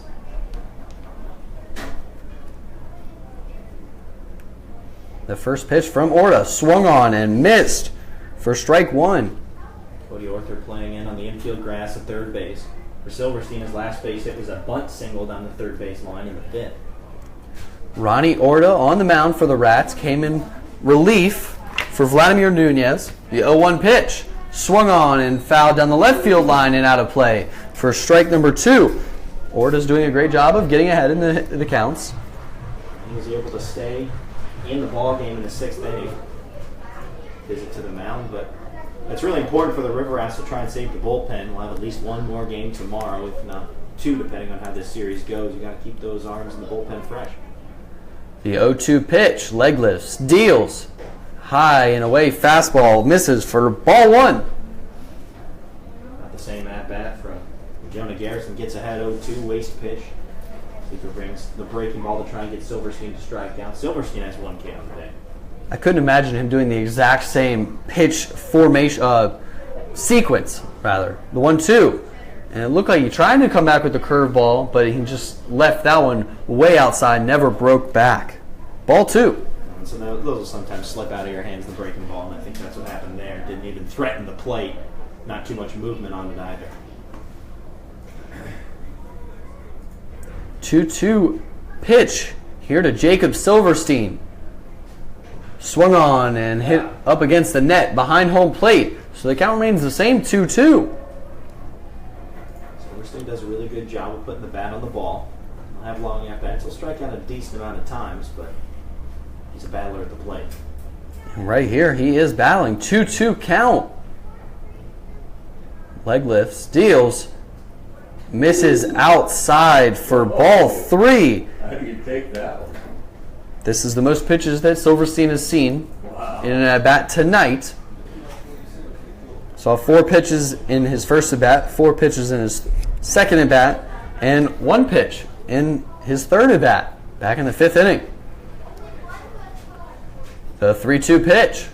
The first pitch from Orta, swung on and missed for strike 1. Cody Orther playing in on the infield grass at third base. For Silverstein, his last base hit was a bunt single down the third base line in the 5th. Ronnie Orta on the mound for the Rats, came in relief for Vladimir Nunez. The 0-1 pitch swung on and fouled down the left field line and out of play for strike number 2. Orta's doing a great job of getting ahead in the counts. He was able to stay in the ball game in the 6th inning. Visit to the mound, but it's really important for the River Rats to try and save the bullpen. We'll have at least 1 more game tomorrow, if not 2, depending on how this series goes. You got to keep those arms in the bullpen fresh. The 0-2 pitch, leg lifts, deals. High and away fastball, misses for ball 1. Not the same at-bat from Jonah Garrison. Gets ahead 0-2, waste pitch. Seeker brings the breaking ball to try and get Silverstein to strike out. Silverstein has 1 K on the day. I couldn't imagine him doing the exact same pitch formation, sequence, rather. The 1-2. And it looked like he tried to come back with the curveball, but he just left that one way outside, never broke back. Ball 2. And so those will sometimes slip out of your hands, the breaking ball, and I think that's what happened there. Didn't even threaten the plate. Not too much movement on it either. 2-2 pitch here to Jacob Silverstein. Swung on and hit up against the net behind home plate. So the count remains the same, 2-2. Silverstein does a really good job of putting the bat on the ball. He'll have long at-bats. He'll strike out a decent amount of times, but he's a battler at the plate. And right here, he is battling. 2-2 count. Leg lifts, deals, misses outside for ball 3. How do you take that one? This is the most pitches that Silverstein has seen in an at-bat tonight. Saw 4 pitches in his first at-bat, 4 pitches in his second at-bat, and 1 pitch in his third at-bat, back in the 5th inning. The 3-2 pitch.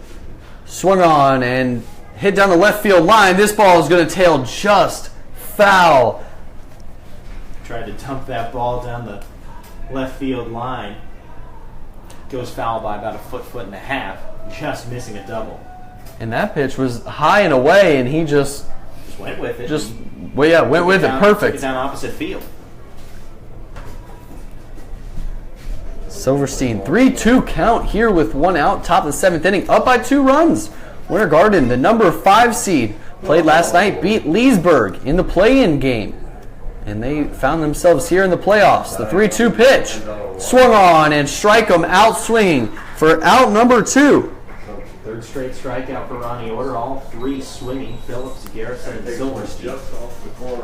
Swung on and hit down the left field line. This ball is going to tail just foul. Tried to dump that ball down the left field line. Goes foul by about a foot and a half, just missing a double. And that pitch was high and away, and he just went with it. Went with it. Perfect. Took it down opposite field. Silverstein, 3-2 count here with 1 out, top of the 7th inning, up by 2 runs. Winter Garden, the number 5 seed, played last night, beat Leesburg in the play-in game. And they found themselves here in the playoffs. The 3-2 pitch. Swung on and strike them out swinging for out number 2. Third straight strikeout for Ronnie Order. All 3 swinging. Phillips, Garrison, and Silverstein.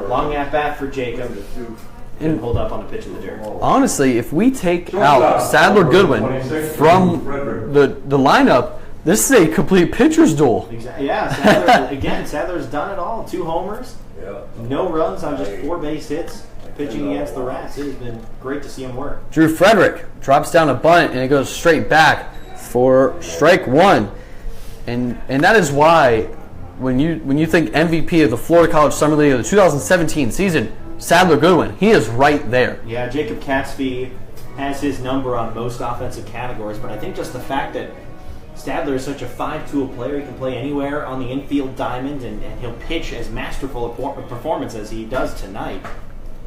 Long at bat for Jacob. And hold up on a pitch in the dirt. Honestly, if we take out Sadler Goodwin from the lineup, this is a complete pitcher's duel. Exactly. Yeah, Sadler's done it all. 2 homers. No runs on just 4 base hits. Pitching against the Rats. It has been great to see him work. Drew Frederick drops down a bunt and it goes straight back for strike 1. And that is why when you think MVP of the Florida College Summer League of the 2017 season, Sadler Goodwin, he is right there. Yeah, Jacob Catsby has his number on most offensive categories, but I think just the fact that Sadler is such a 5-tool player, he can play anywhere on the infield diamond, and he'll pitch as masterful a performance as he does tonight.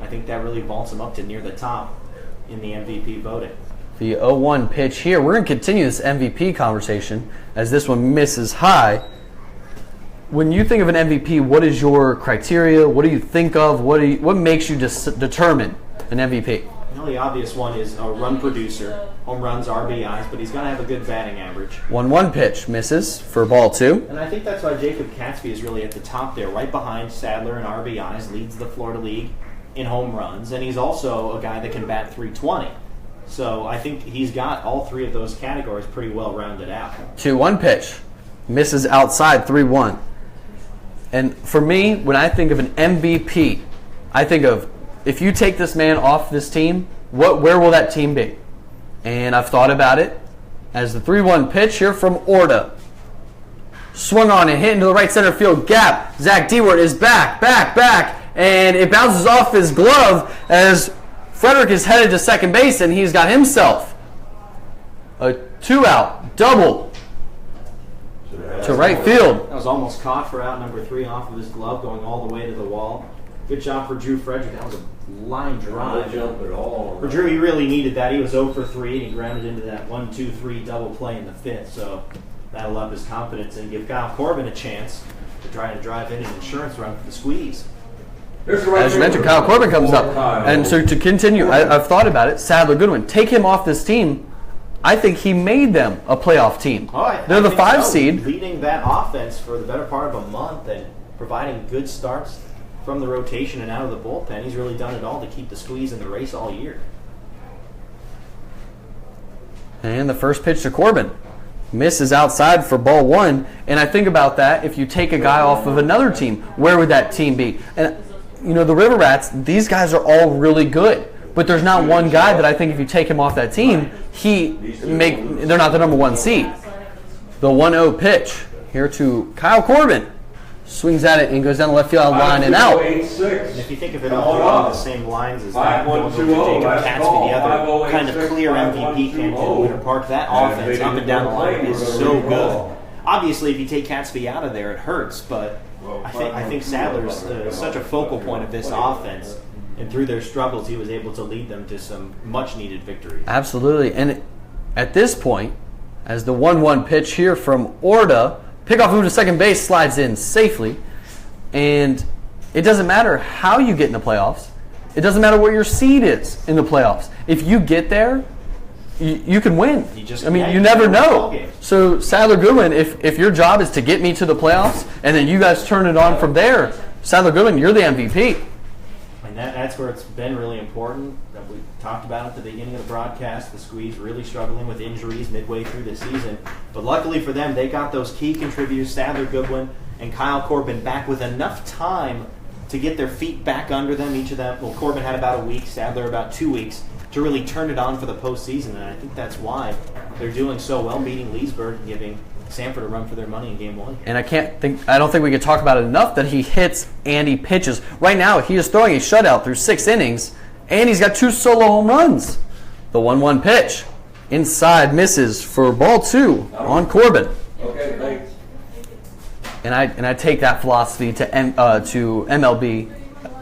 I think that really vaults him up to near the top in the MVP voting. The 0-1 pitch here. We're going to continue this MVP conversation as this one misses high. When you think of an MVP, what is your criteria? What do you think of? What makes you determine an MVP? Well, the obvious one is a run producer, home runs, RBIs, but he's got to have a good batting average. 1-1 pitch misses for ball 2. And I think that's why Jacob Catsby is really at the top there, right behind Sadler in RBIs, leads the Florida League in home runs, and he's also a guy that can bat .320. So I think he's got all 3 of those categories pretty well rounded out. 2-1 pitch misses outside 3-1. And for me, when I think of an MVP, I think of, if you take this man off this team, where will that team be? And I've thought about it as the 3-1 pitch here from Orta. Swung on and hit into the right center field gap. Zach Dewart is back, and it bounces off his glove as Frederick is headed to second base, and he's got himself a 2-out double to right field. That was almost caught for out number 3 off of his glove, going all the way to the wall. Good job for Drew Frederick. That was a line drive. For Drew, he really needed that. He was 0 for 3, and he grounded into that 1-2-3 double play in the 5th. So that'll up his confidence and give Kyle Corbin a chance to try to drive in an insurance run for the squeeze. As you mentioned, Kyle Corbin comes up. And so to continue, I've thought about it. Sadler Goodwin, take him off this team. I think he made them a playoff team. They're the 5 seed. Leading that offense for the better part of a month and providing good starts from the rotation and out of the bullpen. He's really done it all to keep the squeeze in the race all year. And the first pitch to Corbin. Misses outside for ball 1. And I think about that, if you take a guy off of another team, where would that team be? And, you know, the River Rats, these guys are all really good. But there's not one guy that I think if you take him off that team, they're not the number 1 seed. The 1-0 pitch here to Kyle Corbin. Swings at it and goes down the left field line and out. And if you think of it along the same lines as that, going from Jacob Catsby, the other kind of clear MVP candidate in Winter Park, that offense up and down the line is so good. Obviously, if you take Catsby out of there, it hurts, but I think Sadler's such a focal point of this offense, and through their struggles, he was able to lead them to some much-needed victories. Absolutely. And at this point, as the 1-1 pitch here from Orta, pickoff move to second base, slides in safely. And it doesn't matter how you get in the playoffs. It doesn't matter what your seed is in the playoffs. If you get there, you can win. You never know. So Sadler Goodwin, if your job is to get me to the playoffs and then you guys turn it on from there, Sadler Goodwin, you're the MVP. And that's where it's been really important. That we talked about at the beginning of the broadcast, the Squeeze really struggling with injuries midway through the season. But luckily for them, they got those key contributors, Sadler Goodwin and Kyle Corbin, back with enough time to get their feet back under them. Each of them, well, Corbin had about a week, Sadler about 2 weeks, to really turn it on for the postseason. And I think that's why they're doing so well, beating Leesburg and giving Sanford a run for their money in Game 1. And I don't think we could talk about it enough that he hits and he pitches. Right now, he is throwing a shutout through 6 innings, and he's got 2 solo home runs. The 1-1 pitch. Inside misses for ball 2 on Corbin. Okay, thanks. And I take that philosophy to MLB,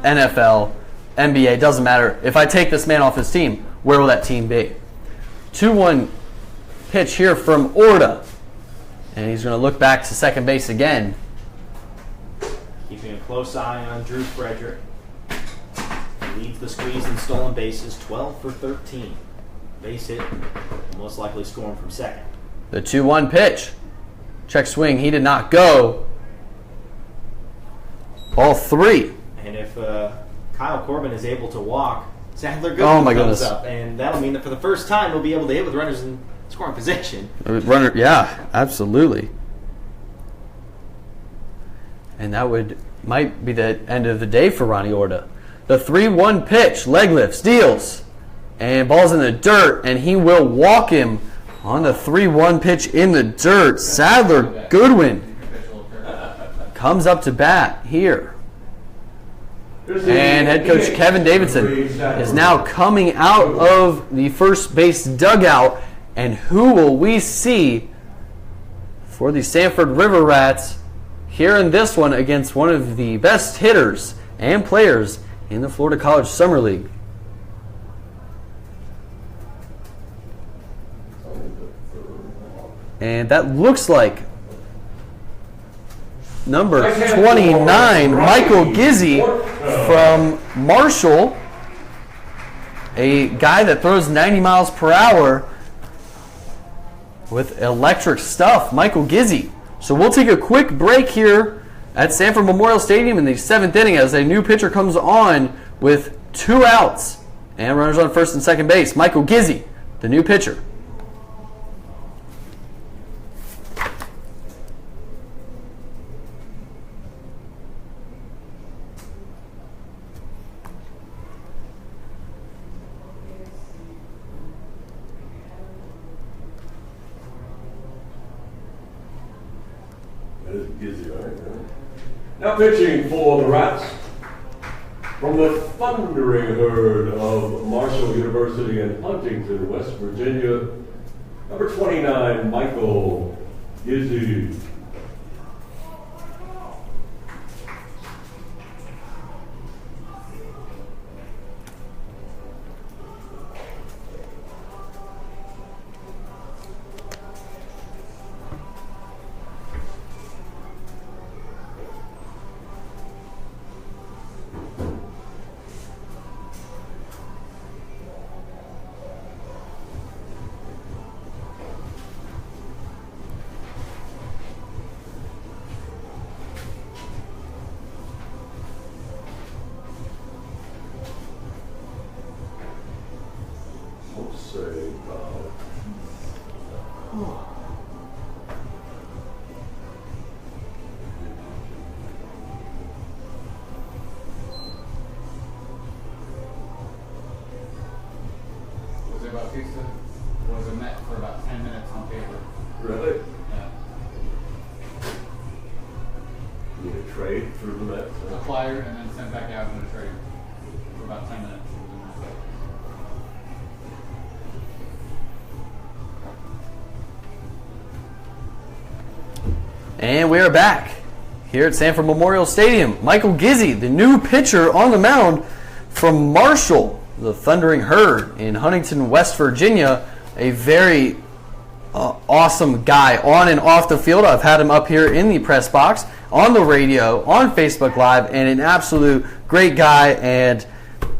NFL, NBA. Doesn't matter. If I take this man off his team, where will that team be? 2-1 pitch here from Orta. And he's going to look back to second base again. Keeping a close eye on Drew Frederick. He leads the Squeeze in stolen bases, 12 for 13. Base hit, most likely scoring from second. The 2-1 pitch. Check swing. He did not go. Ball 3. And if Kyle Corbin is able to walk, Sadler Goodwin comes up. And that'll mean that for the first time he'll be able to hit with runners in scoring position. Runner, yeah, absolutely. And that might be the end of the day for Ronnie Orta. The 3-1 pitch, leg lift, steals, and ball's in the dirt, and he will walk him on the 3-1 pitch in the dirt. Sadler Goodwin comes up to bat here. And head coach Kevin Davidson is now coming out of the first base dugout. And who will we see for the Sanford River Rats here in this one against one of the best hitters and players in the Florida College Summer League? And that looks like number 29, Michael Gizzi from Marshall, a guy that throws 90 miles per hour with electric stuff, Michael Gizzi. So we'll take a quick break here at Sanford Memorial Stadium in the 7th inning as a new pitcher comes on with 2 outs and runners on first and second base. Michael Gizzi, the new pitcher. Now pitching for the Rats, from the thundering herd of Marshall University in Huntington, West Virginia, number 29, Michael Gizzi. flyer and then sent back out in a trade for about 10 minutes. And we are back here at Sanford Memorial Stadium. Michael Gizzi, the new pitcher on the mound from Marshall, the Thundering Herd in Huntington, West Virginia. A very awesome guy on and off the field. I've had him up here in the press box, on the radio, on Facebook Live, and an absolute great guy and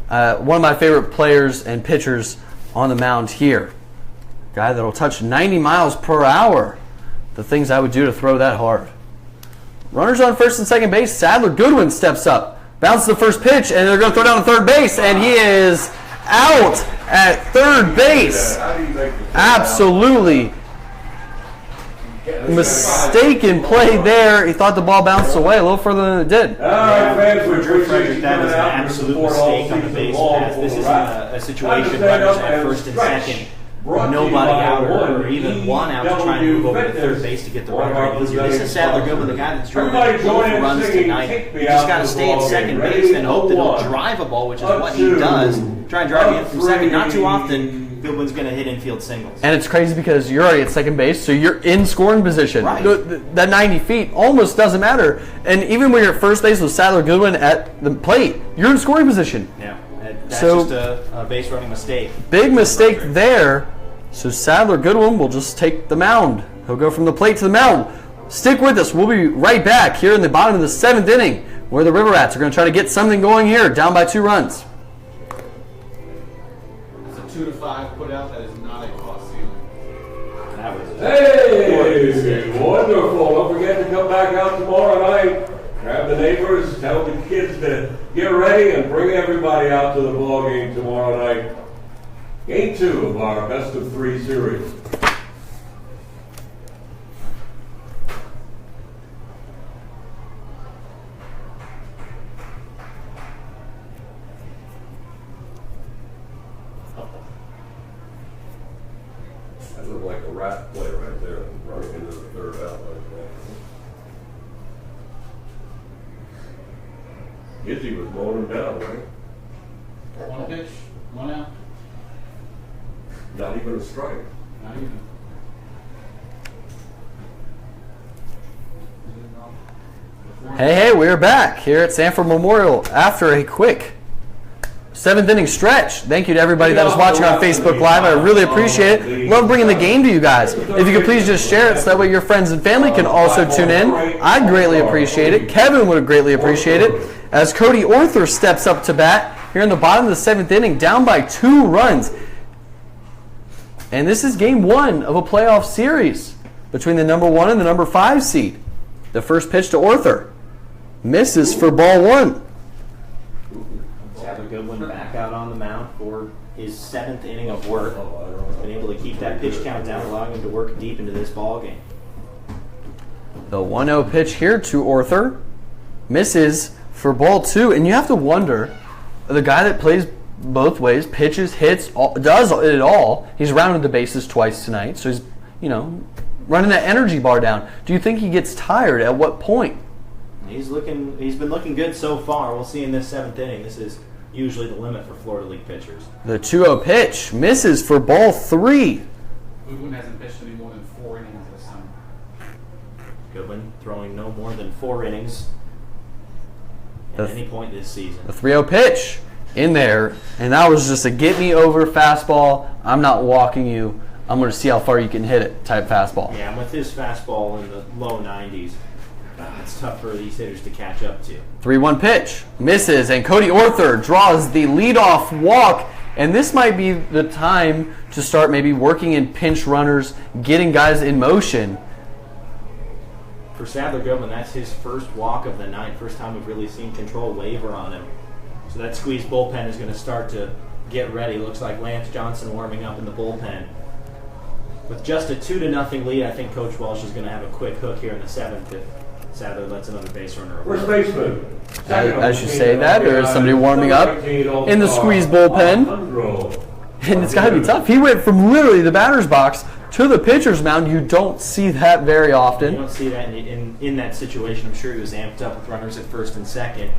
one of my favorite players and pitchers on the mound here. Guy that'll touch 90 miles per hour. The things I would do to throw that hard. Runners on first and second base. Sadler Goodwin steps up, bounces the first pitch, and they're going to throw down to third base, and he is out at third base. Absolutely mistaken play there. He thought the ball bounced away a little further than it did. Frederick, that is an absolute mistake on the base pass. This isn't a situation runners at first and second. Nobody out or even one out to try and move over to third base to get the run easier. This is Sadler Goodwin, the guy that's driven both runs tonight. You just got to stay at second base and hope that he'll drive a ball, which is what he does. Try and drive it in from second. Not too often, Goodwin's going to hit infield singles. And it's crazy because you're already at second base, so you're in scoring position. Right. That 90 feet almost doesn't matter. And even when you're at first base with Sadler Goodwin at the plate, you're in scoring position. Yeah. That's So, just a base running mistake. Big mistake there. So Sadler Goodwin will just take the mound. He'll go from the plate to the mound. Stick with us. We'll be right back here in the bottom of the 7th inning where the River Rats are going to try to get something going here, down by 2 runs. It's a 2-5 put out. That is not a cost ceiling. That was Hey, wonderful. Don't forget to come back out tomorrow night. Grab the neighbors, tell the kids to get ready, and bring everybody out to the ball game tomorrow night. Game 2 of our best of 3 series. That looked like a rat play right there, running into the third out like that. Gizzi was mowing him down, right? 1 pitch, 1 out. Not even a strike. Not even. Hey, we're back here at Sanford Memorial after a quick 7th inning stretch. Thank you to everybody that was watching on Facebook Live. I really appreciate it. Love bringing the game to you guys. If you could please just share it so that way your friends and family can also tune in. I'd greatly appreciate it. Kevin would greatly appreciate it. As Cody Orther steps up to bat here in the bottom of the 7th inning, down by 2 runs. And this is game 1 of a playoff series between the number 1 and the number 5 seed. The first pitch to Orther misses for ball 1. Sadler Goodwin back out on the mound for his 7th inning of work. Been able to keep that pitch count down, allowing him to work deep into this ball game. The 1-0 pitch here to Orther misses for ball 2. And you have to wonder, the guy that plays both ways, pitches, hits, does it all. He's rounded the bases twice tonight, so he's, running that energy bar down. Do you think he gets tired? At what point? He's been looking good so far. We'll see in this 7th inning. This is usually the limit for Florida League pitchers. The 2-0 pitch misses for ball 3. Goodwin hasn't pitched any more than 4 innings this summer. Goodwin throwing no more than 4 innings at any point this season. The 3-0 pitch in there, and that was just a get-me-over fastball. I'm not walking you. I'm going to see how far you can hit it type fastball. Yeah, and with his fastball in the low 90s, it's tough for these hitters to catch up to. 3-1 pitch misses, and Cody Orther draws the leadoff walk, and this might be the time to start maybe working in pinch runners, getting guys in motion. For Sadler Goodwin, that's his first walk of the night, first time we've really seen control waver on him. So that squeeze bullpen is going to start to get ready. Looks like Lance Johnson warming up in the bullpen. With just a 2-0 lead, I think Coach Walsh is going to have a quick hook here in the 7th if Sadler lets another base runner over. First baseman. As you say that, there is somebody warming up in the squeeze bullpen. And it's got to be tough. He went from literally the batter's box to the pitcher's mound. You don't see that very often. You don't see that in that situation. I'm sure he was amped up with runners at first and second.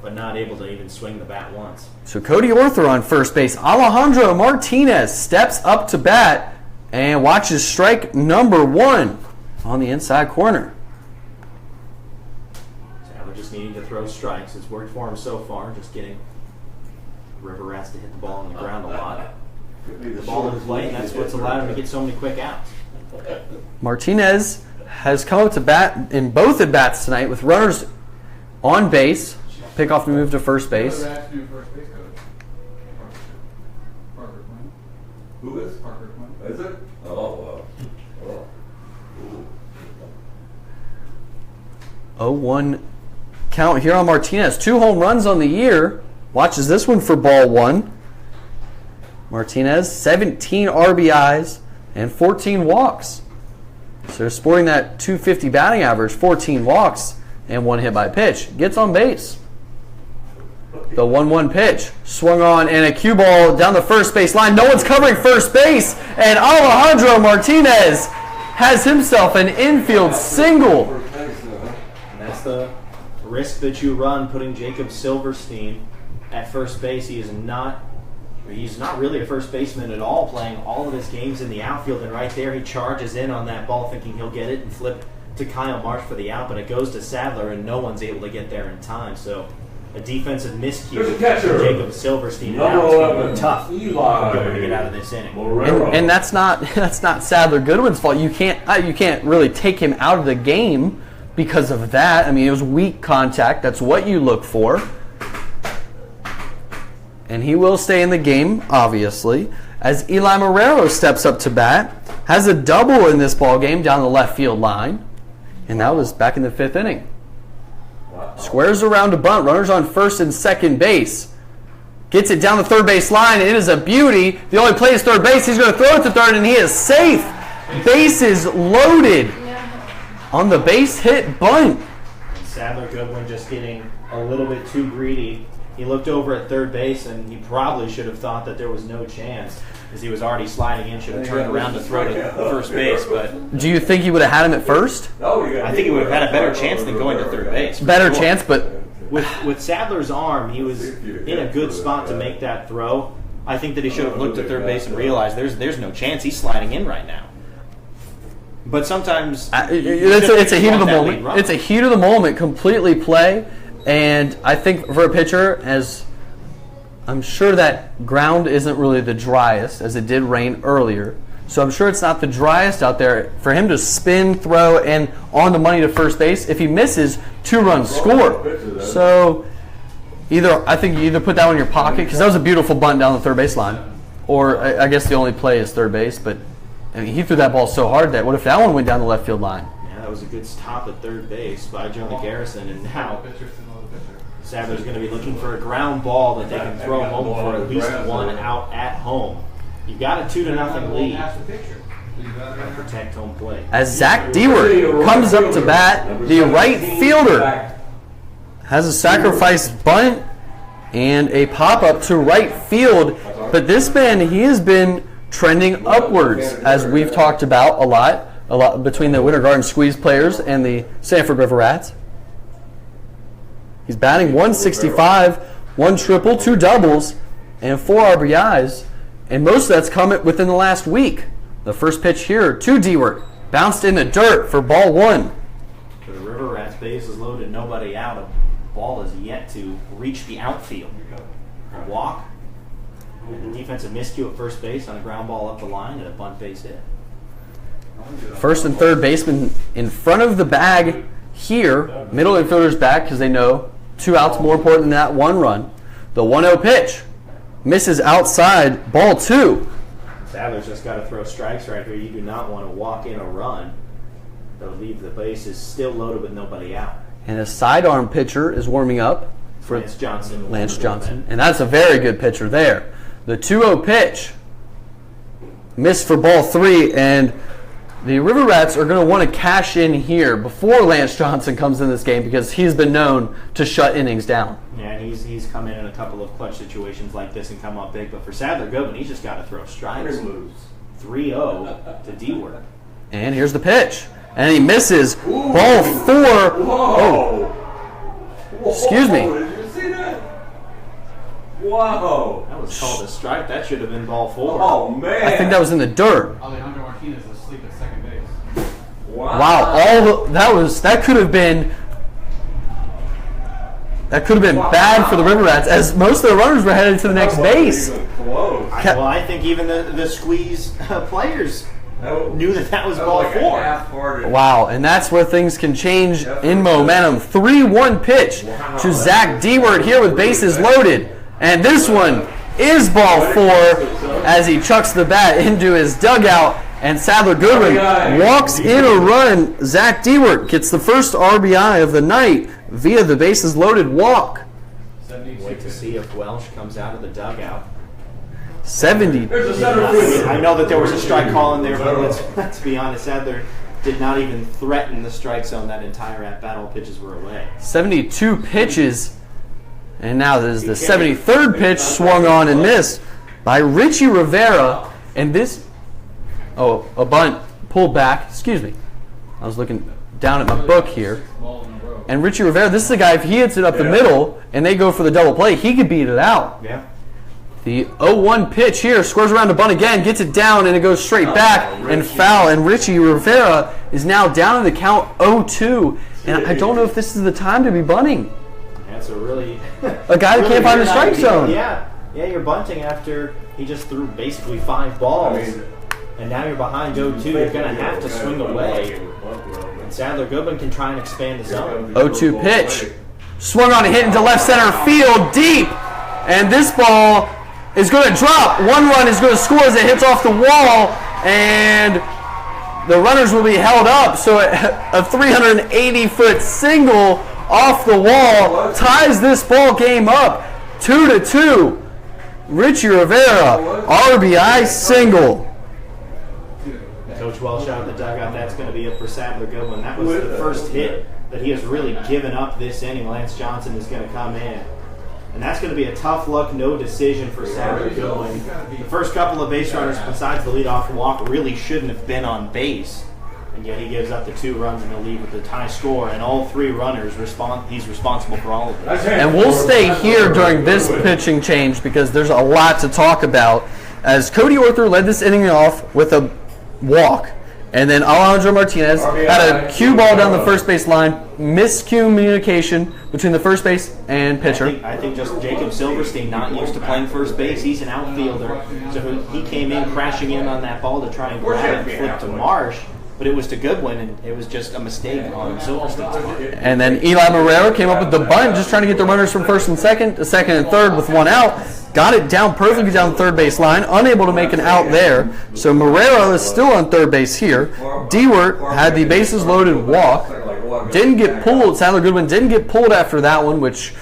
but not able to even swing the bat once. So Cody Arthur on first base. Alejandro Martinez steps up to bat and watches strike number 1 on the inside corner. Sadler just needing to throw strikes. It's worked for him so far, just getting River Rats to hit the ball on the ground a lot. The ball in play, and that's what's allowed him to get so many quick outs. Martinez has come up to bat in both at bats tonight with runners on base. Pickoff to move to first base. Rats do first base coach. Parker Quinn. Who is? Parker Quinn. Is it? Oh, 0-1 count here on Martinez. 2 home runs on the year. Watches this one for ball 1. Martinez, 17 RBIs and 14 walks. So they're sporting that 250 batting average, 14 walks and 1 hit by pitch. Gets on base. The 1-1 pitch swung on and a cue ball down the first base line. No one's covering first base, and Alejandro Martinez has himself an infield single. And that's the risk that you run, putting Jacob Silverstein at first base. He's not really a first baseman at all, playing all of his games in the outfield, and right there he charges in on that ball thinking he'll get it and flip to Kyle Marsh for the out, but it goes to Sadler and no one's able to get there in time. So a defensive miscue for Jacob Silverstein, and now it's going to be tough to get out of this inning. And that's not Sadler Goodwin's fault. You can't really take him out of the game because of that. I mean, it was weak contact. That's what you look for. And he will stay in the game, obviously, as Eli Marrero steps up to bat. Has a double in this ball game down the left field line. And that was back in the 5th inning. Squares around a bunt. Runners on first and second base. Gets it down the third base line. It is a beauty. The only play is third base. He's going to throw it to third, and he is safe. Bases loaded on the base hit bunt. And Sadler Goodwin just getting a little bit too greedy. He looked over at third base, and he probably should have thought that there was no chance, as he was already sliding in, should have turned around to throw to first base. But do you think he would have had him at first? I think he would have had a better chance than going to third base. Better chance, but with Sadler's arm, he was in a good spot to make that throw. I think that he should have looked at third base and realized there's no chance he's sliding in right now. But sometimes it's a heat of the moment. It's a heat of the moment, completely play. And I think for a pitcher, as I'm sure that ground isn't really the driest, as it did rain earlier. So I'm sure it's not the driest out there. For him to spin, throw, and on the money to first base, if he misses, 2 runs score. So I think you either put that one in your pocket, because that was a beautiful bunt down the third base line, or I guess the only play is third base. But I mean, he threw that ball so hard that what if that one went down the left field line? Yeah, that was a good stop at third base by Jonah Garrison, and now Sadler's going to be looking for a ground ball that they can throw home for at least 1 out at home. You've got a 2-0 lead. Protect home plate. As Zach Dewart comes up to bat, the right fielder has a sacrifice bunt and a pop-up to right field. But this man, he has been trending upwards, as we've talked about a lot between the Winter Garden Squeeze players and the Sanford River Rats. He's batting 165, 1 triple, 2 doubles, and 4 RBIs. And most of that's come within the last week. The first pitch here to Dewart. Bounced in the dirt for ball 1. For the River Rats, base is loaded, nobody out. A ball is yet to reach the outfield. A walk. And a defensive miscue at first base on a ground ball up the line and a bunt base hit. First and third baseman in front of the bag here. Middle infielder's back because they know 2 outs more important than that 1 run. The 1-0 pitch misses outside, ball 2. Sadler's just got to throw strikes right here. You do not want to walk in a run. They'll leave the bases still loaded with nobody out. And a sidearm pitcher is warming up for Lance Johnson. Lance Johnson. And that's a very good pitcher there. The 2-0 pitch missed for ball 3, and the River Rats are going to want to cash in here before Lance Johnson comes in this game, because he's been known to shut innings down. Yeah, and he's come in a couple of clutch situations like this and come up big. But for Sadler Goodwin, he's just got to throw strikes. 3-0 to Dewart. And here's the pitch. And he misses. Ball 4. Oh. Excuse me. Wow. That was called a strike. That should have been ball 4. Oh, man. I think that was in the dirt. Alejandro Martinez is asleep at second base. Wow, that could have been bad for the River Rats, as most of the runners were headed to the next base. Well, I think even the squeeze players knew that was ball 4. Wow, and that's where things can change in momentum. 3-1 pitch to Zach Dewart here with bases loaded. And this one is ball 4 as he chucks the bat into his dugout. And Sadler Goodwin walks in a run. Zach Dewart gets the first RBI of the night via the bases loaded walk. Wait to see if Welsh comes out of the dugout. 70. I know that there was a strike call in there, but let's be honest. Sadler did not even threaten the strike zone that entire at-bat. All pitches were away. 72 pitches. And now this is the 73rd pitch swung on and missed by Richie Rivera. And this, a bunt pulled back. Excuse me. I was looking down at my book here. And Richie Rivera, this is the guy, if he hits it up the middle and they go for the double play, he could beat it out. Yeah. The 0-1 pitch here, squares around to bunt again, gets it down, and it goes straight back and foul. And Richie Rivera is now down in the count 0-2. And I don't know if this is the time to be bunting. That's a really... A guy that can't find the strike zone. Yeah, you're bunting after he just threw basically 5 balls. And now you're behind 0-2. You're going to have to swing away. And Sadler Goodwin can try and expand the zone. 0-2 pitch. Swung on and hit into left center field, deep. And this ball is going to drop. One run is going to score as it hits off the wall, and the runners will be held up. So a 380-foot single off the wall ties this ball game up 2-2. Richie Rivera, RBI single. Coach Welsh out of the dugout. That's going to be it for Sadler Goodwin. That was the first hit that he has really given up this inning. Lance Johnson is going to come in. And that's going to be a tough luck, no decision for Sadler Goodwin. The first couple of base runners, besides the leadoff walk, really shouldn't have been on base. And yet he gives up the 2 runs in the lead with the tie score. And all 3 runners, he's responsible for all of it. And we'll stay here during this pitching change because there's a lot to talk about. As Cody Arthur led this inning off with a walk. And then Alejandro Martinez had a cue ball down the first base line, miscommunication between the first base and pitcher. I think just Jacob Silverstein not used to playing first base. He's an outfielder, so he came in crashing in on that ball to try and grab it and flip to Marsh, but it was to Goodwin, and it was just a mistake on Silverstein's part. And then Eli Marrero came up with the bunt, just trying to get the runners from first and second to second and third with 1 out. Got it down perfectly down the third base line, unable to make an out there. So Marrero is still on third base here. Dewart had the bases loaded walk. Didn't get pulled. Sadler Goodwin didn't get pulled after that one, which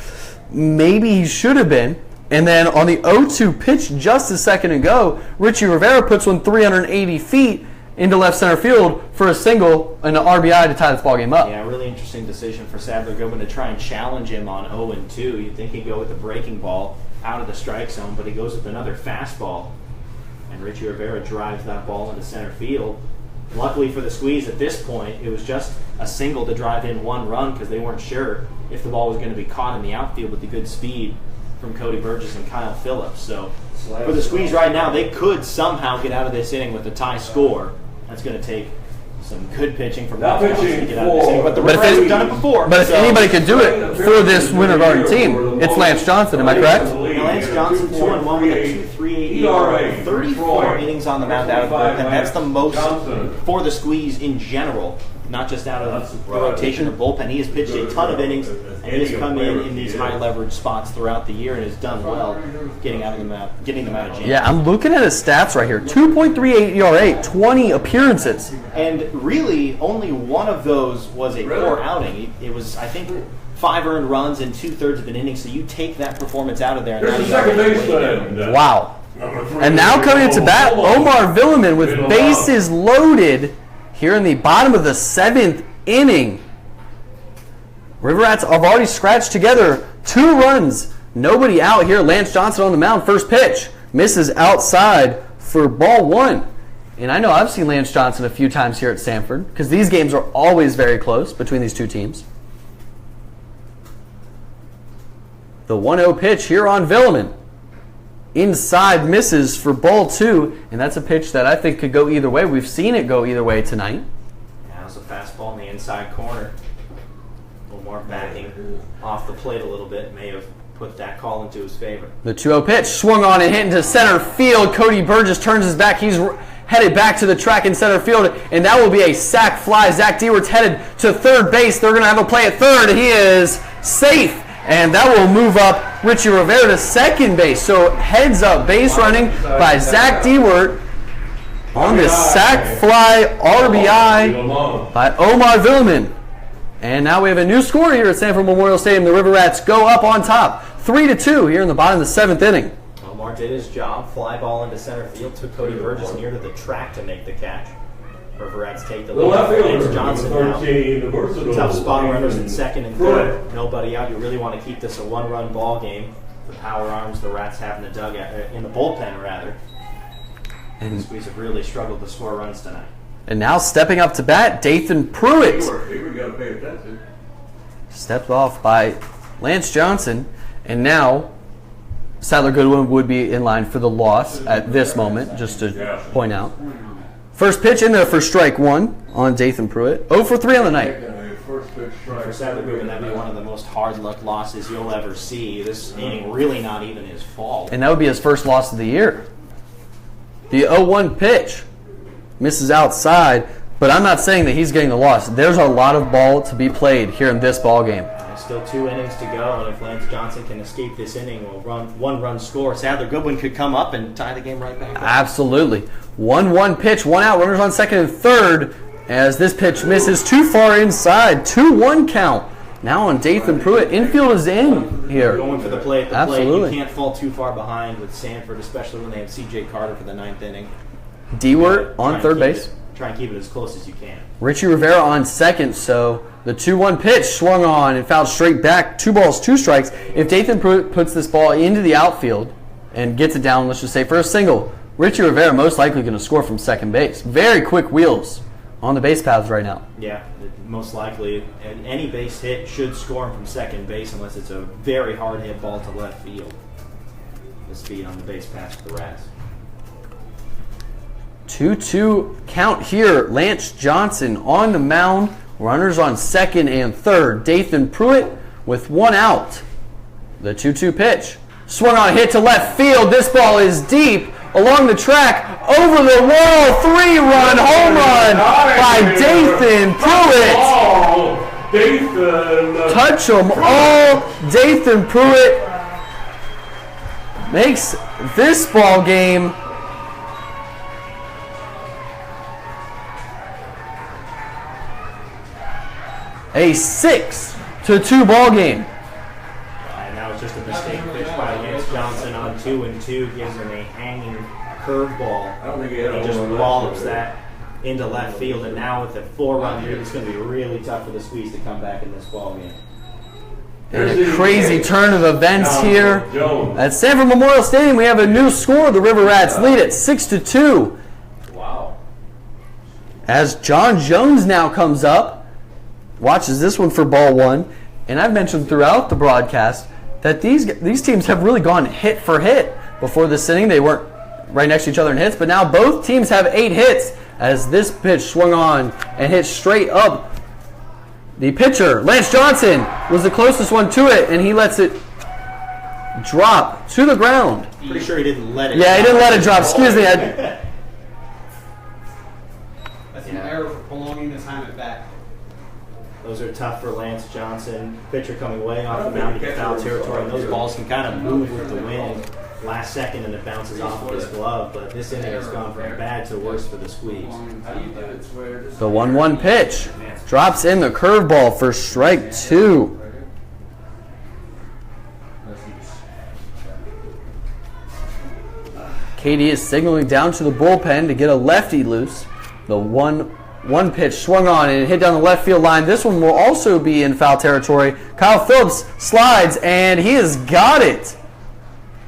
maybe he should have been. And then on the 0-2 pitch just a second ago, Richie Rivera puts one 380 feet into left center field for a single and an RBI to tie this ballgame up. Yeah, really interesting decision for Sadler Goodwin to try and challenge him on 0-2. You'd think he'd go with the breaking ball out of the strike zone, but he goes with another fastball. And Richie Rivera drives that ball into center field. Luckily for the Squeeze at this point, it was just a single to drive in 1 run because they weren't sure if the ball was going to be caught in the outfield with the good speed from Cody Burgess and Kyle Phillips. So for the Squeeze right now, they could somehow get out of this inning with a tie score. That's going to take some good pitching from Lance Johnson to get out of this inning. But the Reds have done it before. But if anybody could do it for this Winter Garden team, it's Lance Johnson. Am I correct? Lance Johnson 2-1 with a 2.38 ERA, 34 innings on the mound out of the bullpen. That's the most for the Squeeze in general, not just out of the rotation or bullpen. He has pitched a ton of innings and he has come in these high leverage spots throughout the year and has done well getting them out of jam. Yeah, I'm looking at his stats right here. 2.38 ERA, 20 appearances. And really, only one of those was a poor outing. It was, I think, 5 earned runs in 2/3 of an inning. So you take that performance out of there. There's a second baseman. Wow. And now coming into bat, Omar Villeman with bases loaded here in the bottom of the 7th inning. River Rats have already scratched together 2 runs. Nobody out here. Lance Johnson on the mound. First pitch. Misses outside for ball 1. And I know I've seen Lance Johnson a few times here at Sanford because these games are always very close between these 2 teams. The 1-0 pitch here on Villeman. inside, misses for ball 2, and that's a pitch that I think could go either way. We've seen it go either way tonight. Now it's a fastball in the inside corner. A little more backing off the plate a little bit may have put that call into his favor. The 2-0 pitch swung on and hit into center field. Cody Burgess turns his back. He's headed back to the track in center field, and that will be a sac fly. Zach Dewart's headed to third base. They're going to have a play at third. He is safe, and that will move up Richie Rivera to second base. So heads up base running by Zach Dewart on this sac fly RBI by Omar Villeman. And now we have a new score here at Sanford Memorial Stadium. The River Rats go up on top, 3-2 here in the bottom of the 7th inning. Omar did his job. Fly ball into center field. Took Cody Burgess near to the track to make the catch. River Rats take the lead. Lance Johnson now. Tough spot runners in second and third. Nobody out. You really want to keep this a one-run ball game. The power arms the Rats have in the dugout, in the bullpen rather. And the Squeeze have really struggled to score runs tonight. And now stepping up to bat, Dathan Pruitt. Stepped off by Lance Johnson, and now Sadler Goodwin would be in line for the loss at this moment, just to point out. First pitch in there for strike 1 on Dathan Pruitt. 0 for 3 on the night. For Sadler Goodwin, that'd be one of the most hard luck losses you'll ever see. This inning really not even his fault. And that would be his first loss of the year. The 0-1 pitch misses outside, but I'm not saying that he's getting the loss. There's a lot of ball to be played here in this ball game. There's still 2 innings to go, and if Lance Johnson can escape this inning, we'll run 1-run score. Sadler Goodwin could come up and tie the game right back up. Absolutely. 1-1 pitch, 1 out, runners on second and third, as this pitch misses too far inside. 2-1 count. Now on Dathan Pruitt. Infield is in here. Going for the play at the Absolutely. plate. You can't fall too far behind with Sanford, especially when they have C.J. Carter for the 9th inning. Dewart on third base. Try and keep it as close as you can. Richie Rivera on second, so the 2-1 pitch swung on and fouled straight back. 2 balls, 2 strikes. If Dathan Pruitt puts this ball into the outfield and gets it down, let's just say for a single, Richie Rivera most likely going to score from second base. Very quick wheels on the base paths right now. Yeah, most likely. And any base hit should score him from second base unless it's a very hard hit ball to left field. The speed on the base pass for the Rats. 2-2 count here. Lance Johnson on the mound. Runners on second and third. Dathan Pruitt with 1 out. The 2-2 pitch. Swung on a hit to left field. This ball is deep along the track. Over the wall. 3-run home run by Dathan Pruitt. Touch 'em all. Dathan Pruitt makes this ball game a 6-2 ball game. And that was just a mistake pitch by Lance Johnson on 2-2. Gives him a hanging curveball. He just wallops that into left field. And now with a 4-run lead, it's going to be really tough for the Squeeze to come back in this ball game. And a crazy turn of events here at Sanford Memorial Stadium. We have a new score. The River Rats lead at 6-2. Wow. As John Jones now comes up. Watches this one for ball 1, and I've mentioned throughout the broadcast that these teams have really gone hit for hit. Before this inning, they weren't right next to each other in hits, but now both teams have 8 hits as this pitch swung on and hit straight up. The pitcher, Lance Johnson, was the closest one to it, and he lets it drop to the ground. Pretty sure he didn't let it drop. Yeah, he didn't let it drop. Excuse me. That's an error for prolonging the time at bat. Those are tough for Lance Johnson. Pitcher coming way off the mound into foul territory, and those balls can kind of move with the wind last second, and it bounces off of his glove. But this inning has gone from bad to worse for the Squeeze. The 1-1 pitch drops in the curveball for strike 2. Cody is signaling down to the bullpen to get a lefty loose. The 1-1 pitch swung on and hit down the left field line. This one will also be in foul territory. Kyle Phillips slides, and he has got it.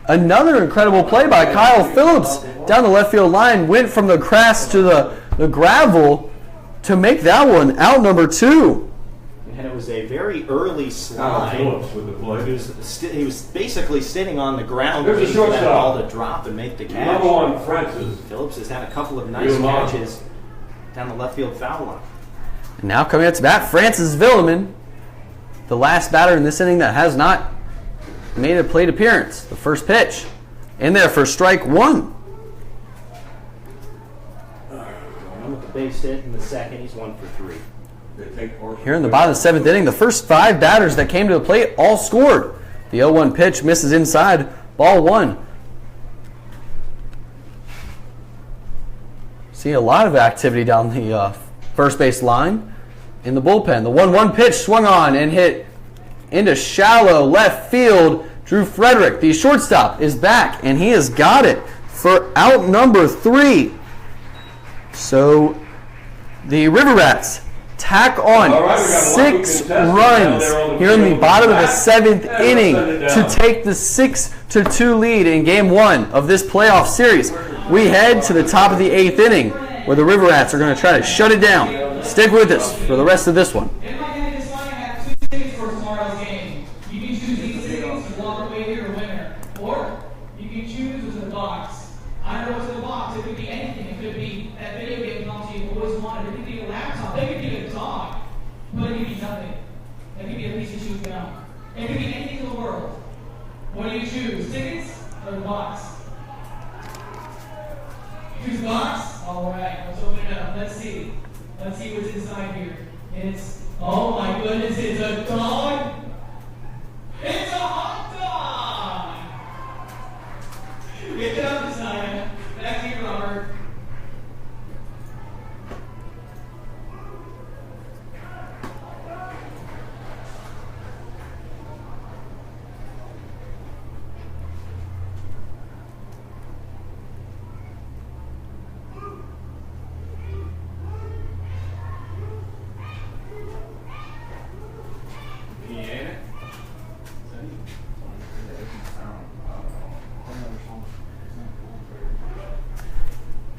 Another incredible play by Kyle Phillips down the left field line. Went from the grass to the gravel to make that one out number 2. And it was a very early Kyle slide. Phillips with the play. He was basically sitting on the ground There's a waiting for that shortstop. ball to drop and make the catch. Number 1, Francis. Phillips has had a couple of nice Real long. catches down the left field foul line. And now coming up to bat, Francis Villeman, the last batter in this inning that has not made a plate appearance. The first pitch in there for strike 1. Going with the base hit in the second. He's 1 for 3. Here in the bottom of the 7th inning, the first 5 batters that came to the plate all scored. The 0-1 pitch misses inside, ball 1. See a lot of activity down the first base line in the bullpen. The 1-1 pitch swung on and hit into shallow left field. Drew Frederick, the shortstop, is back, and he has got it for out number 3. So the River Rats tack on All right, we got a lucky 6 contestant runs down there on the here in the field. bottom of the 7th And inning we'll send it to down. take the 6-2 lead in Game 1 of this playoff series. We head to the top of the 8th inning where the River Rats are going to try to shut it down. Stick with us for the rest of this one. Everybody in this line have 2 tickets for tomorrow's game. You can choose these tickets to walk away here a winner, or you can choose what's in the box. I don't know what's in the box. It could be anything. It could be that video game console you've always wanted. It could be a laptop. It could be a dog. But it could be nothing. It could be a piece of shoes down. It could be anything in the world. What do you choose? Tickets or the box? Choose the box? Alright, let's open it up. Let's see. Let's see what's inside here. It's, oh my goodness, it's a dog. It's a hot dog. Get it up, Messiah. Back to you, Robert.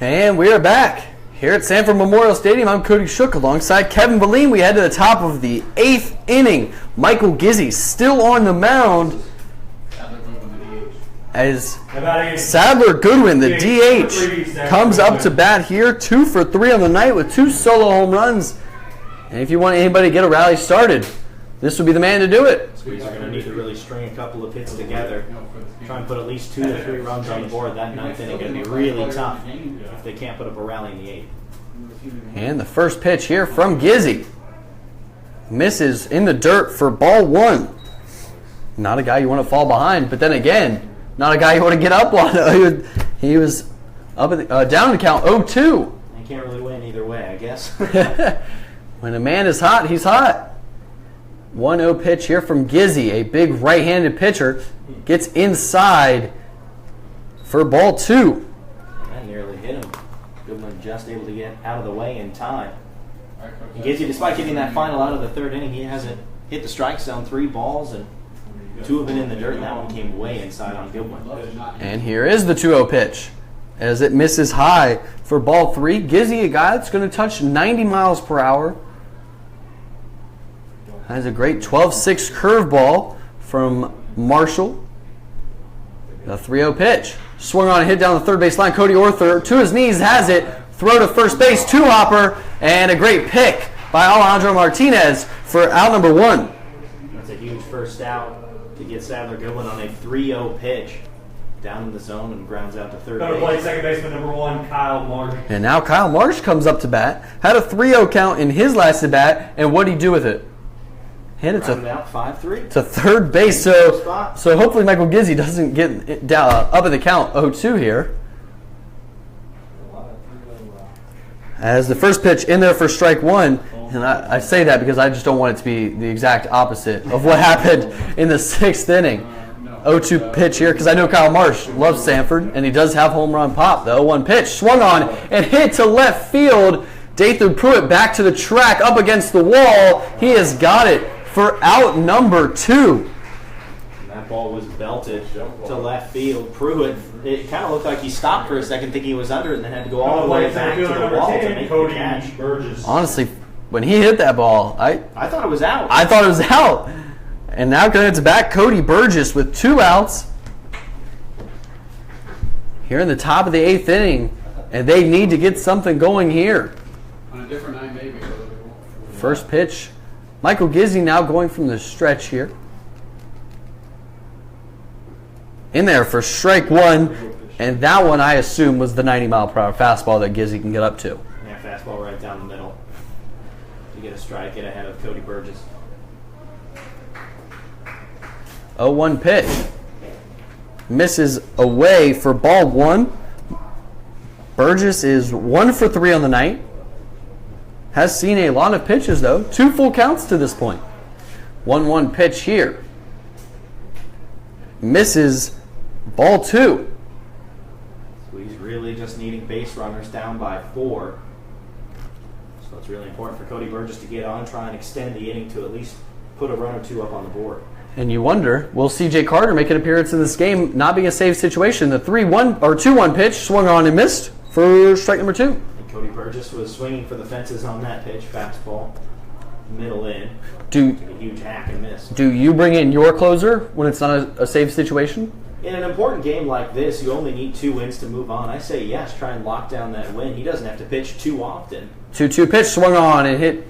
And we are back here at Sanford Memorial Stadium. I'm Cody Shook alongside Kevin Boleyn. We head to the top of the 8th inning. Michael Gizzy still on the mound as Sadler Goodwin, the DH, comes up to bat here. 2 for 3 on the night with 2 solo home runs. And if you want anybody to get a rally started, this would be the man to do it. Squeeze are going to need to really string a couple of hits together. Try and put at least 2 to 3 runs on the board that 9th inning. Going to be really tough if they can't put up a rally in the 8th. And the first pitch here from Gizzy misses in the dirt for ball 1. Not a guy you want to fall behind, but then again, not a guy you want to get up on. He was up at down to count 0-2. You can't really win either way, I guess. When a man is hot, he's hot. 1-0 pitch here from Gizzy, a big right-handed pitcher, gets inside for ball 2. That nearly hit him. Goodman just able to get out of the way in time. And Gizzy, despite getting that final out of the 3rd inning, he hasn't hit the strike zone. 3 balls and 2 have been in the dirt, and that one came way inside on Goodwin. And here is the 2-0 pitch as it misses high for ball 3. Gizzy, a guy that's going to touch 90 miles per hour. Has a great 12-6 curveball from Marshall. The 3-0 pitch. Swung on and hit down the third base line. Cody Orther to his knees has it. Throw to first base. 2-hopper. And a great pick by Alejandro Martinez for out number 1. That's a huge first out to get Sadler Goodwin on a 3-0 pitch. Down in the zone and grounds out to third Going to base. play second baseman number 1, Kyle Marsh. And now Kyle Marsh comes up to bat. Had a 3-0 count in his last at bat. And what did he do with it? Hit it Rounded out 5-3. to third base. So hopefully Michael Gizzy doesn't get it down, up in the count 0-2 here. As the first pitch in there for strike 1. And I say that because I just don't want it to be the exact opposite of what happened in the 6th inning. 0-2 pitch here because I know Kyle Marsh loves Sanford and he does have home run pop. The 0-1 pitch swung on and hit to left field. Dathan Pruitt back to the track up against the wall. He has got it for out number 2. And that ball was belted to left field. Pruitt, it kind of looked like he stopped for a second thinking he was under it and then had to go all the way back to the wall to make the catch. Burgess. Honestly, when he hit that ball, I thought it was out. I thought it was out. And now it's back Cody Burgess with 2 outs. Here in the top of the 8th inning, and they need to get something going here. On a different night, maybe. First pitch. Michael Gizzi now going from the stretch here. In there for strike 1, and that one I assume was the 90-mile-per-hour fastball that Gizzi can get up to. Yeah, fastball right down the middle. To get a strike, get ahead of Cody Burgess. 0-1 pitch. Misses away for ball 1. Burgess is 1 for 3 on the night. Has seen a lot of pitches, though. 2 full counts to this point. 1-1 pitch here. Misses ball 2. So he's really just needing base runners down by 4. So it's really important for Cody Burgess to get on, try and extend the inning to at least put a run or 2 up on the board. And you wonder, will C.J. Carter make an appearance in this game, not being a safe situation? The 3-1 or 2-1 pitch swung on and missed for strike number 2. And Cody Burgess was swinging for the fences on that pitch, fastball, middle in. Took a huge hack and miss. Do you bring in your closer when it's not a safe situation? In an important game like this, you only need 2 wins to move on. I say yes, try and lock down that win. He doesn't have to pitch too often. 2-2 pitch swung on and hit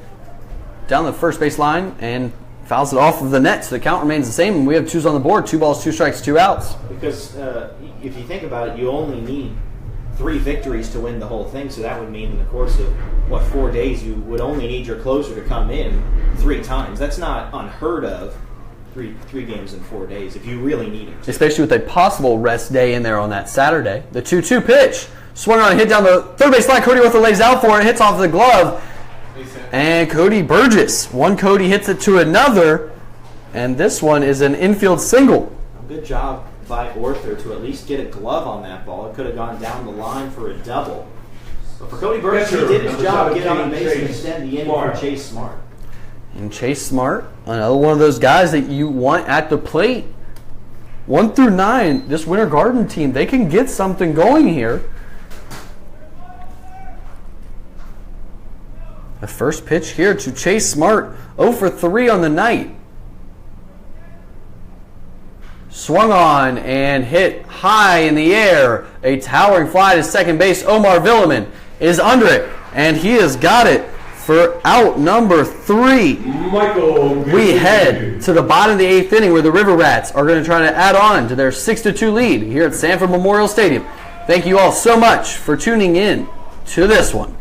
down the first base line and fouls it off of the net, so the count remains the same. And we have 2s on the board, 2 balls, 2 strikes, 2 outs. Because if you think about it, you only need 3 victories to win the whole thing. So that would mean in the course of 4 days, you would only need your closer to come in 3 times. That's not unheard of. Three games in 4 days if you really need it. Especially with a possible rest day in there on that Saturday. The 2-2 pitch swung on and hit down the third base line. Cody with the lays out for it, hits off the glove. And Cody Burgess. One Cody hits it to another, and this one is an infield single. Good job by Orther to at least get a glove on that ball. It could have gone down the line for a double. But for Cody Burgess, he did his job, get on base and extend the inning for Chase Smart. And Chase Smart, another one of those guys that you want at the plate. 1 through 9, this Winter Garden team, they can get something going here. The first pitch here to Chase Smart, 0 for 3 on the night. Swung on and hit high in the air. A towering fly to second base. Omar Villeman is under it, and he has got it for out number 3. We head to the bottom of the 8th inning where the River Rats are going to try to add on to their 6-2 lead here at Sanford Memorial Stadium. Thank you all so much for tuning in to this one.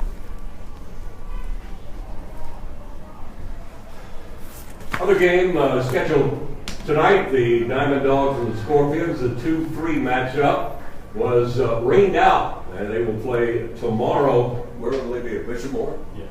Other game scheduled tonight, the Diamond Dogs and the Scorpions, the 2-3 matchup was rained out, and they will play tomorrow. Where will they be, at Bishopmore? Yes.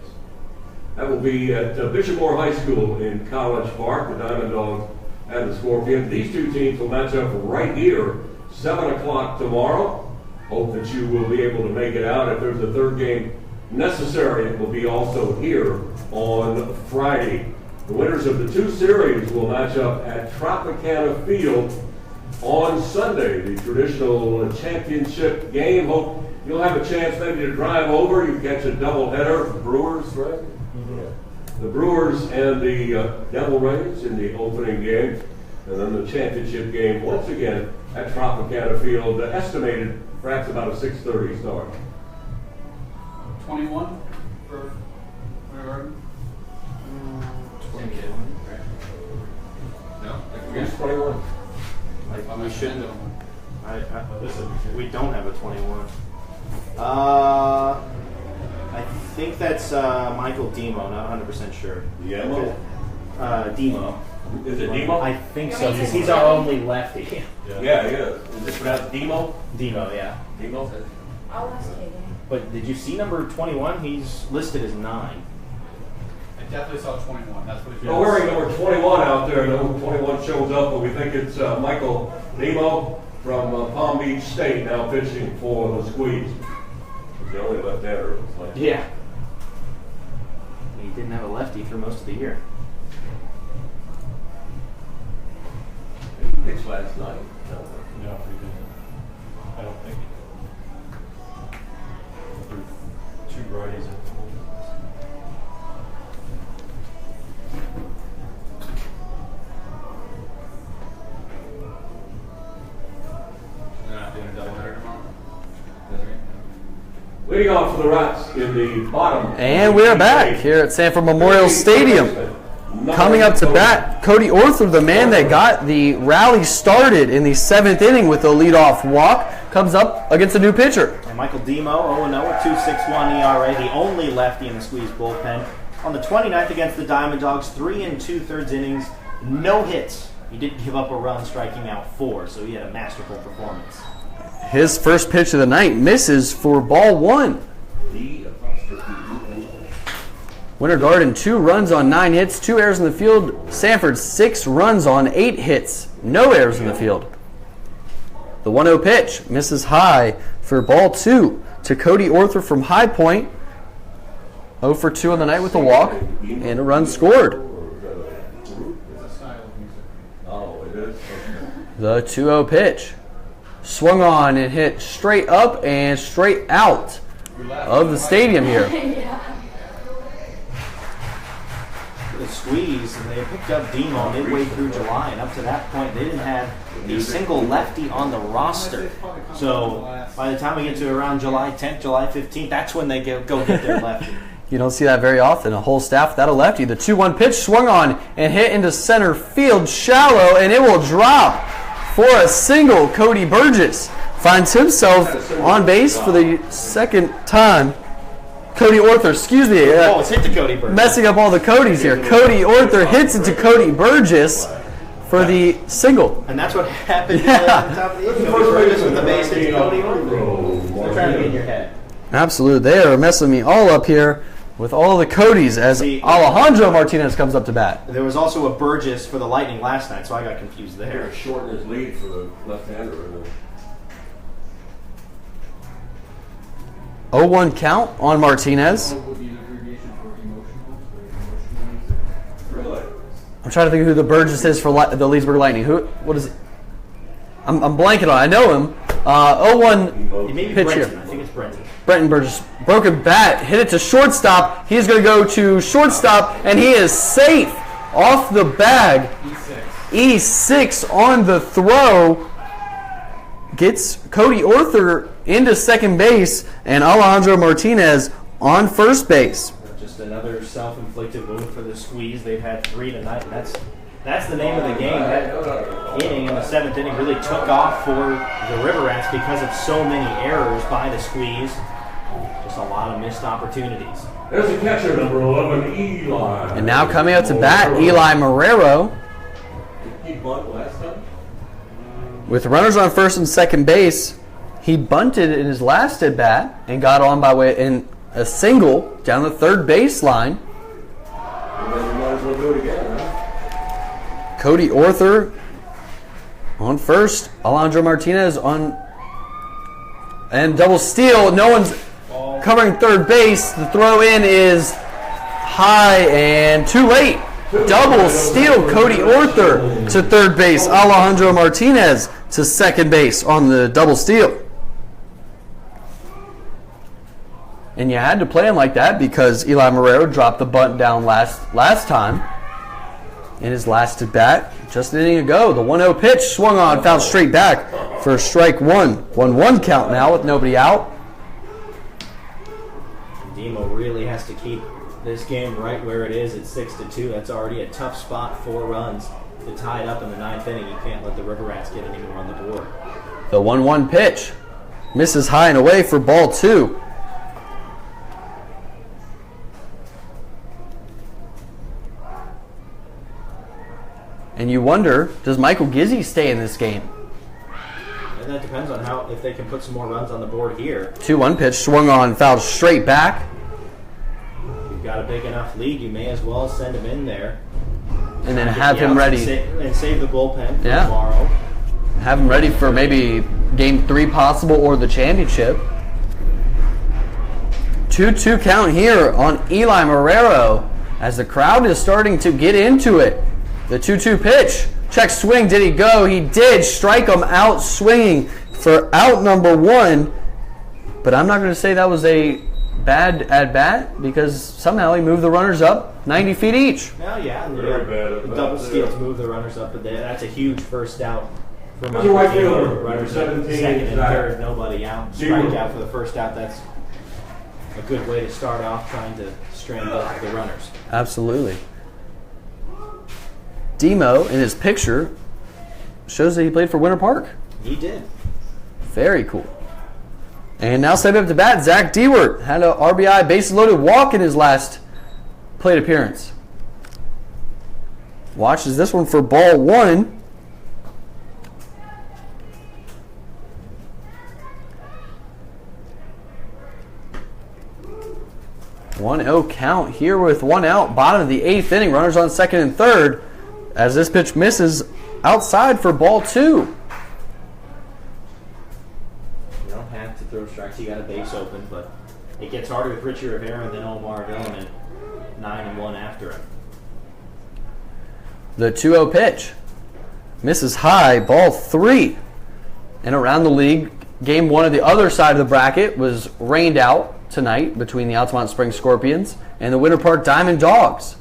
That will be at Bishopmore High School in College Park, the Diamond Dogs and the Scorpions. These 2 teams will match up right here, 7 o'clock tomorrow. Hope that you will be able to make it out. If there's a third game necessary, it will be also here on Friday. The winners of the 2 series will match up at Tropicana Field on Sunday, the traditional championship game. Hope you'll have a chance maybe to drive over. You catch a doubleheader. Brewers, right? Mm-hmm. The Brewers and the Devil Rays in the opening game. And then the championship game once again at Tropicana Field, estimated perhaps about a 6:30 start. 21 for Winter Garden? 21. No? Who's 21? We shouldn't. We don't have a 21. I think that's Michael Demo. Not 100% sure. Demo? Demo. Is it Demo? I think so. He's our only lefty. Yeah, he is. Is it pronounced Demo? Demo, yeah. Demo? I'll ask Katie. But did you see number 21? He's listed as 9. I definitely saw 21. That's what We're wearing number 21 out there. Number 21 shows up, but we think it's Michael Nemo from Palm Beach State now pitching for the Squeeze. He's the only left-hander. Yeah. He didn't have a lefty for most of the year. He pitched last night. No, we didn't. I don't think. There were 2 righties at the moment. Leading off for the Rats in the bottom. And we're back here at Sanford Memorial Stadium. Coming up to bat, Cody Arthur, the man that got the rally started in the 7th inning with a leadoff walk, comes up against a new pitcher. And Michael Demo, 0-0 with 2.61 ERA, the only lefty in the squeeze bullpen. On the 29th against the Diamond Dogs, 3 2/3 innings, no hits. He did give up a run, striking out 4, so he had a masterful performance. His first pitch of the night misses for ball 1. Winter Garden, 2 runs on 9 hits, 2 errors in the field. Sanford, 6 runs on 8 hits, no errors in the field. The 1-0 pitch misses high for ball 2 to Cody Arthur from High Point. 0 for 2 on the night with a walk and a run scored. The 2-0 pitch swung on and hit straight up and straight out of the stadium here. The squeeze, and they picked up Demo midway through July, and up to that point they didn't have a single lefty on the roster. So by the time we get to around July 10th, July 15th, that's when they go get their lefty. You don't see that very often. A whole staff without a lefty. The 2-1 pitch swung on and hit into center field shallow, and it will drop for a single. Cody Burgess finds himself on base for the second time. Cody Arthur, excuse me. Oh, it's hit to Cody Burgess. Messing up all the Codys here. Cody Arthur hits it to Cody Burgess for the single. And that's what happened at the top of the inning. Cody Burgess with the base hit to Cody Arthur. They're trying to get in your head. Absolutely. They are messing me all up here with all the Codys as Alejandro Martinez comes up to bat. There was also a Burgess for the Lightning last night, so I got confused there. They're shortening his lead for the left-hander. 0-1 count on Martinez. I'm trying to think of who the Burgess is for the Leesburg Lightning. What is it? I'm blanking on it. I know him. 0-1 pitch here. I think it's Brenton. Brenton Burgess, broken bat, hit it to shortstop. He's going to go to shortstop, and he is safe off the bag. E6 on the throw. Gets Cody Arthur into second base, and Alejandro Martinez on first base. Just another self-inflicted wound for the squeeze. They've had 3 tonight, and that's the name of the game. That inning in the 7th inning really took off for the River Rats because of so many errors by the squeeze. Just a lot of missed opportunities. There's the catcher, number 11, Eli. And now coming out to bat, Eli Marrero. Did he bunt last time? With runners on first and second base, he bunted in his last at bat and got on by way in a single down the third baseline. And then we might as well do it again, right? Cody Arthur on first, Alejandro Martinez on, and double steal. No one's covering third base. The throw in is high and too late. Double steal, Cody Arthur to third base, Alejandro Martinez to second base on the double steal. And you had to play him like that because Eli Marrero dropped the bunt down last time in his last at bat just an inning ago. The 1-0 pitch swung on, fouled straight back for strike 1. 1-1 count now with nobody out. Demo really has to keep this game right where it is at 6-2. That's already a tough spot, 4 runs to tie it up in the 9th inning. You can't let the River Rats get any more on the board. The 1-1 pitch misses high and away for ball 2. And you wonder, does Michael Gizzi stay in this game? And that depends on if they can put some more runs on the board here. 2-1 pitch swung on, fouled straight back. You've got a big enough lead, you may as well send him in there. And then have him ready. And save the bullpen for tomorrow. Have him ready for maybe game 3 possible or the championship. 2-2 count here on Eli Marrero as the crowd is starting to get into it. The 2-2 pitch. Check swing. Did he go? He did. Strike him out swinging for out number 1. But I'm not going to say that was a bad at-bat because somehow he moved the runners up 90 feet each. Well, yeah. The double steals move the runners up. But that's a huge first out. For There's a right fielder. Runners up 2nd and 3rd. Nobody out. Strike out for the first out. That's a good way to start off trying to strand both of the runners. Absolutely. Demo, in his picture, shows that he played for Winter Park. He did. Very cool. And now stepping up to bat, Zach Dewart had an RBI bases loaded walk in his last plate appearance. Watches this one for ball 1. One 0 count here with 1 out. Bottom of the 8th inning. Runners on second and third as this pitch misses outside for ball 2. You don't have to throw strikes. You got a base open, but it gets harder with Richie Rivera and then Omar Villman 9-1 after him. The 2-0 pitch misses high, ball 3. And around the league, game 1 of the other side of the bracket was rained out tonight between the Altamont Springs Scorpions and the Winter Park Diamond Dogs.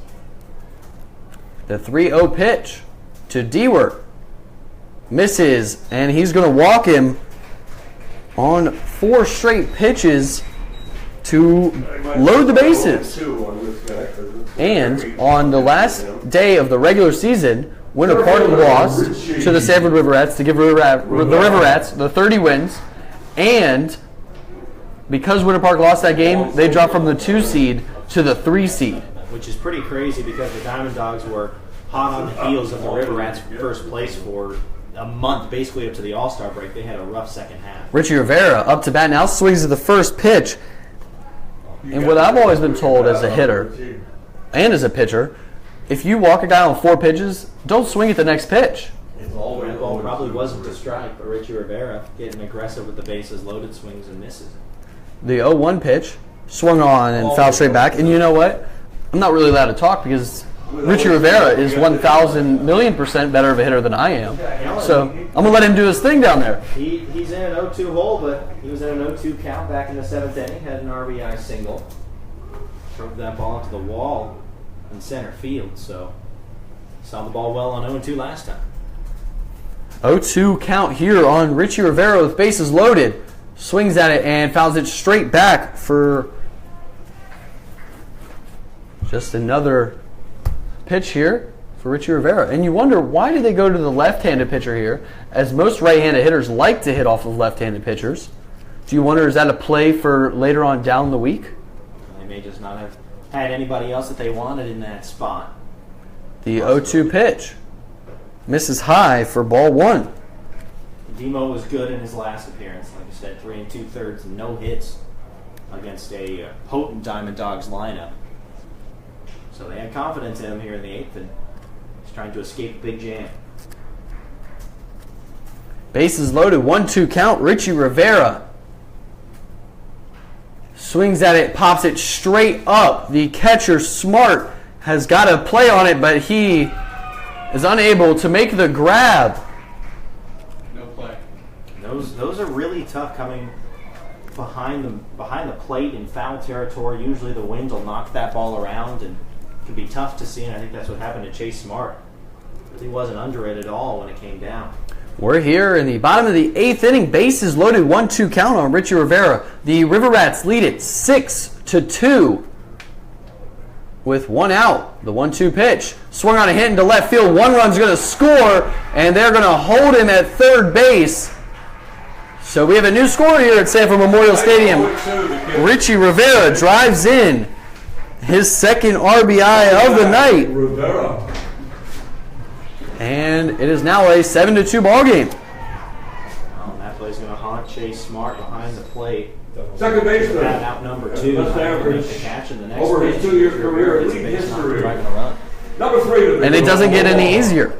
The 3-0 pitch to Dewart misses, and he's going to walk him on 4 straight pitches to load the bases. And on the last day of the regular season, Winter Park lost to the Sanford River Rats to give the River Rats the 30 wins. And because Winter Park lost that game, they dropped from the 2 seed to the 3 seed. Which is pretty crazy because the Diamond Dogs were hot on the heels of the River Rats first place for a month, basically up to the All-Star break. They had a rough second half. Richie Rivera up to bat now, swings at the first pitch. And what I've always been told as a hitter and as a pitcher, if you walk a guy on 4 pitches, don't swing at the next pitch. That ball probably wasn't a strike, but Richie Rivera getting aggressive with the bases loaded, swings and misses. The 0-1 pitch swung on and fouled straight back. And you know what? I'm not really allowed to talk because Richie Rivera is 1,000,000,000% better of a hitter than I am. So I'm going to let him do his thing down there. He's in an 0-2 hole, but he was in an 0-2 count back in the 7th inning, had an RBI single. Drove that ball into the wall in center field, so saw the ball well on 0-2 last time. 0-2 count here on Richie Rivera with bases loaded. Swings at it and fouls it straight back for just another pitch here for Richie Rivera. And you wonder, why did they go to the left-handed pitcher here, as most right-handed hitters like to hit off of left-handed pitchers? Do you wonder, is that a play for later on down the week? They may just not have had anybody else that they wanted in that spot. The 0-2 pitch misses high for ball 1. Demo was good in his last appearance. Like I said, 3 2/3, no hits against a potent Diamond Dogs lineup. So they had confidence in him here in the 8th, and he's trying to escape a big jam. Bases loaded, 1-2 count. Richie Rivera swings at it, pops it straight up. The catcher, Smart, has got a play on it, but he is unable to make the grab. No play. Those are really tough coming behind the plate in foul territory. Usually the wind will knock that ball around and it can be tough to see, and I think that's what happened to Chase Smart. He wasn't under it at all when it came down. We're here in the bottom of the 8th inning. Bases loaded, 1-2 count on Richie Rivera. The River Rats lead it 6-2 with 1 out. The 1-2 pitch swung on a hit into left field. 1 run's going to score, and they're going to hold him at third base. So we have a new score here at Sanford Memorial Stadium. Richie Rivera drives in his second RBI of the night. And it is now a 7-2 ball game. That play's going to haunt Chase Smart behind the plate. Second baseman. Out number 2. Best average The catch in the next over his pitch. 2-year career in league history. Number 3. And it doesn't get any easier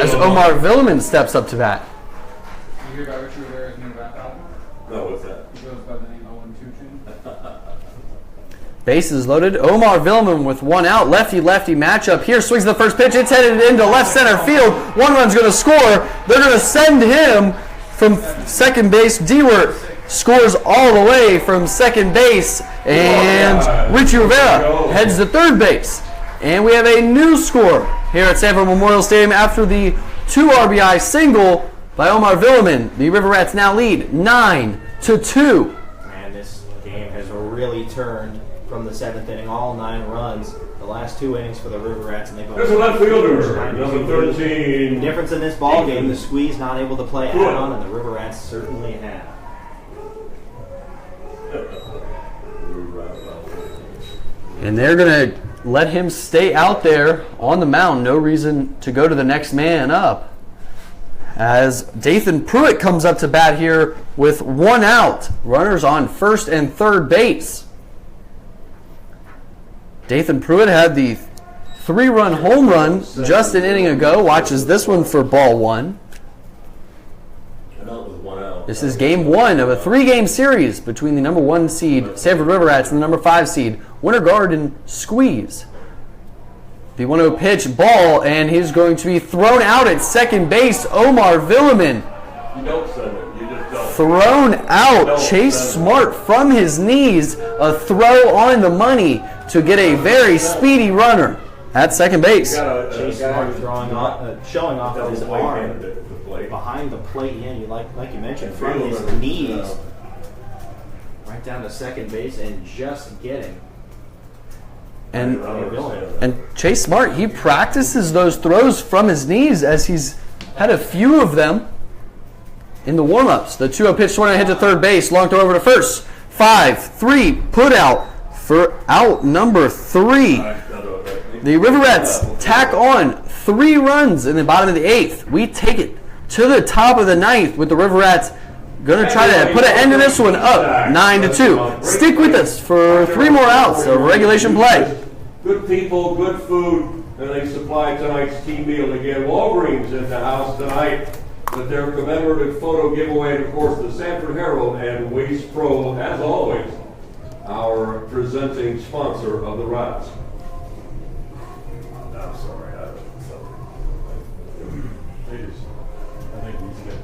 as Omar Villeman steps up to bat. You hear about Richie Rivera's new rap album? No, what's that? He goes by the name 0-2 Tune. Bases loaded. Omar Villeman with 1 out. Lefty-lefty matchup here. Swings the first pitch. It's headed into left center field. 1 run's going to score. They're going to send him from second base. Dewart scores all the way from second base. And Richie Rivera heads to third base. And we have a new score here at Sanford Memorial Stadium after the 2 RBI single by Omar Villeman. The River Rats now lead 9-2. Man, this game has really turned from the 7th inning, all 9 runs. The last 2 innings for the River Rats, and they There's a left fielder, number 13. The difference in this ball game, the Squeeze not able to play add-on, and the River Rats certainly have. And they're going to let him stay out there on the mound. No reason to go to the next man up. As Dathan Pruitt comes up to bat here with 1 out. Runners on first and third base. Dathan Pruitt had the 3-run home run just an inning ago. Watches this one for ball 1. This is game 1 of a 3-game series between the number 1 seed Sanford River Rats and the number 5 seed Winter Garden Squeeze. The 1-0 pitch, ball, and he's going to be thrown out at second base. Omar Villeman. You don't send it. You just don't. Thrown out. Chase Smart from his knees. A throw on the money to get a very speedy runner at second base. Chase Smart showing off of his arm behind the plate. Yeah, like you mentioned, from his knees right down to second base and just getting. And Chase Smart, he practices those throws from his knees as he's had a few of them in the warm-ups. The 2-0 pitch swung and hit to third base. Long throw over to first. 5-3 put out for out number 3. The River Rats tack on 3 runs in the bottom of the 8th. We take it to the top of the 9th with the River Rats going to try to put an end to this one, up 9-2. Stick with us for 3 more outs of regulation play. Good people, good food, and they supply tonight's team meal again. Walgreens in the house tonight with their commemorative photo giveaway, and of course the Sanford Herald and Waste Pro, as always, our presenting sponsor of the Rats. I'm sorry, they just, I think he's got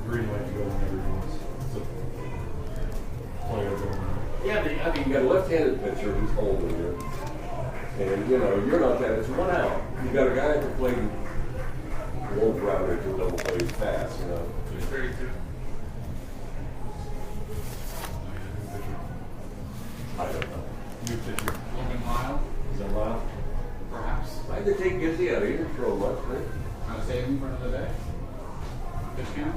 green light to go whenever he wants. So, player going. Yeah, I mean, you got a left-handed pitcher who's holding you. And, you know, you're not that. It's 1 out. You got a guy that can play won't route it to double plays fast, you know. 32. I don't know. New pitcher. Logan Lyle, Is that loud? perhaps. I could take Gizzy out. He didn't throw much, right? Want to save him for another day? Pitch count?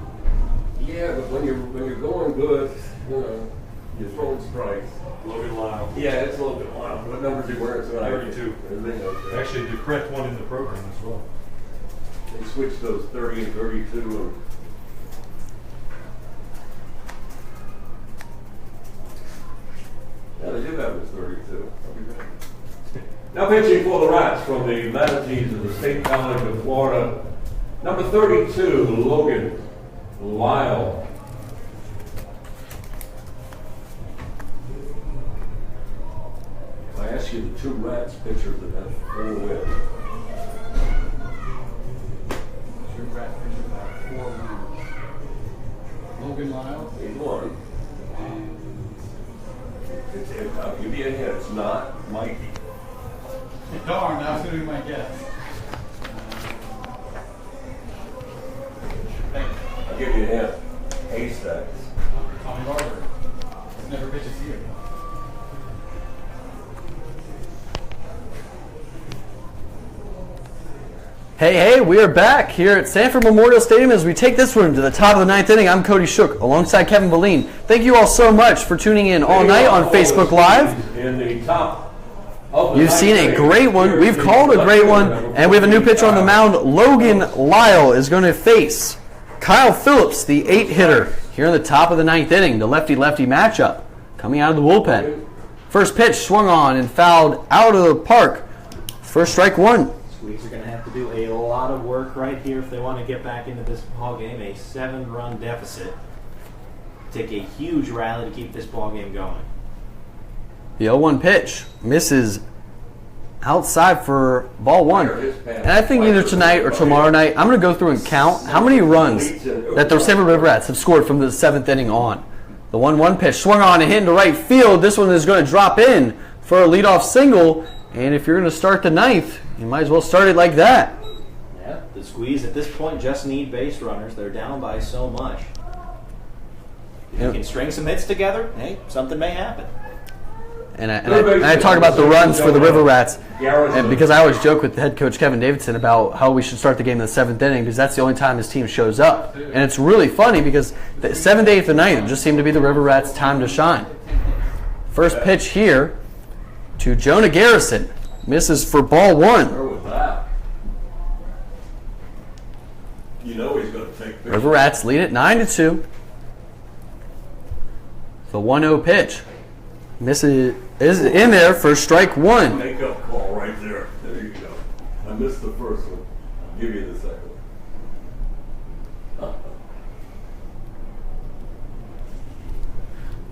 Yeah, but when you're going good, you know, you're throwing strikes. Logan Lyle. Yeah, it's a little bit wild. What numbers he wearing tonight? 32. Actually, the correct one in the program as well. They switched those 30 and 32. And yeah, they did have his 32. Now pitching for the Rats from the Manatees of the State College of Florida, number 32, Logan Lyle. I ask you the 2 Rats pitchers that have 4 wins. 2 rat pitchers have 4 wins. Logan Lyle. He's one. I'll give you a hint. It's not Mikey. Darn, that was going to be my guess. I'll give you a hint. Haystacks. Tommy Barber. Never pitches here. Hey, we are back here at Sanford Memorial Stadium as we take this one to the top of the 9th inning. I'm Cody Shook alongside Kevin Boleen. Thank you all so much for tuning in all night on Facebook Live. In the top of the You've seen a great one. We've called a great one. And we have a new pitcher on the mound. Logan Lyle is going to face Kyle Phillips, the 8-hitter, here in the top of the 9th inning. The lefty-lefty matchup coming out of the bullpen. First pitch swung on and fouled out of the park. First strike 1. Squeeze are going to have to do a lot of work right here if they want to get back into this ball game. A 7-run deficit. Take a huge rally to keep this ball game going. The 0-1 pitch misses outside for ball 1. And I think either tonight or tomorrow night, I'm going to go through and count how many runs that the Sanford River Rats have scored from the 7th inning on. The 1-1 pitch swung on and hit into right field. This one is going to drop in for a leadoff single. And if you're going to start the 9th, you might as well start it like that. Yeah, the Squeeze at this point just need base runners. They're down by so much. If you can string some hits together, hey, something may happen. And I talk about the runs for the River Rats, and because I always joke with head coach Kevin Davidson about how we should start the game in the 7th inning because that's the only time his team shows up. And it's really funny because the 7th, 8th, and 9th just seem to be the River Rats' time to shine. First pitch here to Jonah Garrison. Misses for ball 1. Where was that? You know he's going to take pictures. River Rats lead it 9-2. The 1-0 pitch. Misses is in there for strike 1. Make-up call right there. There you go. I missed the first one. I'll give you the second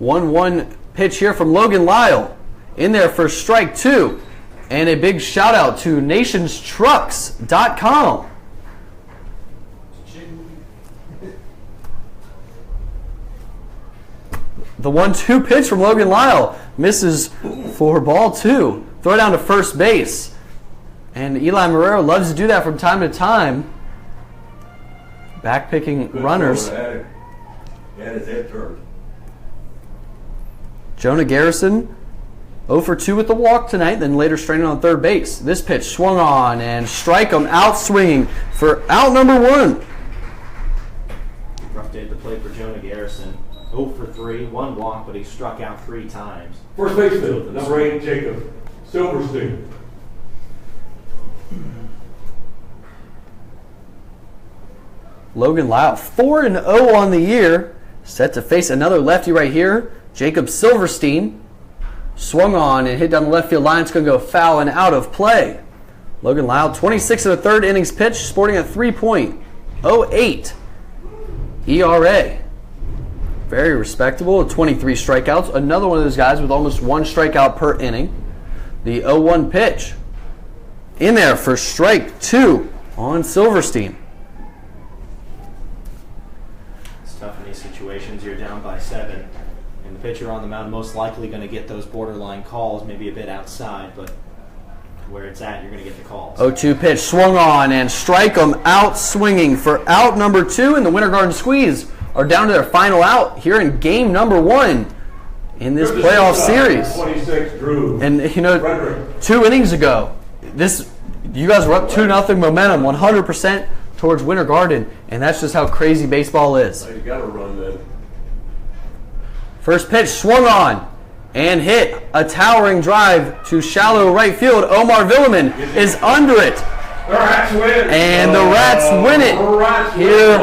one. 1-1 pitch here from Logan Lyle. In there for strike 2. And a big shout out to nationstrucks.com. The 1-2 pitch from Logan Lyle misses for ball 2. Throw down to first base. And Eli Marrero loves to do that from time to time. Back-picking runners. Had his head turned. Jonah Garrison 0 for 2 with the walk tonight, then later straining on third base. This pitch swung on and strike him out swinging for out number 1. Rough day at the plate for Jonah Garrison. 0 for 3, 1 walk, but he struck out 3 times. First baseman, number 8, Jacob Silverstein. Logan Lyle 4-0 on the year. Set to face another lefty right here. Jacob Silverstein swung on and hit down the left field line. It's going to go foul and out of play. Logan Lyle, 26 of the third innings pitch, sporting a 3.08 ERA. Very respectable, 23 strikeouts. Another one of those guys with almost 1 strikeout per inning. The 0-1 pitch. In there for strike 2 on Silverstein. It's tough in these situations. You're down by 7. And the pitcher on the mound most likely going to get those borderline calls, maybe a bit outside, but where it's at, you're going to get the calls. 0-2 pitch, swung on and strike him out swinging for out number 2, and the Winter Garden Squeeze are down to their final out here in game number 1 in this playoff series. 26, Drew. And you know, Frederick. 2 innings ago, you guys were up 2-0 momentum, 100% towards Winter Garden, and that's just how crazy baseball is. You got to run then. First pitch swung on and hit a towering drive to shallow right field. Omar Villeman is under it. The Rats win. And the Rats win it here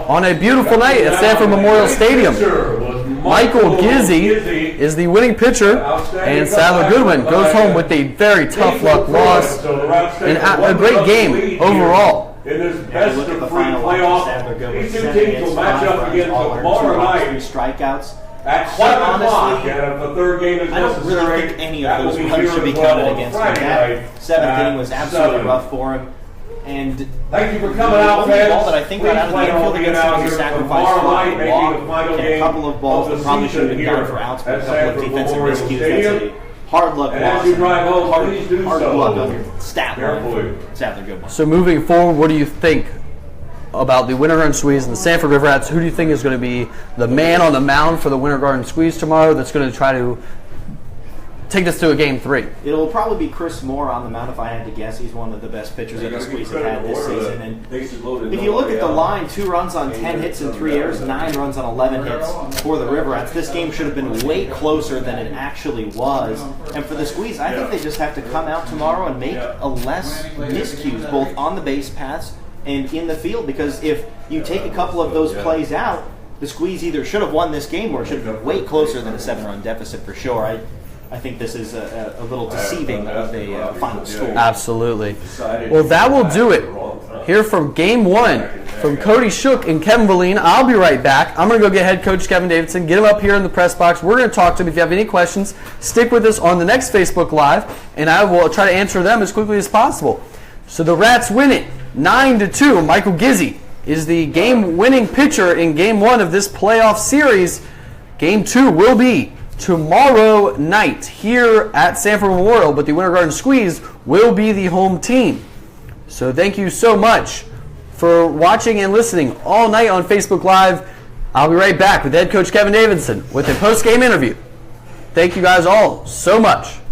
on a beautiful night at Sanford Memorial Stadium. Michael Gizzi is the winning pitcher, and Sadler Goodwin goes home with a very tough luck loss and a great game overall. In this best of 3 playoff, these 2 teams will match up again tomorrow night. 3 strikeouts. At 7 o'clock, and if the third game is I don't necessary, really think any of those runs should be counted against him. That 7th inning was absolutely rough for him. And thank you for coming out, fans. ball that I think got out of the infield against him was a sacrifice for a walk, and a couple of balls that probably should have been done for outs, but a couple of defensive miscues. That's a hard luck loss. As you drive home, please do hard so. luck on Statler. Good one. So moving forward, what do you think about the Winter Garden Squeeze and the Sanford River Rats? Who do you think is going to be the man on the mound for the Winter Garden Squeeze tomorrow that's going to try to take this to a game 3? It'll probably be Chris Moore on the mound if I had to guess. He's one of the best pitchers that the Squeeze have had this season. And if you look at the line, 2 runs on 10 hits and 3 errors, 9 runs on 11 hits for the River Rats. This game should have been way closer than it actually was. And for the Squeeze, I think they just have to come out tomorrow and make a less miscues, both on the base paths and in the field, because if you take a couple of those plays out, the Squeeze either should have won this game or it should have been way closer than a 7-run deficit for sure. I think this is a little deceiving of a final score. Absolutely. Well, that will do it. Here from game 1, from Cody Shook and Kevin Valine. I'll be right back. I'm going to go get head coach Kevin Davidson, get him up here in the press box. We're going to talk to him. If you have any questions, stick with us on the next Facebook Live, and I will try to answer them as quickly as possible. So the Rats win it 9-2. Michael Gizzi is the game-winning pitcher in Game 1 of this playoff series. Game 2 will be tomorrow night here at Sanford Memorial, but the Winter Garden Squeeze will be the home team. So thank you so much for watching and listening all night on Facebook Live. I'll be right back with head coach Kevin Davidson with a post-game interview. Thank you guys all so much.